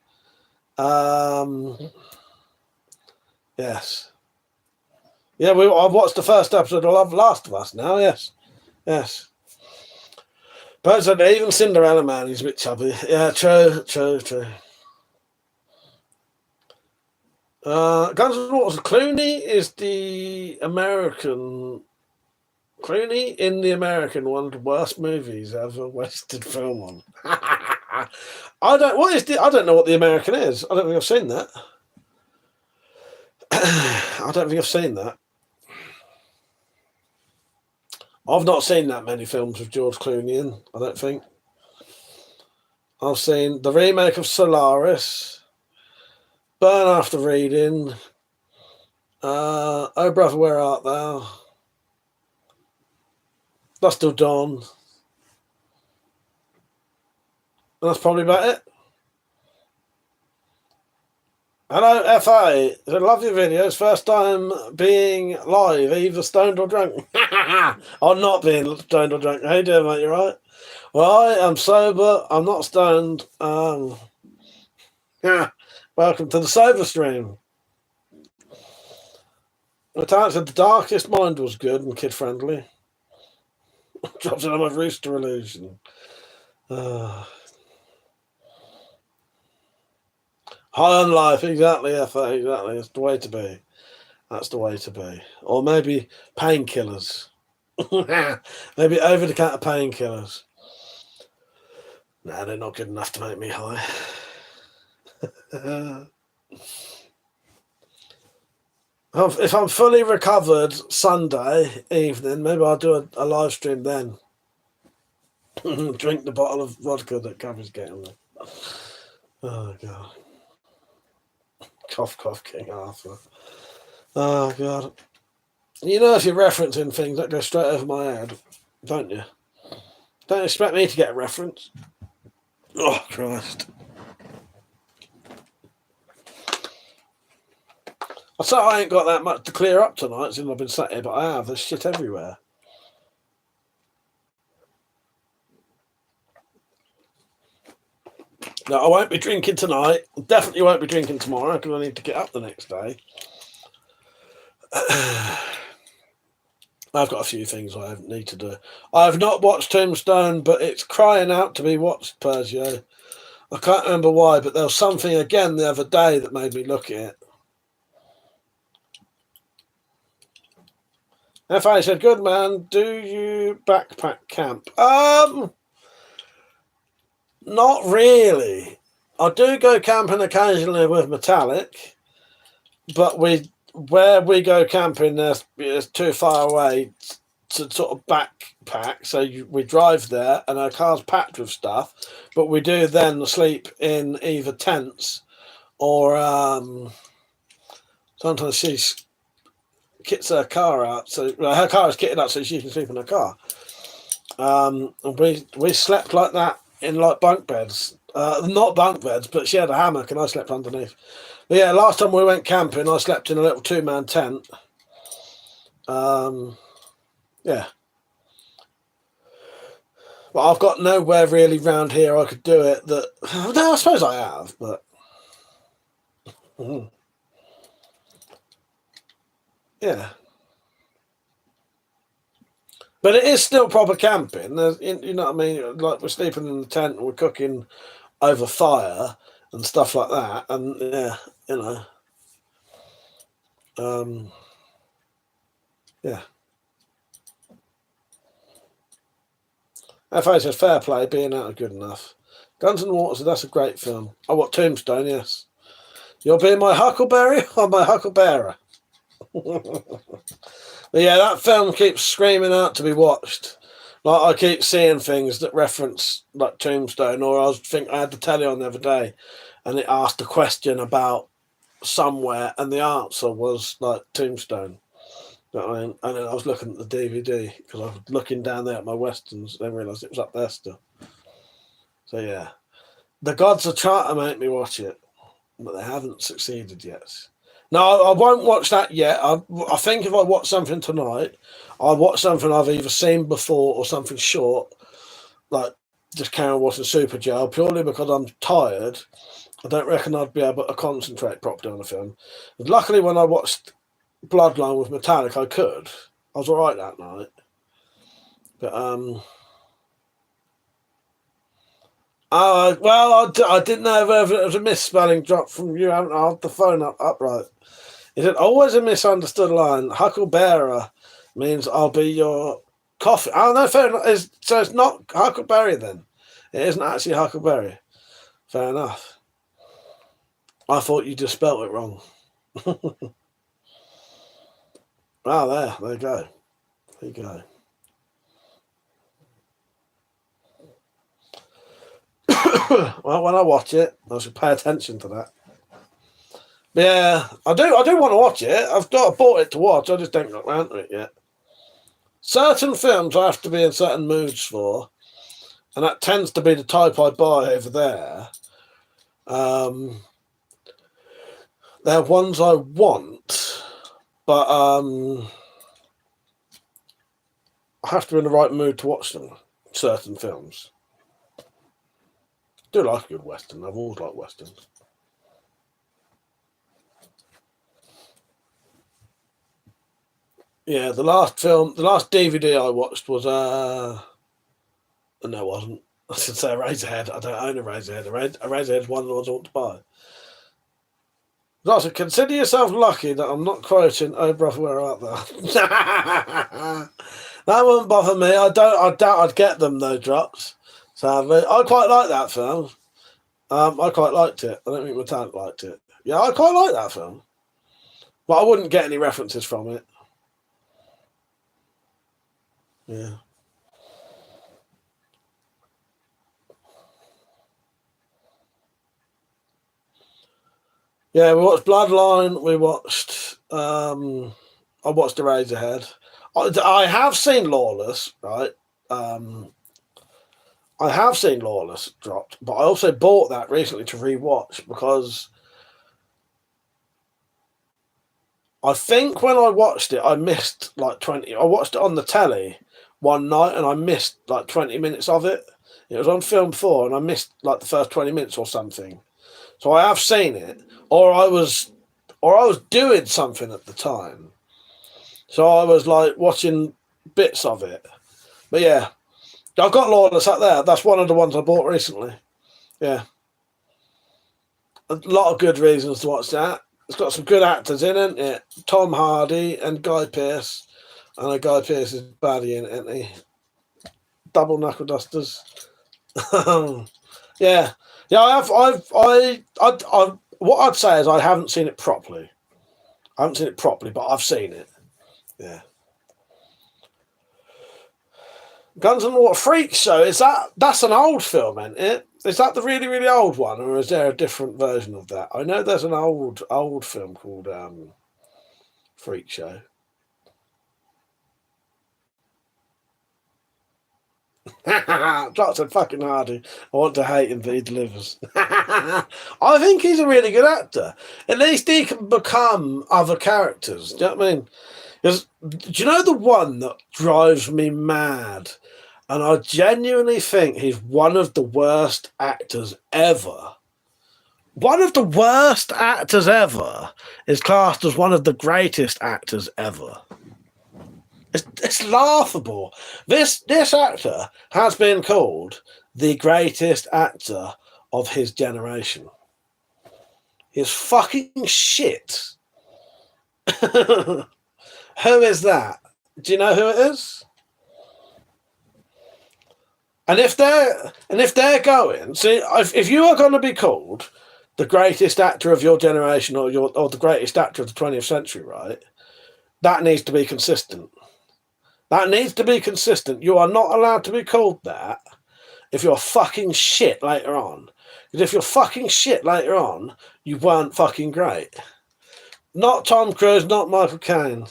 Yes. Yeah, I've watched the first episode of Last of Us now, yes. Yes. But even Cinderella Man, he's a bit chubby. Yeah, true. Guns N' Roses. Clooney is the American. Clooney in the American, one of the worst movies ever wasted film on. I don't know what the American is. I don't think I've seen that. I don't think I've seen that. I've not seen that many films with George Clooney in, I don't think. I've seen the remake of Solaris, Burn After Reading, Oh Brother, Where Art Thou? Dust Till Dawn. And that's probably about it. Hello, FA. I love your videos. First time being live, either stoned or drunk. Or not being stoned or drunk. How you doing, mate? You right? Well, I am sober. I'm not stoned. Yeah. Welcome to the sober stream. Metallic said The Darkest Mind was good and kid friendly. Drops in on my Rooster illusion. High on life, exactly, FA, exactly. That's the way to be. That's the way to be. Or maybe painkillers. Maybe over-the-counter painkillers. Nah, they're not good enough to make me high. If I'm fully recovered Sunday evening, maybe I'll do a live stream then. Drink the bottle of vodka that Gavin's getting me. Oh, God. Cough, cough, King Arthur. Oh, God. You know, if you're referencing things that go straight over my head, don't you? Don't expect me to get a reference. Oh, Christ. I say I ain't got that much to clear up tonight since I've been sat here, but I have. There's shit everywhere. No, I won't be drinking tonight. Definitely won't be drinking tomorrow because I need to get up the next day. I've got a few things I need to do. I have not watched Tombstone, but it's crying out to be watched, Persia. I can't remember why, but there was something again the other day that made me look at it. FA said, good man, do you backpack camp? Not really. I do go camping occasionally with Metallic, but where we go camping, it's too far away to sort of backpack. So we drive there, and our car's packed with stuff. But we do then sleep in either tents or sometimes she kits her car out. So her car is kitted out so she can sleep in her car. And we slept like that in like bunk beds. Not bunk beds, but she had a hammock and I slept underneath. But yeah, last time we went camping, I slept in a little 2-man tent. Yeah. But I've got nowhere really round here I could do it that... No, I suppose I have, but... Yeah. But it is still proper camping. You know what I mean? Like, we're sleeping in the tent and we're cooking over fire and stuff like that. And, yeah, you know. Yeah. FA says, fair play, being out of good enough. Guns and Waters, that's a great film. Oh, what, Tombstone, yes. You'll be my Huckleberry or my Hucklebearer? But yeah, that film keeps screaming out to be watched. Like, I keep seeing things that reference like Tombstone, or I had the telly on the other day, and it asked a question about somewhere, and the answer was like Tombstone. You know what I mean? And then I was looking at the DVD because I was looking down there at my westerns, and then realised it was up there still. So yeah, the gods are trying to make me watch it, but they haven't succeeded yet. No, I won't watch that yet. I think if I watch something tonight, I'll watch something I've either seen before or something short, like just carry on watching Supergel, purely because I'm tired. I don't reckon I'd be able to concentrate properly on the film. But luckily, when I watched Bloodline with Metallic, I could. I was all right that night. But I didn't know whether it was a misspelling drop from you. I haven't held the phone up upright. Is it always a misunderstood line? Hucklebearer means I'll be your coffee. Oh no, fair enough. So it's not Huckleberry then. It isn't actually Huckleberry. Fair enough. I thought you just spelt it wrong. There you go. There you go. Well, when I watch it, I should pay attention to that. But yeah, I do want to watch it. I've bought it to watch. I just don't got around to it yet. Certain films I have to be in certain moods for, and that tends to be the type I buy over there. They're ones I want, but I have to be in the right mood to watch them. Certain films. I do like a good Western. I've always liked Westerns. Yeah, the last DVD I watched was no, it wasn't. I should say Razorhead. I don't own a Razorhead. A Razorhead is one of the ones I want to buy. Also, consider yourself lucky that I'm not quoting "Oh brother, where art thou?" That wouldn't bother me. I doubt I'd get them though. Drops. Sadly, I quite like that film. I quite liked it. I don't think my talent liked it. Yeah, I quite like that film, but I wouldn't get any references from it. Yeah. Yeah, we watched Bloodline. We watched. I watched Eraserhead. I have seen Lawless, right? I have seen Lawless dropped, but I also bought that recently to rewatch because I think when I watched it, I missed like 20. I watched it on the telly one night and I missed like 20 minutes of it. It was on Film 4 and I missed like the first 20 minutes or something. So I have seen it, or I was doing something at the time. So I was like watching bits of it. But yeah, I've got Lawless up there. That's one of the ones I bought recently. Yeah. A lot of good reasons to watch that. It's got some good actors in it, isn't it? Tom Hardy and Guy Pearce. I know Guy Pearce is baddie in it, isn't he? Double knuckle dusters. Yeah. Yeah, what I'd say is I haven't seen it properly. I haven't seen it properly, but I've seen it. Yeah. Guns and Water Freak Show, that's an old film, isn't it? Is that the really, really old one, or is there a different version of that? I know there's an old film called Freak Show. Dr. fucking Hardy. I want to hate him, but he delivers. I think he's a really good actor. At least he can become other characters. Do you know what I mean? Because, do you know the one that drives me mad? And I genuinely think he's one of the worst actors ever. One of the worst actors ever is classed as one of the greatest actors ever. It's laughable. This actor has been called the greatest actor of his generation. He's fucking shit. Who is that? Do you know who it is? And if they're going, see, if you are going to be called the greatest actor of your generation or the greatest actor of the 20th century, right? That needs to be consistent. That needs to be consistent. You are not allowed to be called that if you're fucking shit later on. Because if you're fucking shit later on, you weren't fucking great. Not Tom Cruise, not Michael Caine.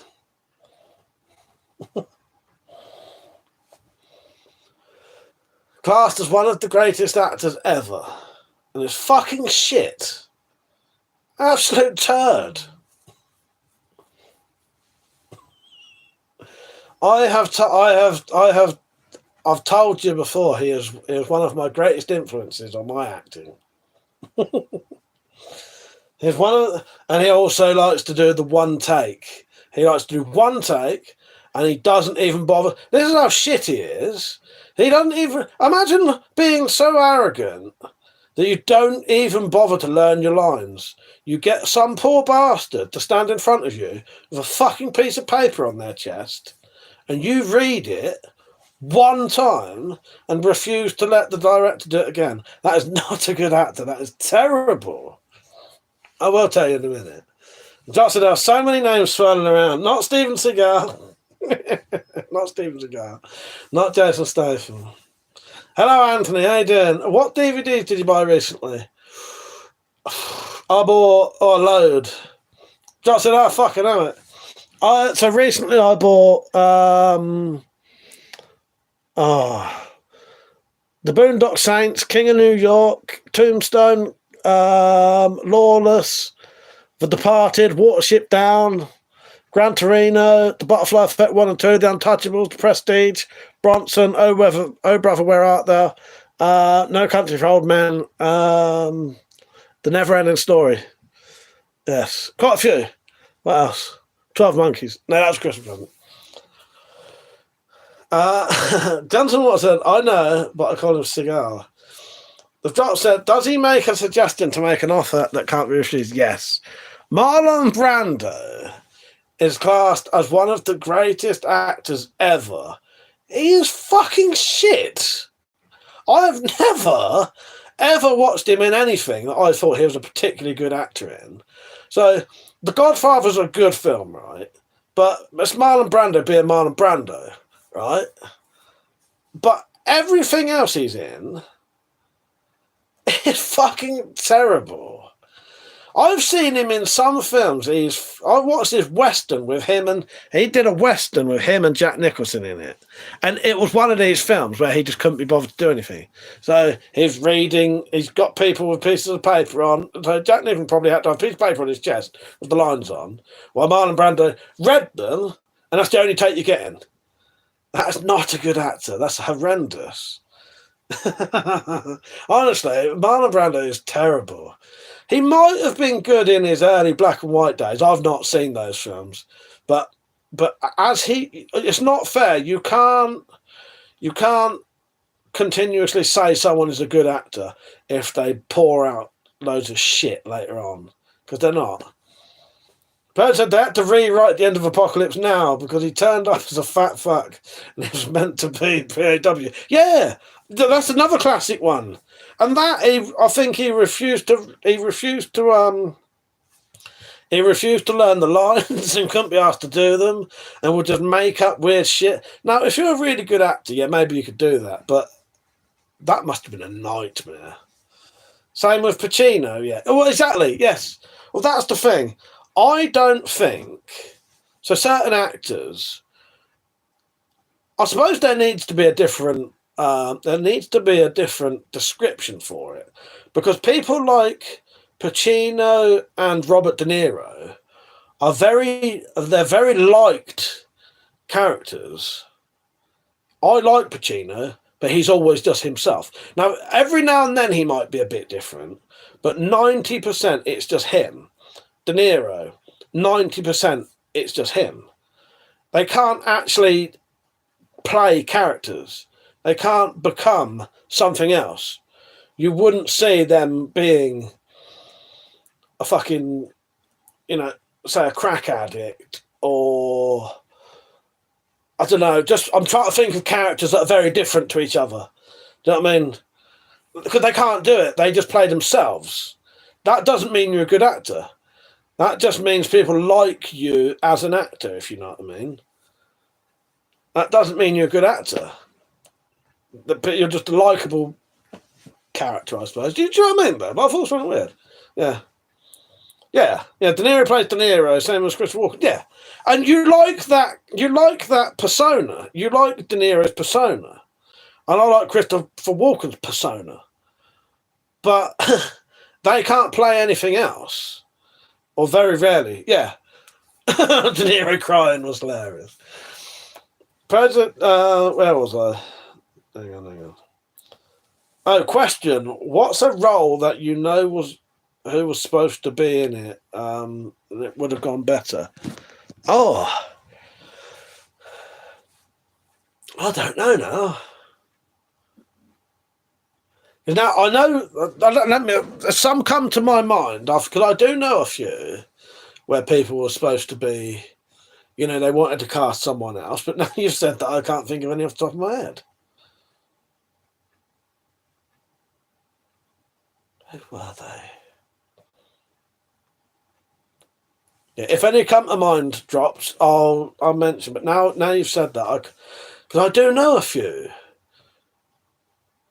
Classed as one of the greatest actors ever. And it's fucking shit. Absolute turd. I've told you before. He is one of my greatest influences on my acting. He's and he also likes to do the one take. He likes to do one take, and he doesn't even bother. This is how shit he is. He doesn't even imagine being so arrogant that you don't even bother to learn your lines. You get some poor bastard to stand in front of you with a fucking piece of paper on their chest, and you read it one time and refuse to let the director do it again. That is not a good actor. That is terrible. I will tell you in a minute. Johnson, there are so many names swirling around. Not Steven Seagal. Not Steven Seagal. Not Jason Statham. Hello, Anthony. How you doing? What DVDs did you buy recently? I bought a load. Johnson, I fucking know it. So recently I bought The Boondock Saints, King of New York, Tombstone, Lawless, The Departed, Watership Down, Gran Torino, The Butterfly Effect 1 and 2, The Untouchables, The Prestige, Bronson, Oh Brother, Where Art Thou, No Country for Old Men, The Never Ending Story. Yes, quite a few. What else? 12 Monkeys. No, that was Christmas present. Johnson Watson, I know, but I call him Seagal. The drop said, does he make a suggestion to make an offer that can't be refused? Yes. Marlon Brando is classed as one of the greatest actors ever. He is fucking shit. I've never, ever watched him in anything that I thought he was a particularly good actor in. So, The Godfather's a good film, right? But it's Marlon Brando being Marlon Brando, right? But everything else he's in is fucking terrible. I've seen him in some films. I watched this Western with him, and he did a Western with him and Jack Nicholson in it. And it was one of these films where he just couldn't be bothered to do anything. So he's reading, he's got people with pieces of paper on. So Jack Nicholson probably had to have a piece of paper on his chest with the lines on, while Marlon Brando read them, and that's the only take you're getting. That's not a good actor. That's horrendous. Honestly, Marlon Brando is terrible. He might have been good in his early black and white days. I've not seen those films, but it's not fair. You can't continuously say someone is a good actor if they pour out loads of shit later on, because they're not. Bird said they had to rewrite the end of Apocalypse Now because he turned up as a fat fuck and it was meant to be PAW. Yeah, that's another classic one. And that I think he refused to learn the lines and couldn't be asked to do them and would just make up weird shit. Now, if you're a really good actor, yeah, maybe you could do that, but that must have been a nightmare. Same with Pacino, yeah. Well, exactly, yes. Well, that's the thing. I don't think so. Certain actors, I suppose there needs to be a different description for it, because people like Pacino and Robert De Niro they're very liked characters. I like Pacino, but he's always just himself. Now, every now and then he might be a bit different, but 90% it's just him. De Niro, 90% it's just him. They can't actually play characters. They can't become something else. You wouldn't see them being a fucking, say a crack addict, or I don't know, I'm trying to think of characters that are very different to each other. Do you know what I mean? Because they can't do it. They just play themselves. That doesn't mean you're a good actor. That just means people like you as an actor, if you know what I mean. That doesn't mean you're a good actor. But you're just a likeable character, I suppose. Do you know what I mean, babe? I thought it was something weird. Yeah. Yeah. De Niro plays De Niro, same as Chris Walker. Yeah. And you like that persona. You like De Niro's persona. And I like Christopher Walken's persona. But they can't play anything else. Or very rarely. Yeah. De Niro crying was hilarious. President, where was I? Hang on. Oh, question. What's a role that you know who was supposed to be in it? It would have gone better. Oh, I don't know now. Now I know. Some come to my mind because I do know a few where people were supposed to be. You know, they wanted to cast someone else, but now you've said that I can't think of any off the top of my head. Who were they? Yeah, if any come to mind drops, I'll mention. But now you've said that, because I do know a few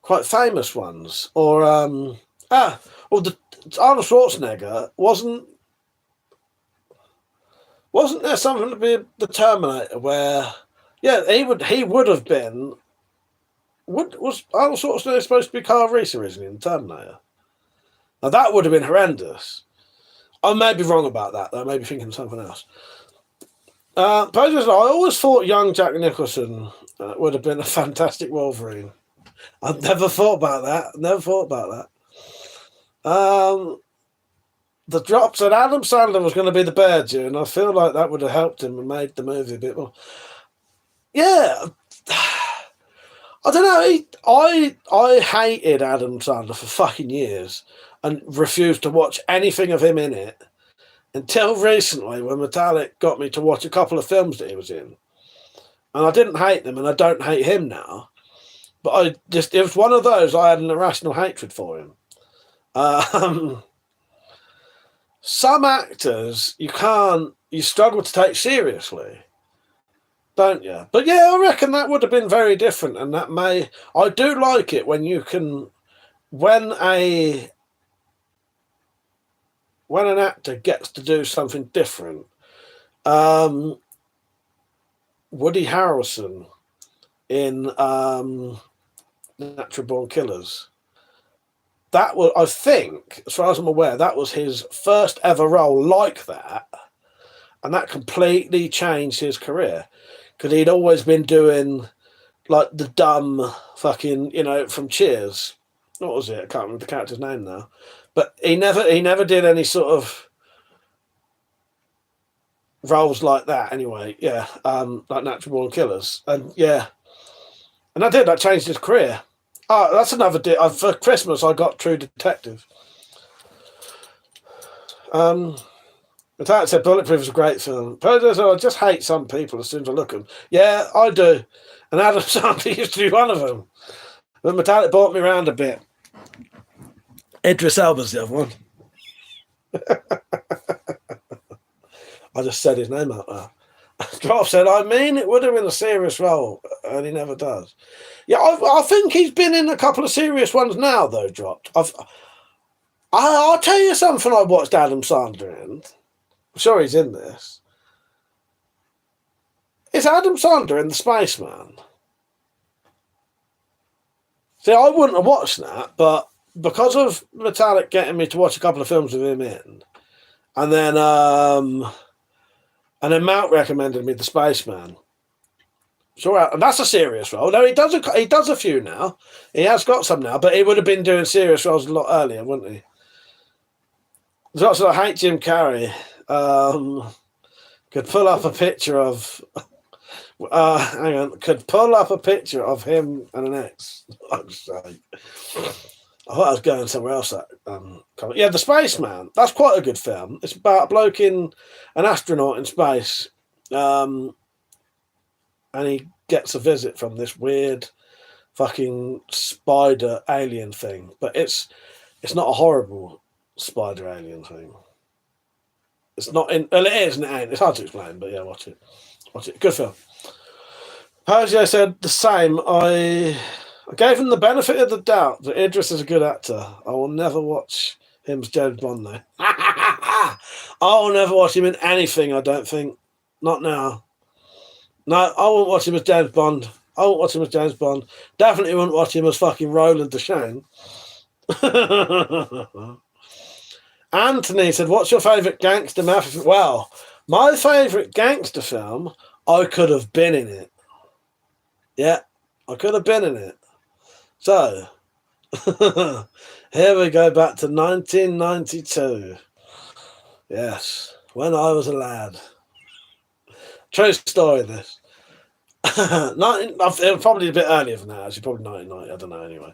quite famous ones. Or the Arnold Schwarzenegger wasn't there something to be the Terminator where, yeah, he would have been. Was Arnold Schwarzenegger supposed to be Kyle Reese originally in Terminator? Now that would have been horrendous. I may be wrong about that, though. I may be thinking something else. But I always thought young Jack Nicholson would have been a fantastic Wolverine. I've never thought about that. The drop said Adam Sandler was going to be the bad Jew, and I feel like that would have helped him and made the movie a bit more. Yeah. I don't know. I hated Adam Sandler for fucking years and refused to watch anything of him in it until recently when Metallic got me to watch a couple of films that he was in. And I didn't hate them, and I don't hate him now. But it was one of those I had an irrational hatred for him. Some actors you struggle to take seriously, don't you? But yeah, I reckon that would have been very different, and I do like it when you can, when an actor gets to do something different. Woody Harrelson in Natural Born Killers. That was, I think, as far as I'm aware, that was his first ever role like that, and that completely changed his career because he'd always been doing like the dumb fucking, from Cheers. What was it? I can't remember the character's name now, but he never did any sort of roles like that. Anyway, yeah, like Natural Born Killers, and yeah, and that changed his career. Oh, that's another deal. For Christmas, I got True Detective. Metallic said Bulletproof is a great film. I just hate some people as soon as I look at them. Yeah, I do. And Adam Sandler used to be one of them. But Metallic brought me around a bit. Idris Elba's the other one. I just said his name out there. Drop said, it would have been a serious role, and he never does. Yeah, I think he's been in a couple of serious ones now, though, Dropped. I'll tell you something I watched Adam Sandler in. I'm sure he's in this. It's Adam Sandler in The Spaceman. See, I wouldn't have watched that, but because of Metallic getting me to watch a couple of films with him in, and then Mount recommended me The Spaceman. Sure, and that's a serious role. No, he does a few now. He has got some now, but he would have been doing serious roles a lot earlier, wouldn't he? There's also I hate Jim Carrey. Could pull up a picture of. Hang on. Could pull up a picture of him and an ex. I thought I was going somewhere else. Yeah, The Spaceman. That's quite a good film. It's about a bloke an astronaut in space. And he gets a visit from this weird fucking spider alien thing. But it's not a horrible spider alien thing. It's not in... Well, it is and it ain't. It's hard to explain, but yeah, watch it. Good film. Posio said the same. I gave him the benefit of the doubt that Idris is a good actor. I will never watch him as James Bond, though. I will never watch him in anything, I don't think. Not now. No, I won't watch him as James Bond. Definitely won't watch him as fucking Roland Deschain. Anthony said, what's your favourite gangster mafia film? Well, my favourite gangster film, I could have been in it. Yeah, I could have been in it. So, here we go back to 1992. Yes, when I was a lad. True story, this. 19, it was probably a bit earlier than that, actually, probably 1990, I don't know, anyway.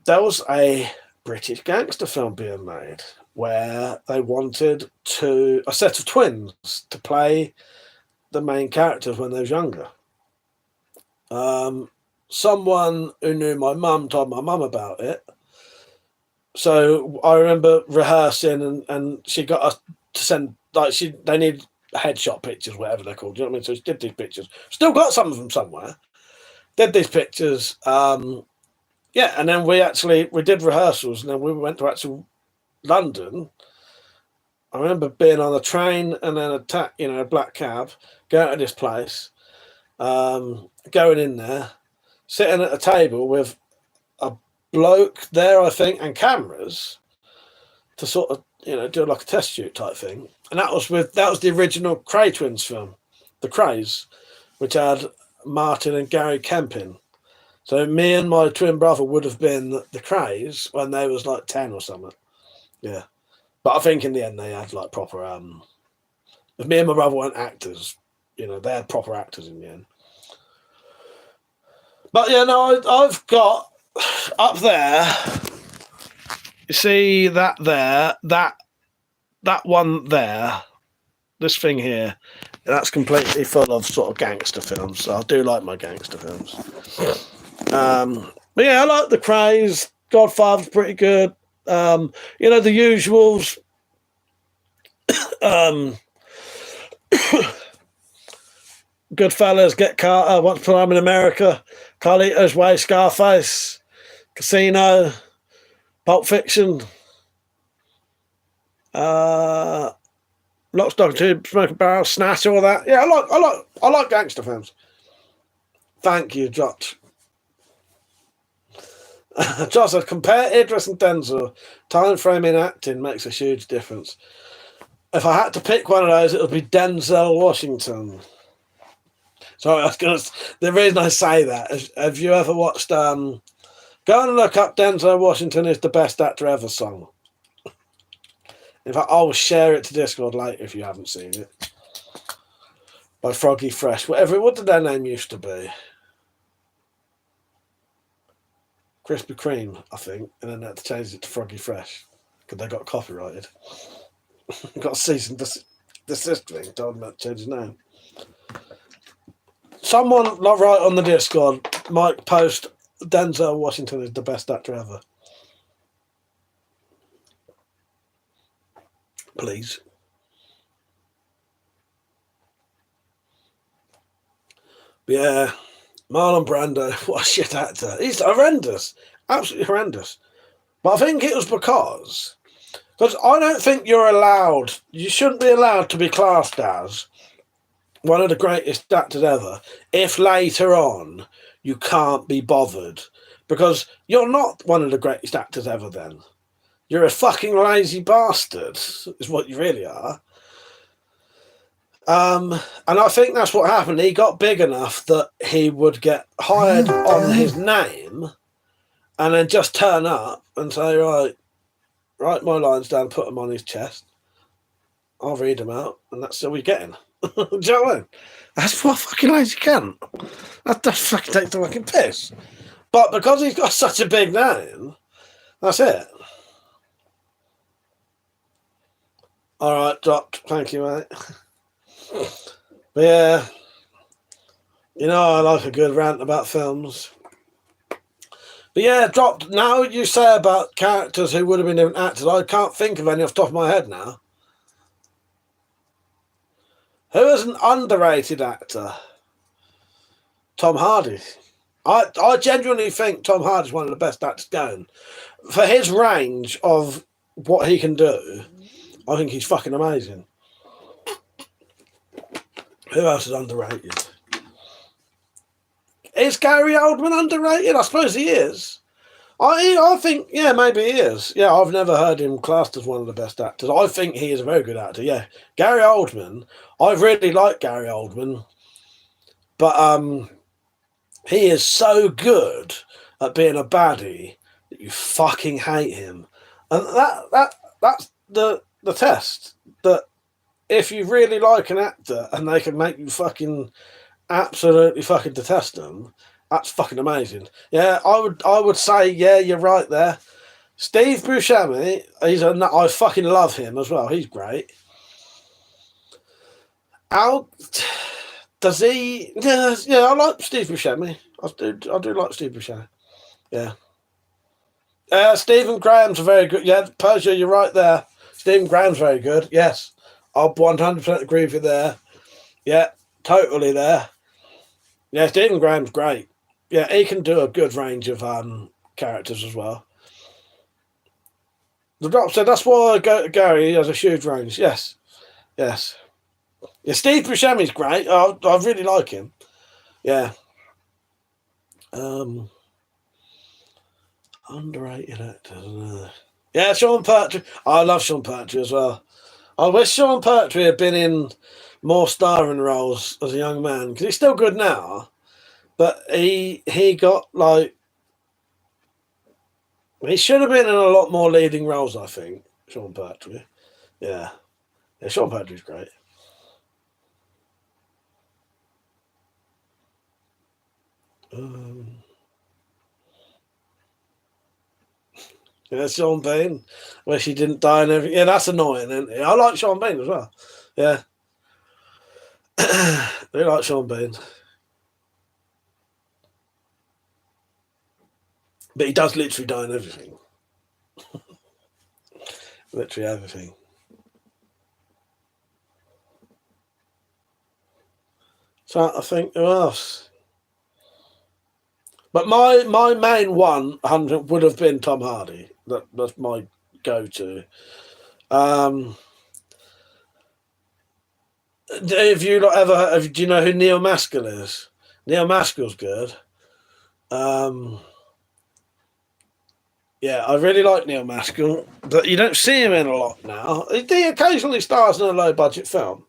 There was a British gangster film being made where they wanted a set of twins to play the main characters when they was younger. Someone who knew my mum told my mum about it. So I remember rehearsing, and she got us to send, like, they need headshot pictures, whatever they're called. Do you know what I mean? So she did these pictures. Still got some of them somewhere. Did these pictures. Yeah, and then we did rehearsals, and then we went to actual London. I remember being on a train and then a black cab, going to this place, going in there, sitting at a table with a bloke there, I think, and cameras to sort of, do like a test shoot type thing. And that was the original Cray Twins film, The Crays, which had Martin and Gary Kemp in. So me and my twin brother would have been the Crays when they was like 10 or something. Yeah. But I think in the end they had like proper if me and my brother weren't actors, they had proper actors in the end. But yeah, no, I've got up there, you see that there, that one there, this thing here, that's completely full of sort of gangster films. So I do like my gangster films. But yeah, I like The Craze. Godfather's pretty good. The usuals. Goodfellas, Get Carter, Once Upon a Time in America, Carlito's Way, Scarface, Casino, Pulp Fiction, Lock, Stock, and Two Smoking Barrel, Snatch, all that. Yeah, I like gangster films. Thank you, Josh. Josh said, compare Idris and Denzel. Time frame in acting makes a huge difference. If I had to pick one of those, it would be Denzel Washington. Sorry, the reason I say that is, have you ever watched, go and look up Denzel Washington is the best actor ever song. In fact, I'll share it to Discord later if you haven't seen it. By Froggy Fresh. What did their name used to be? Krispy Kreme, I think, and then they had to change it to Froggy Fresh because they got copyrighted. Got a cease and desist thing, told them to change his name. Someone right on the Discord might post Denzel Washington is the best actor ever. Please. But yeah. Marlon Brando, what a shit actor. He's horrendous. Absolutely horrendous. But I think it was because I don't think you shouldn't be allowed to be classed as one of the greatest actors ever if later on you can't be bothered. Because you're not one of the greatest actors ever then. You're a fucking lazy bastard, is what you really are. And I think that's what happened. He got big enough that he would get hired on his name and then just turn up and say, right, write my lines down, put them on his chest. I'll read them out, and that's all we're getting. Do you know what I mean? That's what fucking lazy cunt. That fucking takes the fucking piss. But because he's got such a big name, that's it. All right, dropped. Thank you, mate. But yeah, I like a good rant about films. But yeah, dropped. Now you say about characters who would have been different actors, I can't think of any off the top of my head now. Who is an underrated actor? Tom Hardy. I genuinely think Tom Hardy's one of the best actors going. For his range of what he can do, I think he's fucking amazing. Who else is underrated? Is Gary Oldman underrated? I suppose he is. I think, yeah, maybe he is. Yeah, I've never heard him classed as one of the best actors. I think he is a very good actor, yeah. Gary Oldman, I really like Gary Oldman. But he is so good at being a baddie that you fucking hate him. And that's the test. That if you really like an actor and they can make you fucking absolutely fucking detest them, that's fucking amazing. Yeah, I would say, yeah, you're right there. Steve Buscemi, I fucking love him as well. He's great. How does he? Yeah, I like Steve Buscemi. I do like Steve Buscemi. Yeah. Stephen Graham's very good. Yeah, Persia, you're right there. Stephen Graham's very good. Yes, I'll 100% agree with you there. Yeah, totally there. Yeah, Stephen Graham's great. Yeah, he can do a good range of characters as well. The Drop said that's why Gary has a huge range. Yes. Yeah, Steve Buscemi's great. I really like him. Yeah. Underrated actors. Yeah, Sean Pertwee. I love Sean Pertwee as well. I wish Sean Pertwee had been in more starring roles as a young man, because he's still good now. But he got like, he should have been in a lot more leading roles, I think. Sean Pertwee. Yeah, Sean Pertwee's great. Yeah, Sean Bean. Wish he didn't die and everything. Yeah, that's annoying, isn't it? I like Sean Bean as well. Yeah. I do like Sean Bean. But he does literally die in everything. Literally everything. So I think, who else? But my main 100 would have been Tom Hardy. That's my go-to. Have you not ever? Do you know who Neil Maskell is? Neil Maskell's good. Yeah, I really like Neil Maskell, but you don't see him in a lot now. He occasionally stars in a low-budget film.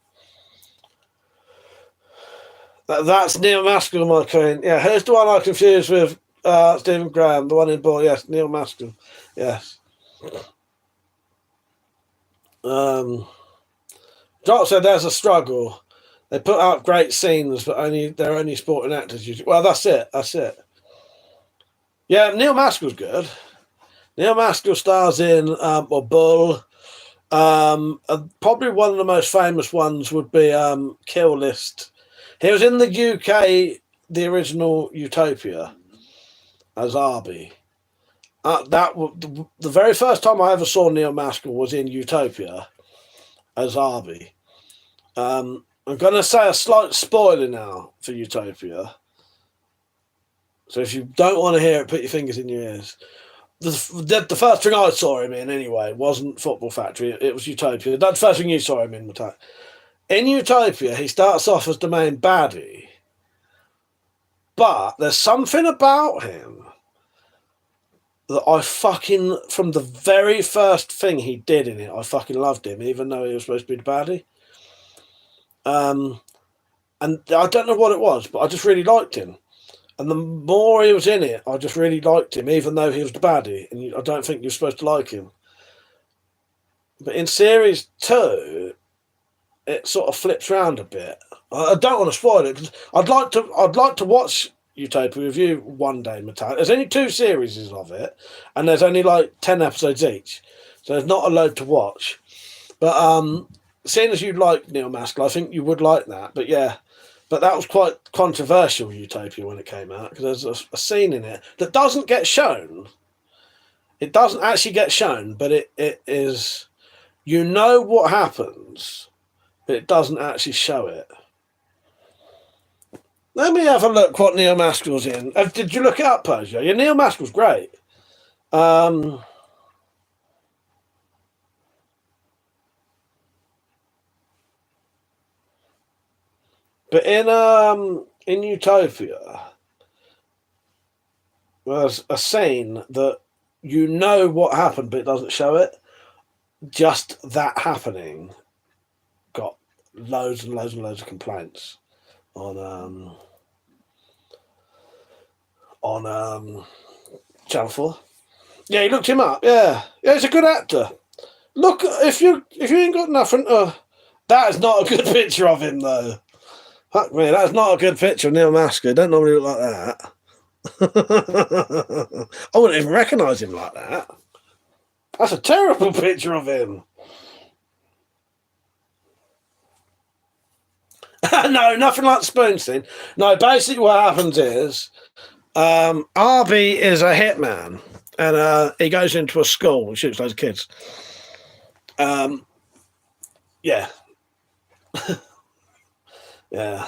That's Neil Maskell, my queen. Yeah, here's the one I confused with Stephen Graham, the one in Boy. Yes, Neil Maskell. Yes. Jock said there's a struggle. They put out great scenes, but they're only sporting actors usually. Well, that's it. Yeah, Neil Maskell's good. Neil Maskell stars in Bull. Probably one of the most famous ones would be Kill List. He was in the UK, the original Utopia, as Arby. The very first time I ever saw Neil Maskell was in Utopia as Arby. I'm going to say a slight spoiler now for Utopia. So if you don't want to hear it, put your fingers in your ears. The first thing I saw him in, anyway, wasn't Football Factory. It was Utopia. That's the first thing you saw him in, Matteo. In Utopia, he starts off as the main baddie. But there's something about him that I fucking, from the very first thing he did in it, I fucking loved him, even though he was supposed to be the baddie. And I don't know what it was, but I just really liked him. And the more he was in it, I just really liked him, even though he was the baddie. And I don't think you're supposed to like him. But in series 2, it sort of flips around a bit. I don't want to spoil it, because I'd like to watch Utopia with you one day, Matteo. There's only 2 series of it, and there's only like 10 episodes each, so there's not a load to watch. But seeing as you like Neil Maskell, I think you would like that. But yeah, but that was quite controversial, Utopia, when it came out, because there's a scene in it that doesn't get shown. It doesn't actually get shown, but it is, you know what happens, but it doesn't actually show it. Let me have a look what Neil Maskell's in. Did you look it up, Persia? Yeah, Neil Maskell's great. But in Utopia, there's a scene that you know what happened, but it doesn't show it. Just that happening got loads and loads and loads of complaints on on Channel 4. Yeah, you looked him up. Yeah, he's a good actor. Look, if you ain't got nothing to, that is not a good picture of him though. Fuck me, that's not a good picture of Neil Masker. Don't normally look like that. I wouldn't even recognise him like that. That's a terrible picture of him. No, nothing like the spoon scene. No, basically what happens is Arby is a hitman and he goes into a school and shoots loads of kids. Yeah. Yeah.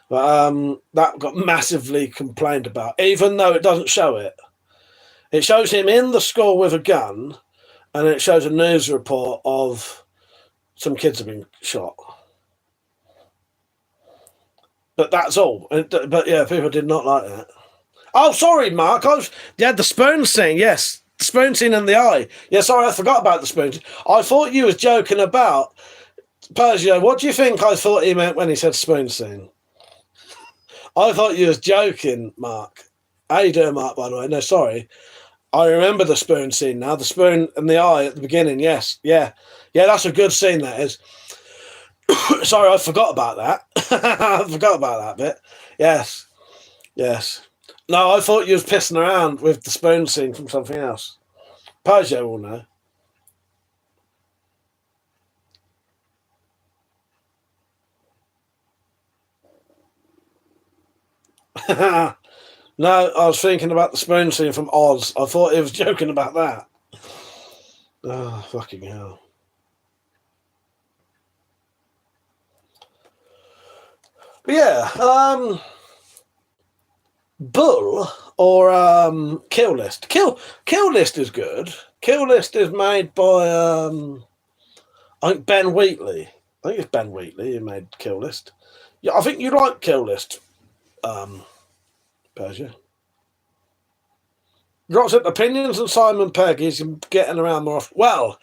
But that got massively complained about, even though it doesn't show it. It shows him in the school with a gun, and it shows a news report of some kids have been shot. But that's all. But yeah, people did not like that. Oh, sorry, Mark. You had the spoon scene. Yes, the spoon scene in the eye. Yeah, sorry, I forgot about the spoon. I thought you was joking about Persia. What do you think I thought he meant when he said spoon scene? I thought you was joking, Mark. How you doing, Mark, by the way? No, sorry. I remember the spoon scene now. The spoon in the eye at the beginning, yes. Yeah, that's a good scene, that is. Sorry, I forgot about that. I forgot about that bit. Yes. No, I thought you was pissing around with the spoon scene from something else. Persia will know. No, I was thinking about the spoon scene from Oz. I thought he was joking about that. Oh, fucking hell. But yeah, Bull or Kill List. Kill List is good. Kill List is made by I think Ben Wheatley. I think it's Ben Wheatley who made Kill List. Yeah, I think you like Kill List, Persia. Drops at opinions on Simon Pegg. He's getting around more often. Well,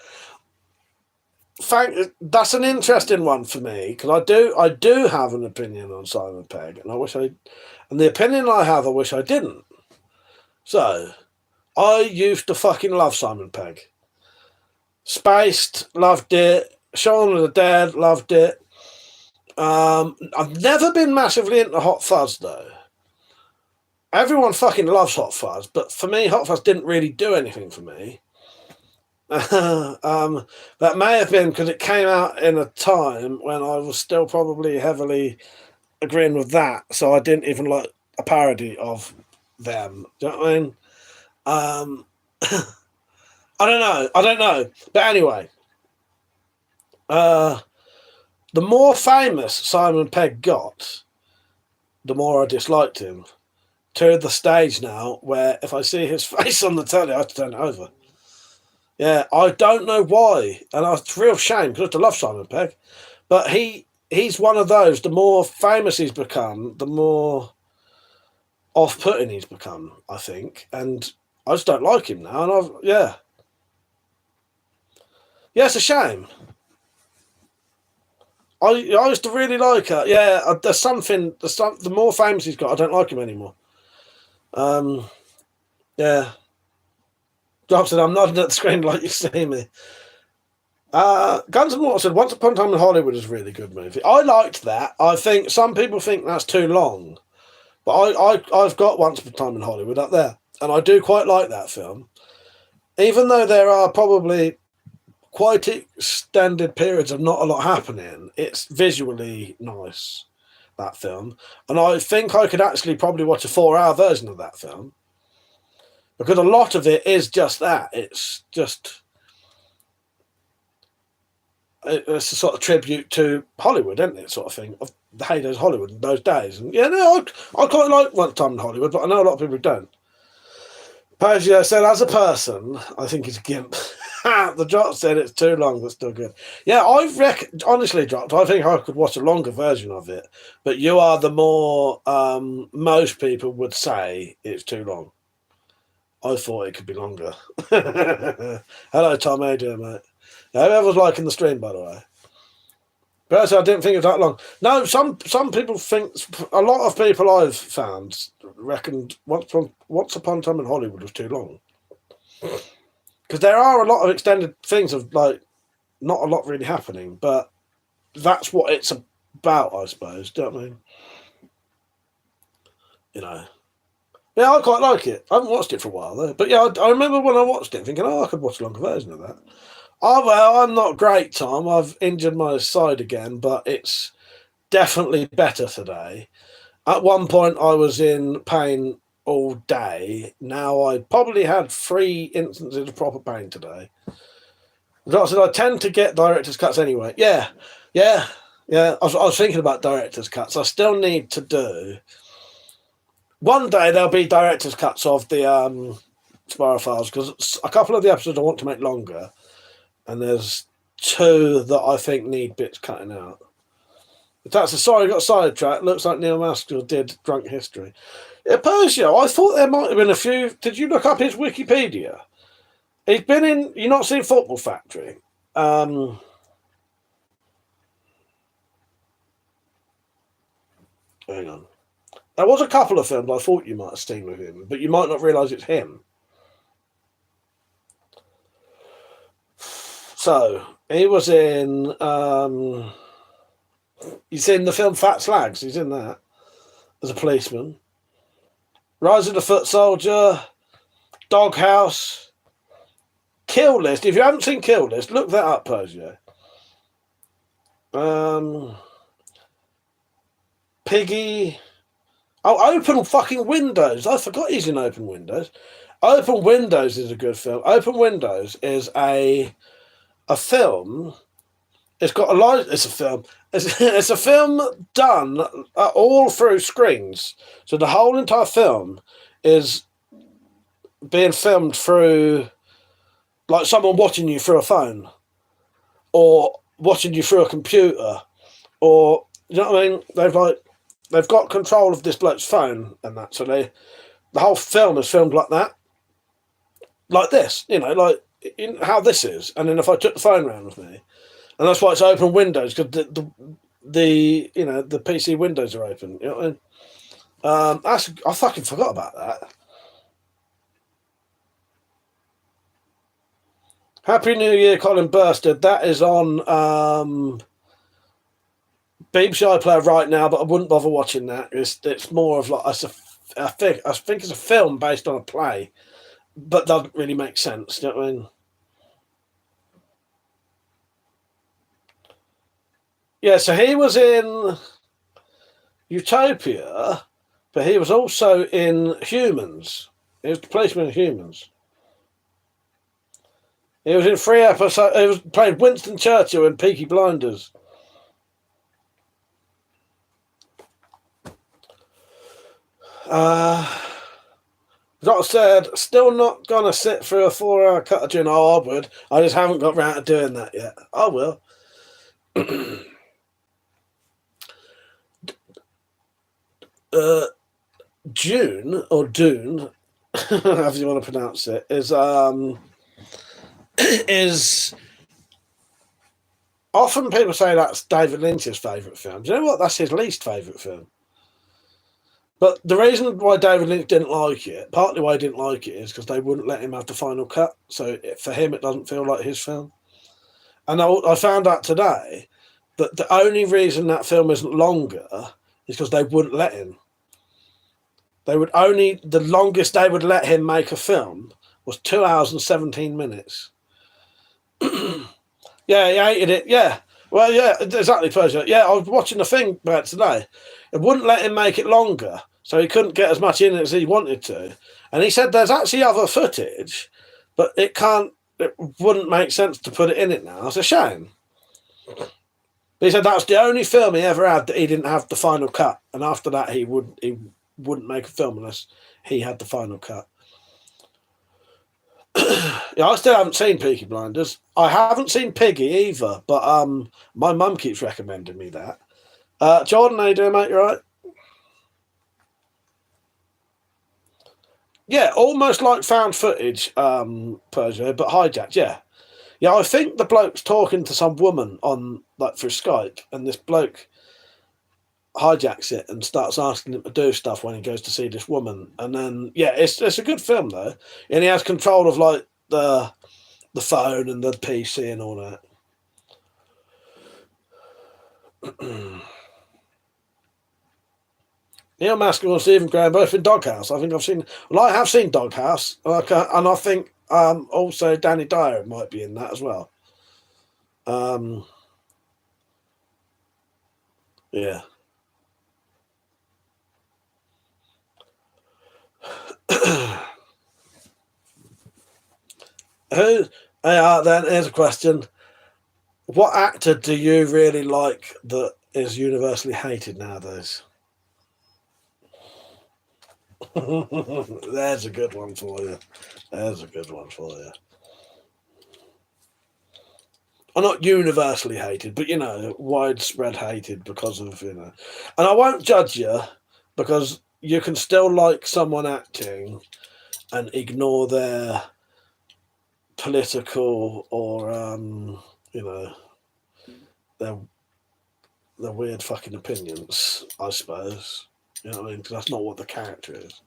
that's an interesting one for me because I do have an opinion on Simon Pegg, and the opinion I have, I wish I didn't. So, I used to fucking love Simon Pegg. Spaced, loved it. Shaun of the Dead, loved it. I've never been massively into Hot Fuzz though. Everyone fucking loves Hot Fuzz, but for me, Hot Fuzz didn't really do anything for me. That may have been because it came out in a time when I was still probably heavily agreeing with that, so I didn't even like a parody of them. Do you know what I mean? I don't know. But anyway, the more famous Simon Pegg got, the more I disliked him. To the stage now where if I see his face on the telly, I have to turn it over. Yeah, I don't know why, and it's a real shame because I love Simon Pegg, but he's one of those. The more famous he's become, the more off-putting he's become, I think, and I just don't like him now. And yeah, it's a shame. I used to really like her. Yeah, there's something. The more famous he's got, I don't like him anymore. Yeah. Dobson, I'm nodding at the screen like you see me. Guns N' Water said Once Upon a Time in Hollywood is a really good movie. I liked that. I think some people think that's too long, but I've got Once Upon a Time in Hollywood up there, and I do quite like that film. Even though there are probably quite extended periods of not a lot happening, it's visually nice, that film. And I think I could actually probably watch a 4-hour version of that film. Because a lot of it is just that. It's a sort of tribute to Hollywood, isn't it? Sort of thing. Of the heydays of Hollywood in those days. And yeah, no, I quite like Once Time in Hollywood, but I know a lot of people don't. Persia said, as a person, I think he's a gimp. The Drop said it's too long, but still good. Yeah, honestly, Dropped, I think I could watch a longer version of it. But you are the more, most people would say it's too long. I thought it could be longer. Hello, Tom. How you doing, mate? Whoever's liking the stream, by the way. But actually, I didn't think it was that long. No, some people think, a lot of people I've found reckoned Once Upon a Time in Hollywood was too long. Because there are a lot of extended things of like not a lot really happening, but that's what it's about, I suppose. Do you know what I mean? You know. Yeah, I quite like it. I haven't watched it for a while though. But yeah, I remember when I watched it thinking, I could watch a longer version of that. Oh well, I'm not great, Tom. I've injured my side again, but it's definitely better today. At one point I was in pain all day. Now I probably had 3 instances of proper pain today. I said I tend to get director's cuts anyway. Yeah. I was thinking about director's cuts. I still need to do. One day there'll be director's cuts of the Spiral Files, because a couple of the episodes I want to make longer, and there's 2 that I think need bits cutting out. But that's sorry, I got sidetracked. Looks like Neil Maskell did Drunk History. Yeah, Persia, I thought there might have been a few. Did you look up his Wikipedia? He's been in. You've not seen Football Factory? Hang on. There was a couple of films I thought you might have seen with him, but you might not realise it's him. So he was in. He's in the film Fat Slags. He's in that as a policeman. Rise of the Foot Soldier, Doghouse, Kill List. If you haven't seen Kill List, look that up, Persia. Piggy. Oh, Open Fucking Windows. I forgot he's in Open Windows. Open Windows is a good film. Open Windows is a film. It's got a lot. It's a film. It's a film done all through screens. So the whole entire film is being filmed through, like someone watching you through a phone, or watching you through a computer, or you know what I mean. They've got control of this bloke's phone and that. So the whole film is filmed like that, like this. You know, like how this is. And then if I took the phone around with me. And that's why it's Open Windows, because the PC windows are open. You know what I mean? I fucking forgot about that. Happy New Year, Colin Bursted. That is on BBC iPlayer right now, but I wouldn't bother watching that. It's more of like I think it's a film based on a play, but doesn't really make sense. You know what I mean? Yeah, so he was in Utopia, but he was also in Humans. He was the policeman in Humans. He was in 3 episodes. He played Winston Churchill in Peaky Blinders. That said, still not gonna sit through a 4-hour cut of gin. Oh, I would. I just haven't got round to doing that yet. I will. June or Dune, however you want to pronounce it, is often people say that's David Lynch's favourite film. Do you know what? That's his least favourite film. But the reason why David Lynch didn't like it, partly why he didn't like it, is because they wouldn't let him have the final cut. So for him, it doesn't feel like his film. And I found out today that the only reason that film isn't longer is because they wouldn't let him. The longest they would let him make a film was 2 hours and 17 minutes. Yeah, he hated it. Yeah. Well, yeah, exactly, Persia. Yeah, I was watching the thing about today. It wouldn't let him make it longer, so he couldn't get as much in it as he wanted to. And he said there's actually other footage, but it wouldn't make sense to put it in it now. It's a shame. But he said that's the only film he ever had that he didn't have the final cut. And after that, he wouldn't make a film unless he had the final cut. Yeah, I still haven't seen Peaky Blinders. I haven't seen Piggy either, but my mum keeps recommending me that. Jordan, how you doing, mate? You all right? Yeah, almost like found footage, Persia, but hijacked, yeah. Yeah, I think the bloke's talking to some woman on like through Skype, and this bloke hijacks it and starts asking him to do stuff when he goes to see this woman. And then it's a good film though, and he has control of like the phone and the PC and all that. Neil Maskell and Stephen Graham both in Doghouse. I think I've seen. Well, I have seen Doghouse, and I think also Danny Dyer might be in that as well. Yeah. Then here's a question: what actor do you really like that is universally hated nowadays? There's a good one for you. There's a good one for you. I'm not universally hated, but widespread hated because of and I won't judge you because you can still like someone acting and ignore their political or their weird fucking opinions, I suppose. You know what I mean? Because that's not what the character is.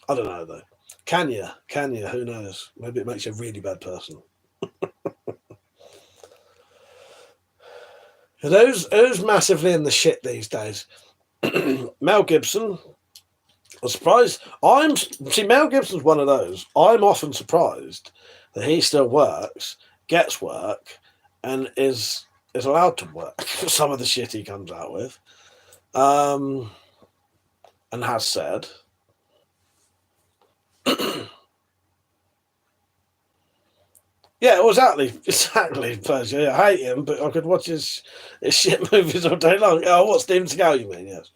I don't know though. Can you? Who knows? Maybe it makes you a really bad person. Who's massively in the shit these days? Mel Gibson. I'm surprised. Mel Gibson's one of those. I'm often surprised that he still works, gets work, and is allowed to work for some of the shit he comes out with. And has said. Yeah, well, exactly. Persia. I hate him, but I could watch his shit movies all day long. Oh, what, Steven Seagal, you mean? Yes.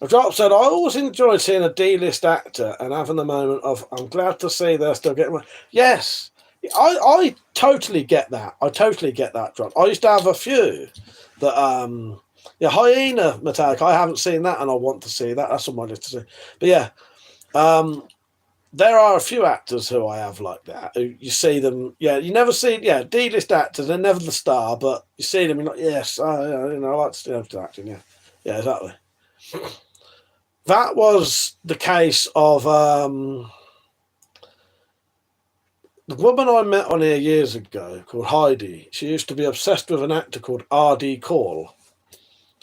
A drop said, I always enjoy seeing a D-list actor and having the moment of, I'm glad to see they're still getting... Yes, I totally get that. I totally get that, Drop. I used to have a few that... Hyena Metallic, I haven't seen that and I want to see that. That's on my list to see. But yeah, there are a few actors who I have like that. Who you see them, you never see, D-list actors, they're never the star, but you see them, you're like, yes, I like to see acting, yeah, exactly. That was the case of the woman I met on here years ago called Heidi. She used to be obsessed with an actor called R.D. Call.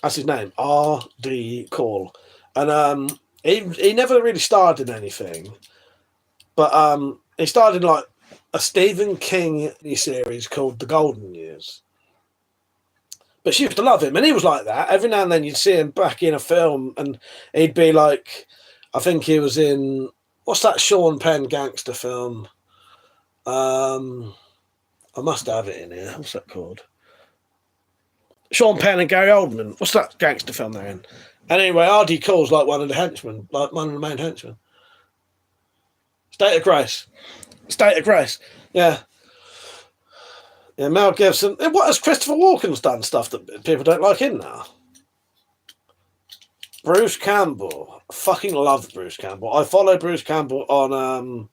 That's his name, R.D. Call. And he never really starred in anything. But he starred in like a Stephen King series called The Golden Years. But she used to love him, and he was like that. Every now and then you'd see him back in a film, and he'd be like, I think he was in, what's that Sean Penn gangster film? I must have it in here. What's that called? Sean Penn and Gary Oldman. What's that gangster film they're in? And anyway, R.D. Cole's like one of the henchmen, like one of the main henchmen. State of Grace. Yeah. Yeah, Mel Gibson. What has Christopher Walken's done stuff that people don't like him now? Bruce Campbell. I fucking love Bruce Campbell. I follow Bruce Campbell on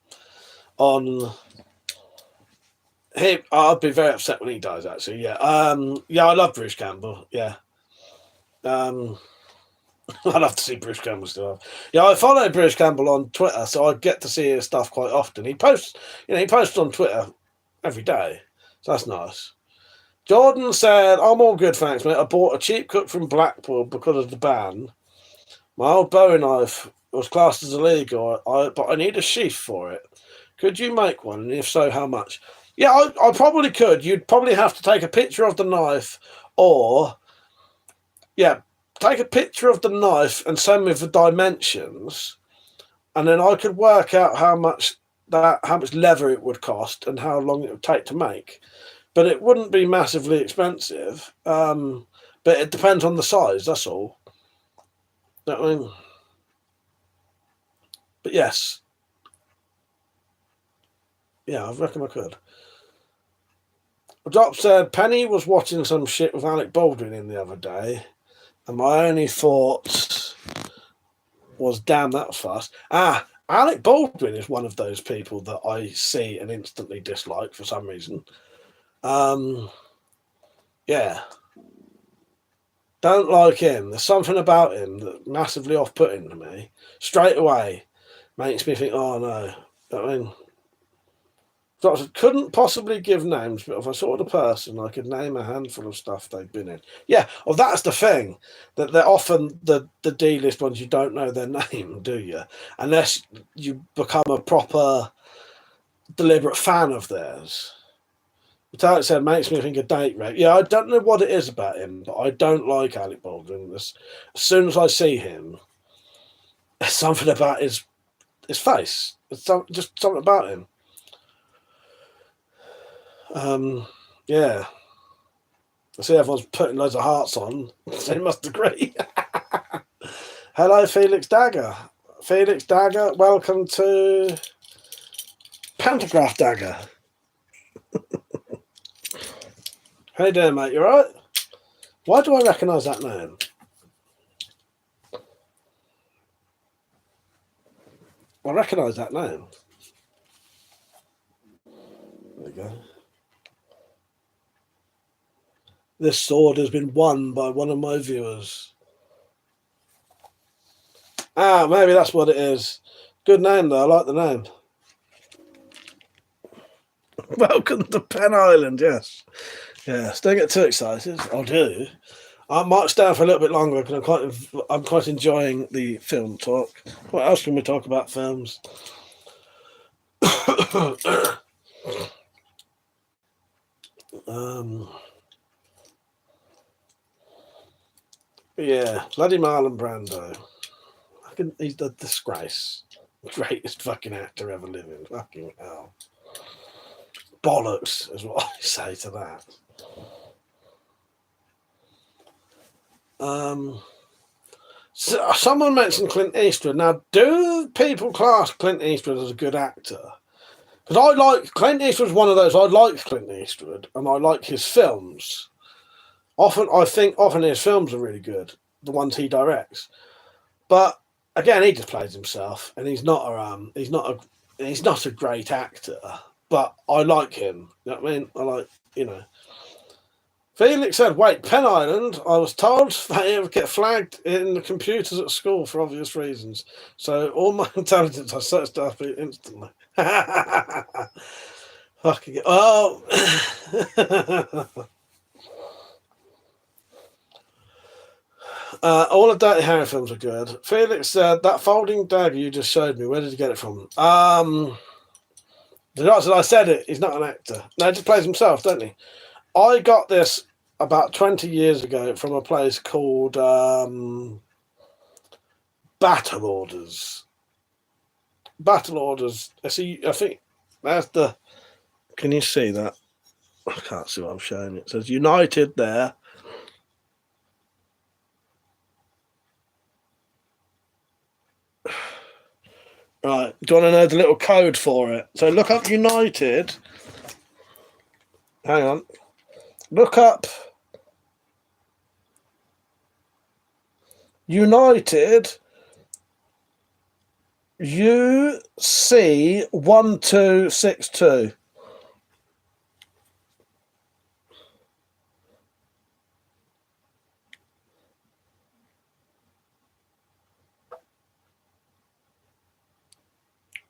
him. I'd be very upset when he dies, actually. Yeah. I love Bruce Campbell. Yeah. I'd love to see Bruce Campbell still. Yeah, I follow Bruce Campbell on Twitter, so I get to see his stuff quite often. He posts on Twitter every day. So that's nice. Jordan said, I'm all good, thanks, mate. I bought a cheap cook from Blackpool because of the ban. My old Bowie knife was classed as illegal, but I need a sheath for it. Could you make one? And if so, how much? Yeah, I probably could. You'd probably have to take a picture of the knife or, take a picture of the knife and send me the dimensions, and then I could work out how much leather it would cost and how long it would take to make. But it wouldn't be massively expensive. But it depends on the size, that's all. You know what I mean? But yes. Yeah, I reckon I could. Drop said, Penny was watching some shit with Alec Baldwin in the other day, and my only thought was, damn, that was fast. Alec Baldwin is one of those people that I see and instantly dislike for some reason. Yeah. Don't like him. There's something about him that massively off-putting to me. Straight away makes me think, oh no. I mean, I couldn't possibly give names, but if I saw the person, I could name a handful of stuff they've been in. Yeah, well, that's the thing. That they're often the D-list ones, you don't know their name, do you? Unless you become a proper deliberate fan of theirs. Without said, makes me think of date rape. Yeah, I don't know what it is about him, but I don't like Alec Baldwin. As soon as I see him, there's something about his face. It's just something about him. Yeah. I see everyone's putting loads of hearts on. They must agree. Hello, Felix Dagger. Felix Dagger, welcome to Pantograph Dagger. How you doing, mate? You all right? Why do I recognise that name? I recognise that name. There we go. This sword has been won by one of my viewers. Ah, maybe that's what it is. Good name, though. I like the name. Welcome to Pen Island, yes. Yes, don't get too excited. I do. I might stay for a little bit longer because I'm quite enjoying the film talk. What else can we talk about films? Yeah, bloody Marlon Brando. He's the disgrace. Greatest fucking actor ever living. Fucking hell. Bollocks is what I say to that. So someone mentioned Clint Eastwood. Now, do people class Clint Eastwood as a good actor? Because I like Clint Eastwood's one of those. I like Clint Eastwood, and I like his films. I think his films are really good, the ones he directs. But again, he just plays himself, and he's not a great actor. But I like him. You know what I mean? I like, you know. Felix said, wait, Pen Island, I was told they get flagged in the computers at school for obvious reasons. So all my intelligence, I searched up instantly. Fucking oh. All the Dirty Harry films are good. Felix said, that folding dagger you just showed me, where did you get it from? I said it, he's not an actor. No, he just plays himself, don't he? I got this about 20 years ago from a place called Battle Orders. Battle Orders. I think that's the... Can you see that? I can't see what I'm showing. It says United there. Right, do you want to know the little code for it? So look up United. Hang on. Look up United UC1262.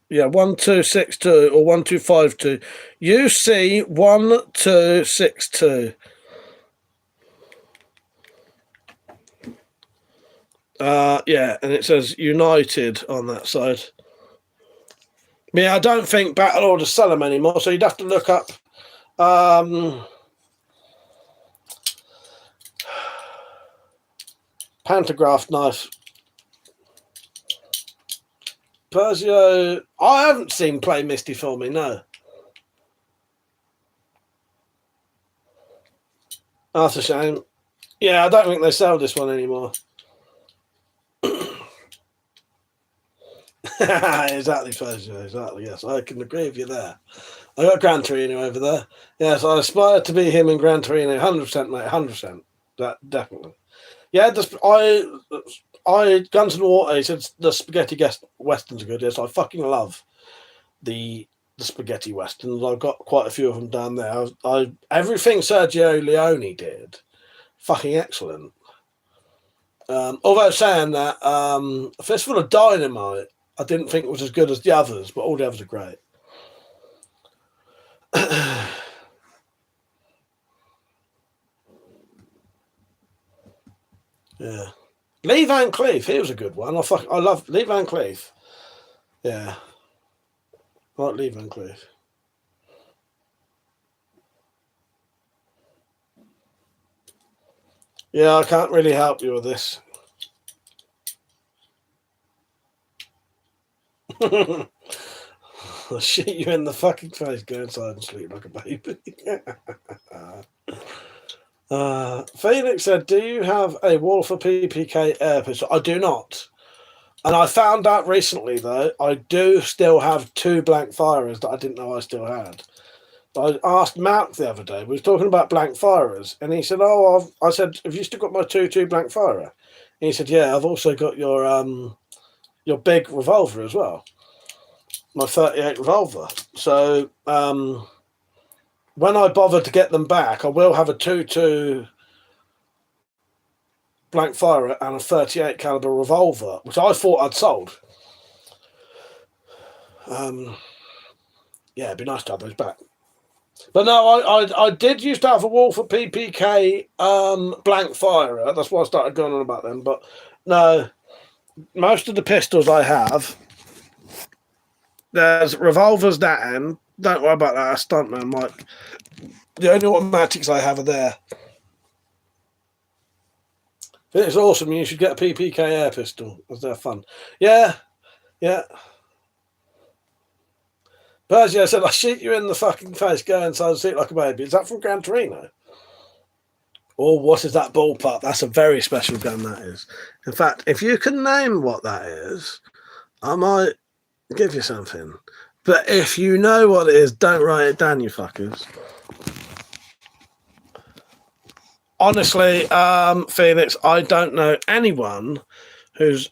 Yeah, 1262 or 1252. UC1262. Yeah, and it says United on that side. Yeah, I don't think Battle Orders sell them anymore, so you'd have to look up pantograph knife. Persio, I haven't seen Play Misty for me, no. That's a shame. Yeah, I don't think they sell this one anymore. Exactly, Persio, exactly, yes. I can agree with you there. I got Gran Torino over there. Yes, I aspire to be him in Gran Torino. 100%, mate, 100%. That, definitely. Yeah, Guns and Water, he said the spaghetti westerns are good. Yes, I fucking love the the spaghetti westerns. I've got quite a few of them down there. Everything Sergio Leone did, fucking excellent. Although saying that, Fistful of Dynamite, I didn't think it was as good as the others, but all the others are great. Yeah. Lee Van Cleef, he was a good one. I love Lee Van Cleef. Yeah. I like Lee Van Cleef. Yeah, I can't really help you with this. I'll shoot you in the fucking face. Go inside and sleep like a baby. Phoenix said, do you have a Wolfer PPK air pistol? I do not. And I found out recently, though, I do still have 2 blank firers that I didn't know I still had. I asked Mark the other day, we were talking about blank firers, and he said, I said, have you still got my 2 blank firer? And he said, yeah, I've also got your big revolver as well. My 38 revolver. So when I bother to get them back, I will have a 2.2 blank firer and a 38 caliber revolver, which I thought I'd sold. Yeah, it'd be nice to have those back. But no, I did used to have a Wolfer PPK blank firer. That's why I started going on about them. But no, most of the pistols I have, there's revolvers that end. Don't worry about that. Stuntman, Mike. The only automatics I have are there. It's awesome. You should get a PPK air pistol. They're fun. Yeah, yeah. Persia said, I'll shoot you in the fucking face, go inside and sleep like a baby. Is that from Gran Torino? Or what is that bullpup? That's a very special gun, that is. In fact, if you can name what that is, I might give you something. But if you know what it is, don't write it down, you fuckers. Honestly, Felix, I don't know anyone who's,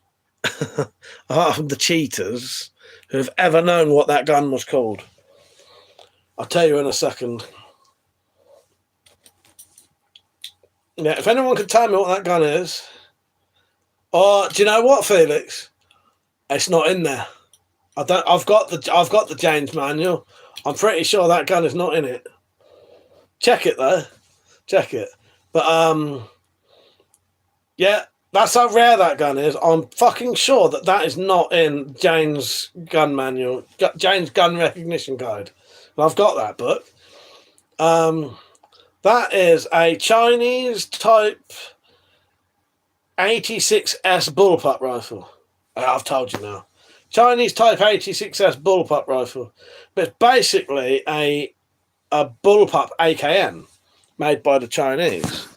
apart from the cheaters, who've ever known what that gun was called. I'll tell you in a second. Yeah, if anyone could tell me what that gun is. Or do you know what, Felix? It's not in there. I've got the James manual. I'm pretty sure that gun is not in it. Check it though. Check it. But yeah. That's how rare that gun is. I'm fucking sure that is not in Jane's gun manual, Jane's gun recognition guide. And I've got that book. That is a Chinese type 86S bullpup rifle. I've told you now. Chinese type 86S bullpup rifle. But it's basically a bullpup AKM made by the Chinese.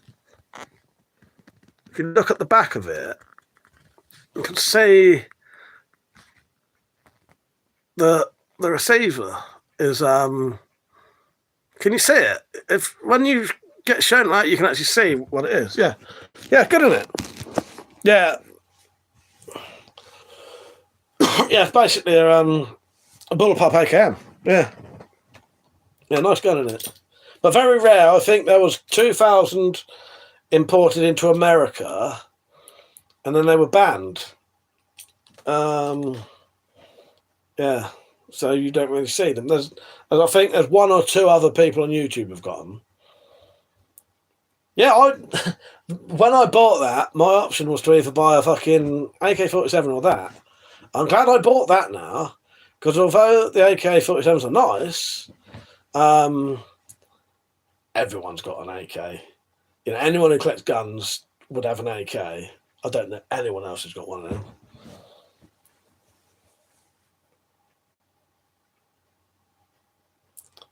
If you look at the back of it, you can see the receiver is can you see it? When you get shown that, you can actually see what it is. Yeah. Yeah, good, isn't it? Yeah. Yeah, it's basically a bullpup AKM. Yeah. Yeah, nice gun, isn't it? But very rare. I think there was 2,000 imported into America, and then they were banned. Yeah, so you don't really see them. I think there's 1 or 2 other people on YouTube have got them. Yeah, when I bought that, my option was to either buy a fucking AK-47 or that. I'm glad I bought that now, because although the AK-47s are nice, everyone's got an AK. You know, anyone who collects guns would have an AK. I don't know anyone else who's got one of them.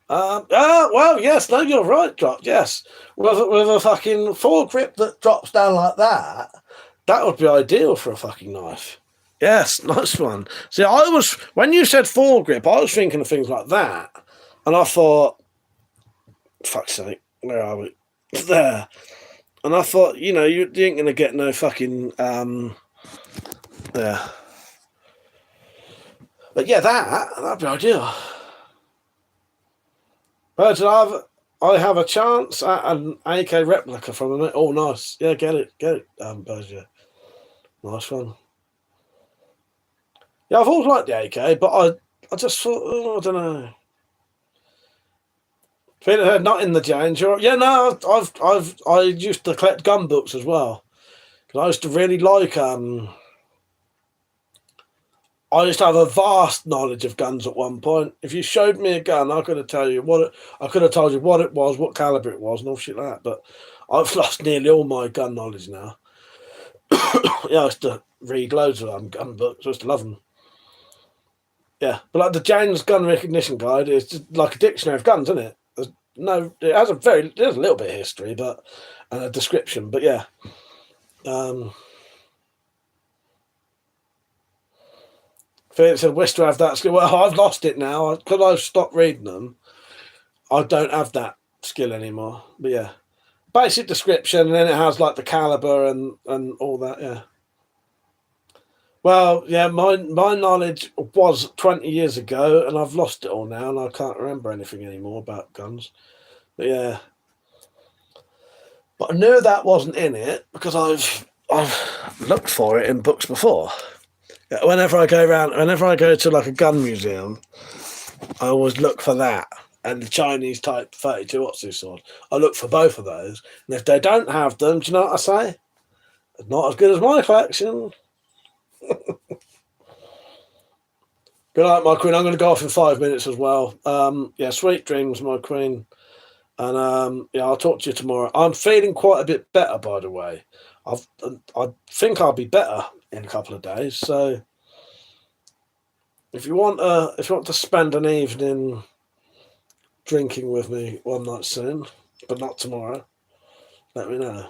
Well, yes, no, you're right, Drop. Yes, with a fucking foregrip that drops down like that, that would be ideal for a fucking knife. Yes, nice one. See, when you said foregrip, I was thinking of things like that, and I thought, fuck's sake, where are we? There. And I thought, you know, you ain't going to get no fucking, yeah. But yeah, that'd be ideal. Well, I have a chance at an AK replica from him. Oh, nice. Yeah, get it. Berger. Nice one. Yeah, I've always liked the AK, but I just thought, oh, I don't know. Not in the James. Yeah, no, I used to collect gun books as well. Because I used to really like I used to have a vast knowledge of guns at one point. If you showed me a gun, I could have told you what it was, what caliber it was, and all shit like that. But I've lost nearly all my gun knowledge now. Yeah, I used to read loads of gun books. I used to love them. Yeah, but like the James Gun Recognition Guide is just like a dictionary of guns, isn't it? It has there's a little bit of history, but and a description, but yeah. Felix said, wish to have that skill. Well, I've lost it now because I've stopped reading them. I don't have that skill anymore. But yeah, basic description, and then it has like the caliber and all that. Yeah. Well, yeah, my knowledge was 20 years ago, and I've lost it all now, and I can't remember anything anymore about guns. But yeah, but I knew that wasn't in it because I've looked for it in books before. Whenever I go to like a gun museum, I always look for that and the Chinese type 32 Otsu sword. I look for both of those, and if they don't have them, do you know what I say? It's not as good as my collection. Good night, my queen. I'm going to go off in 5 minutes as well. Yeah, sweet dreams, my queen. And yeah, I'll talk to you tomorrow. I'm feeling quite a bit better, by the way. I think I'll be better in a couple of days. So if you want to spend an evening drinking with me one night soon, but not tomorrow, let me know.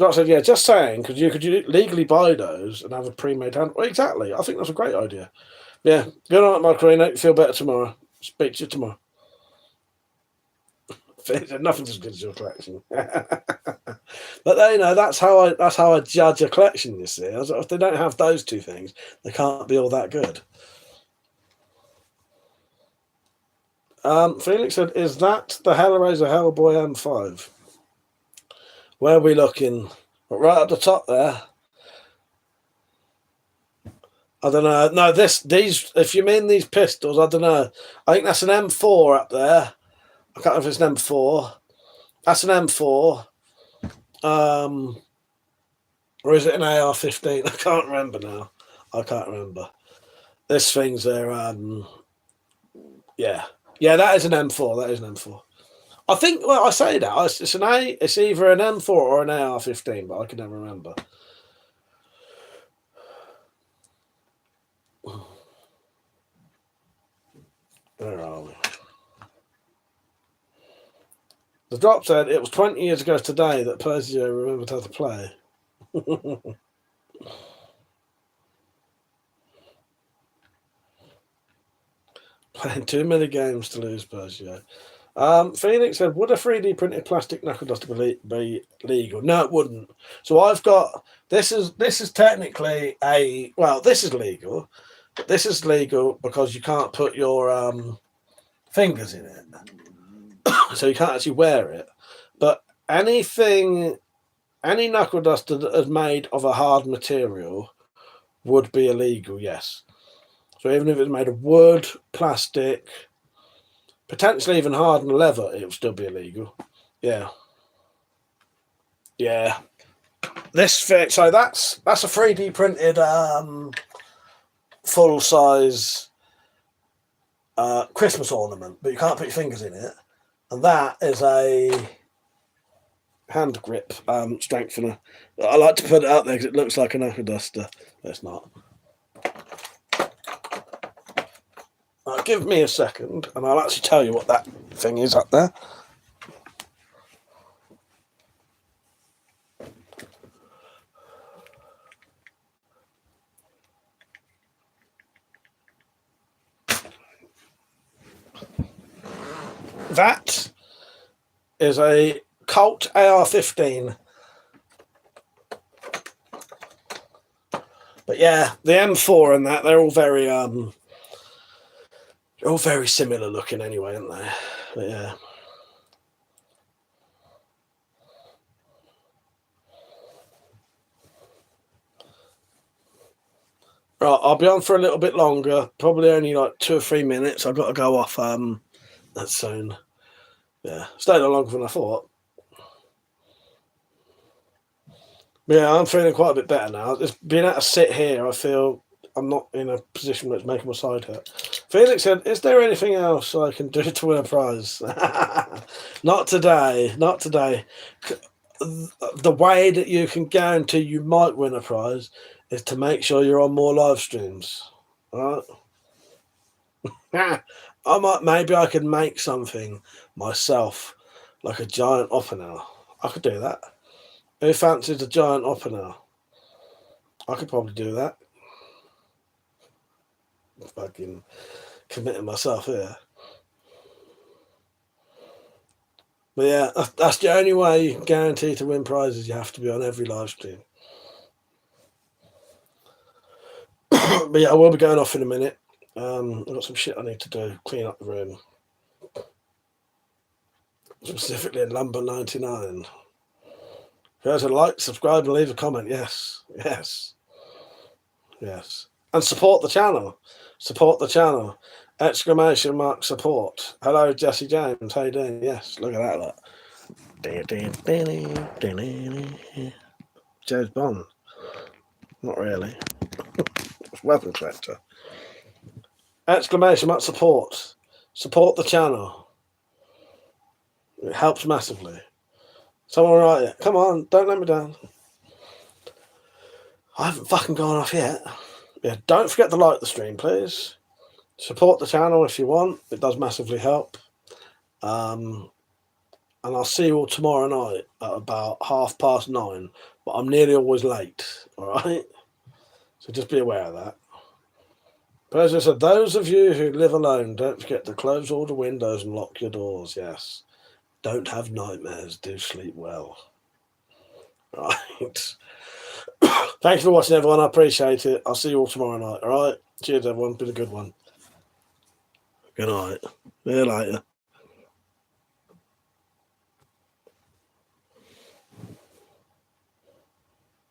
I said, yeah, just saying, could you legally buy those and have a pre-made hand? Well, exactly. I think that's a great idea. Yeah. Good night, my queen. Hope you feel better tomorrow. Speak to you tomorrow. Nothing's as good as your collection. But you know, that's how I judge a collection, you see. If they don't have those two things, they can't be all that good. Felix said, is that the Hellraiser Hellboy M5? Where are we looking? Right up the top there. I don't know. No, these. If you mean these pistols, I don't know. I think that's an M4 up there. I can't know if it's an M4. That's an M4. Or is it an AR-15? I can't remember now. I can't remember. This thing's there. Yeah, that is an M4. That is an M4. I think. Well, I say that it's either an M4 or an AR-15, but I can never remember. Where are we? The drop said it was 20 years ago today that Persio remembered how to play. Playing too many games to lose, Persio. Phoenix said, would a 3D printed plastic knuckle duster be legal? No, it wouldn't. So I've got this is technically this is legal, but this is legal because you can't put your fingers in it. So you can't actually wear it. But any knuckle duster that is made of a hard material would be illegal, yes. So even if it's made of wood, plastic, potentially even hardened leather, it would still be illegal. Yeah. Yeah. This fit, so that's a 3D printed full size Christmas ornament, but you can't put your fingers in it. And that is a hand grip strengthener. I like to put it out there because it looks like a knuckle duster, but it's not. Give me a second and I'll actually tell you what that thing is up there. That is a Colt AR-15. But yeah, the M4 and that, they're all very They're all very similar looking anyway, aren't they? But yeah. Right, I'll be on for a little bit longer, probably only like 2 or 3 minutes. I've got to go off that soon. Yeah, stayed on longer than I thought. Yeah, I'm feeling quite a bit better now. Just being able to sit here, I feel I'm not in a position that's making my side hurt. Felix said, "Is there anything else I can do to win a prize?" Not today. Not today. The way that you can guarantee you might win a prize is to make sure you're on more live streams. All right. Maybe I could make something myself, like a giant opera. I could do that. Who fancies a giant opera? I could probably do that. Fucking committing myself here. But yeah, that's the only way you can guarantee to win prizes. You have to be on every live stream. But yeah, I will be going off in a minute. I've got some shit I need to do. Clean up the room. Specifically in Lumber 99. If you guys would like, subscribe and leave a comment. Yes. Yes. Yes. And support the channel. Support the channel. Exclamation mark support. Hello, Jesse James. How you doing? Yes, look at that. Look. James Bond. Not really. It's WeaponCollector. Exclamation mark support. Support the channel. It helps massively. Someone write it. Come on, don't let me down. I haven't fucking gone off yet. Yeah, don't forget to like the stream, please. Support the channel if you want. It does massively help. And I'll see you all tomorrow night at about 9:30. But I'm nearly always late. All right? So just be aware of that. But as I said, those of you who live alone, don't forget to close all the windows and lock your doors. Yes. Don't have nightmares. Do sleep well. Right. Thanks for watching, everyone. I appreciate it. I'll see you all tomorrow night. All right. Cheers, everyone. Been a good one. Good night. See you later.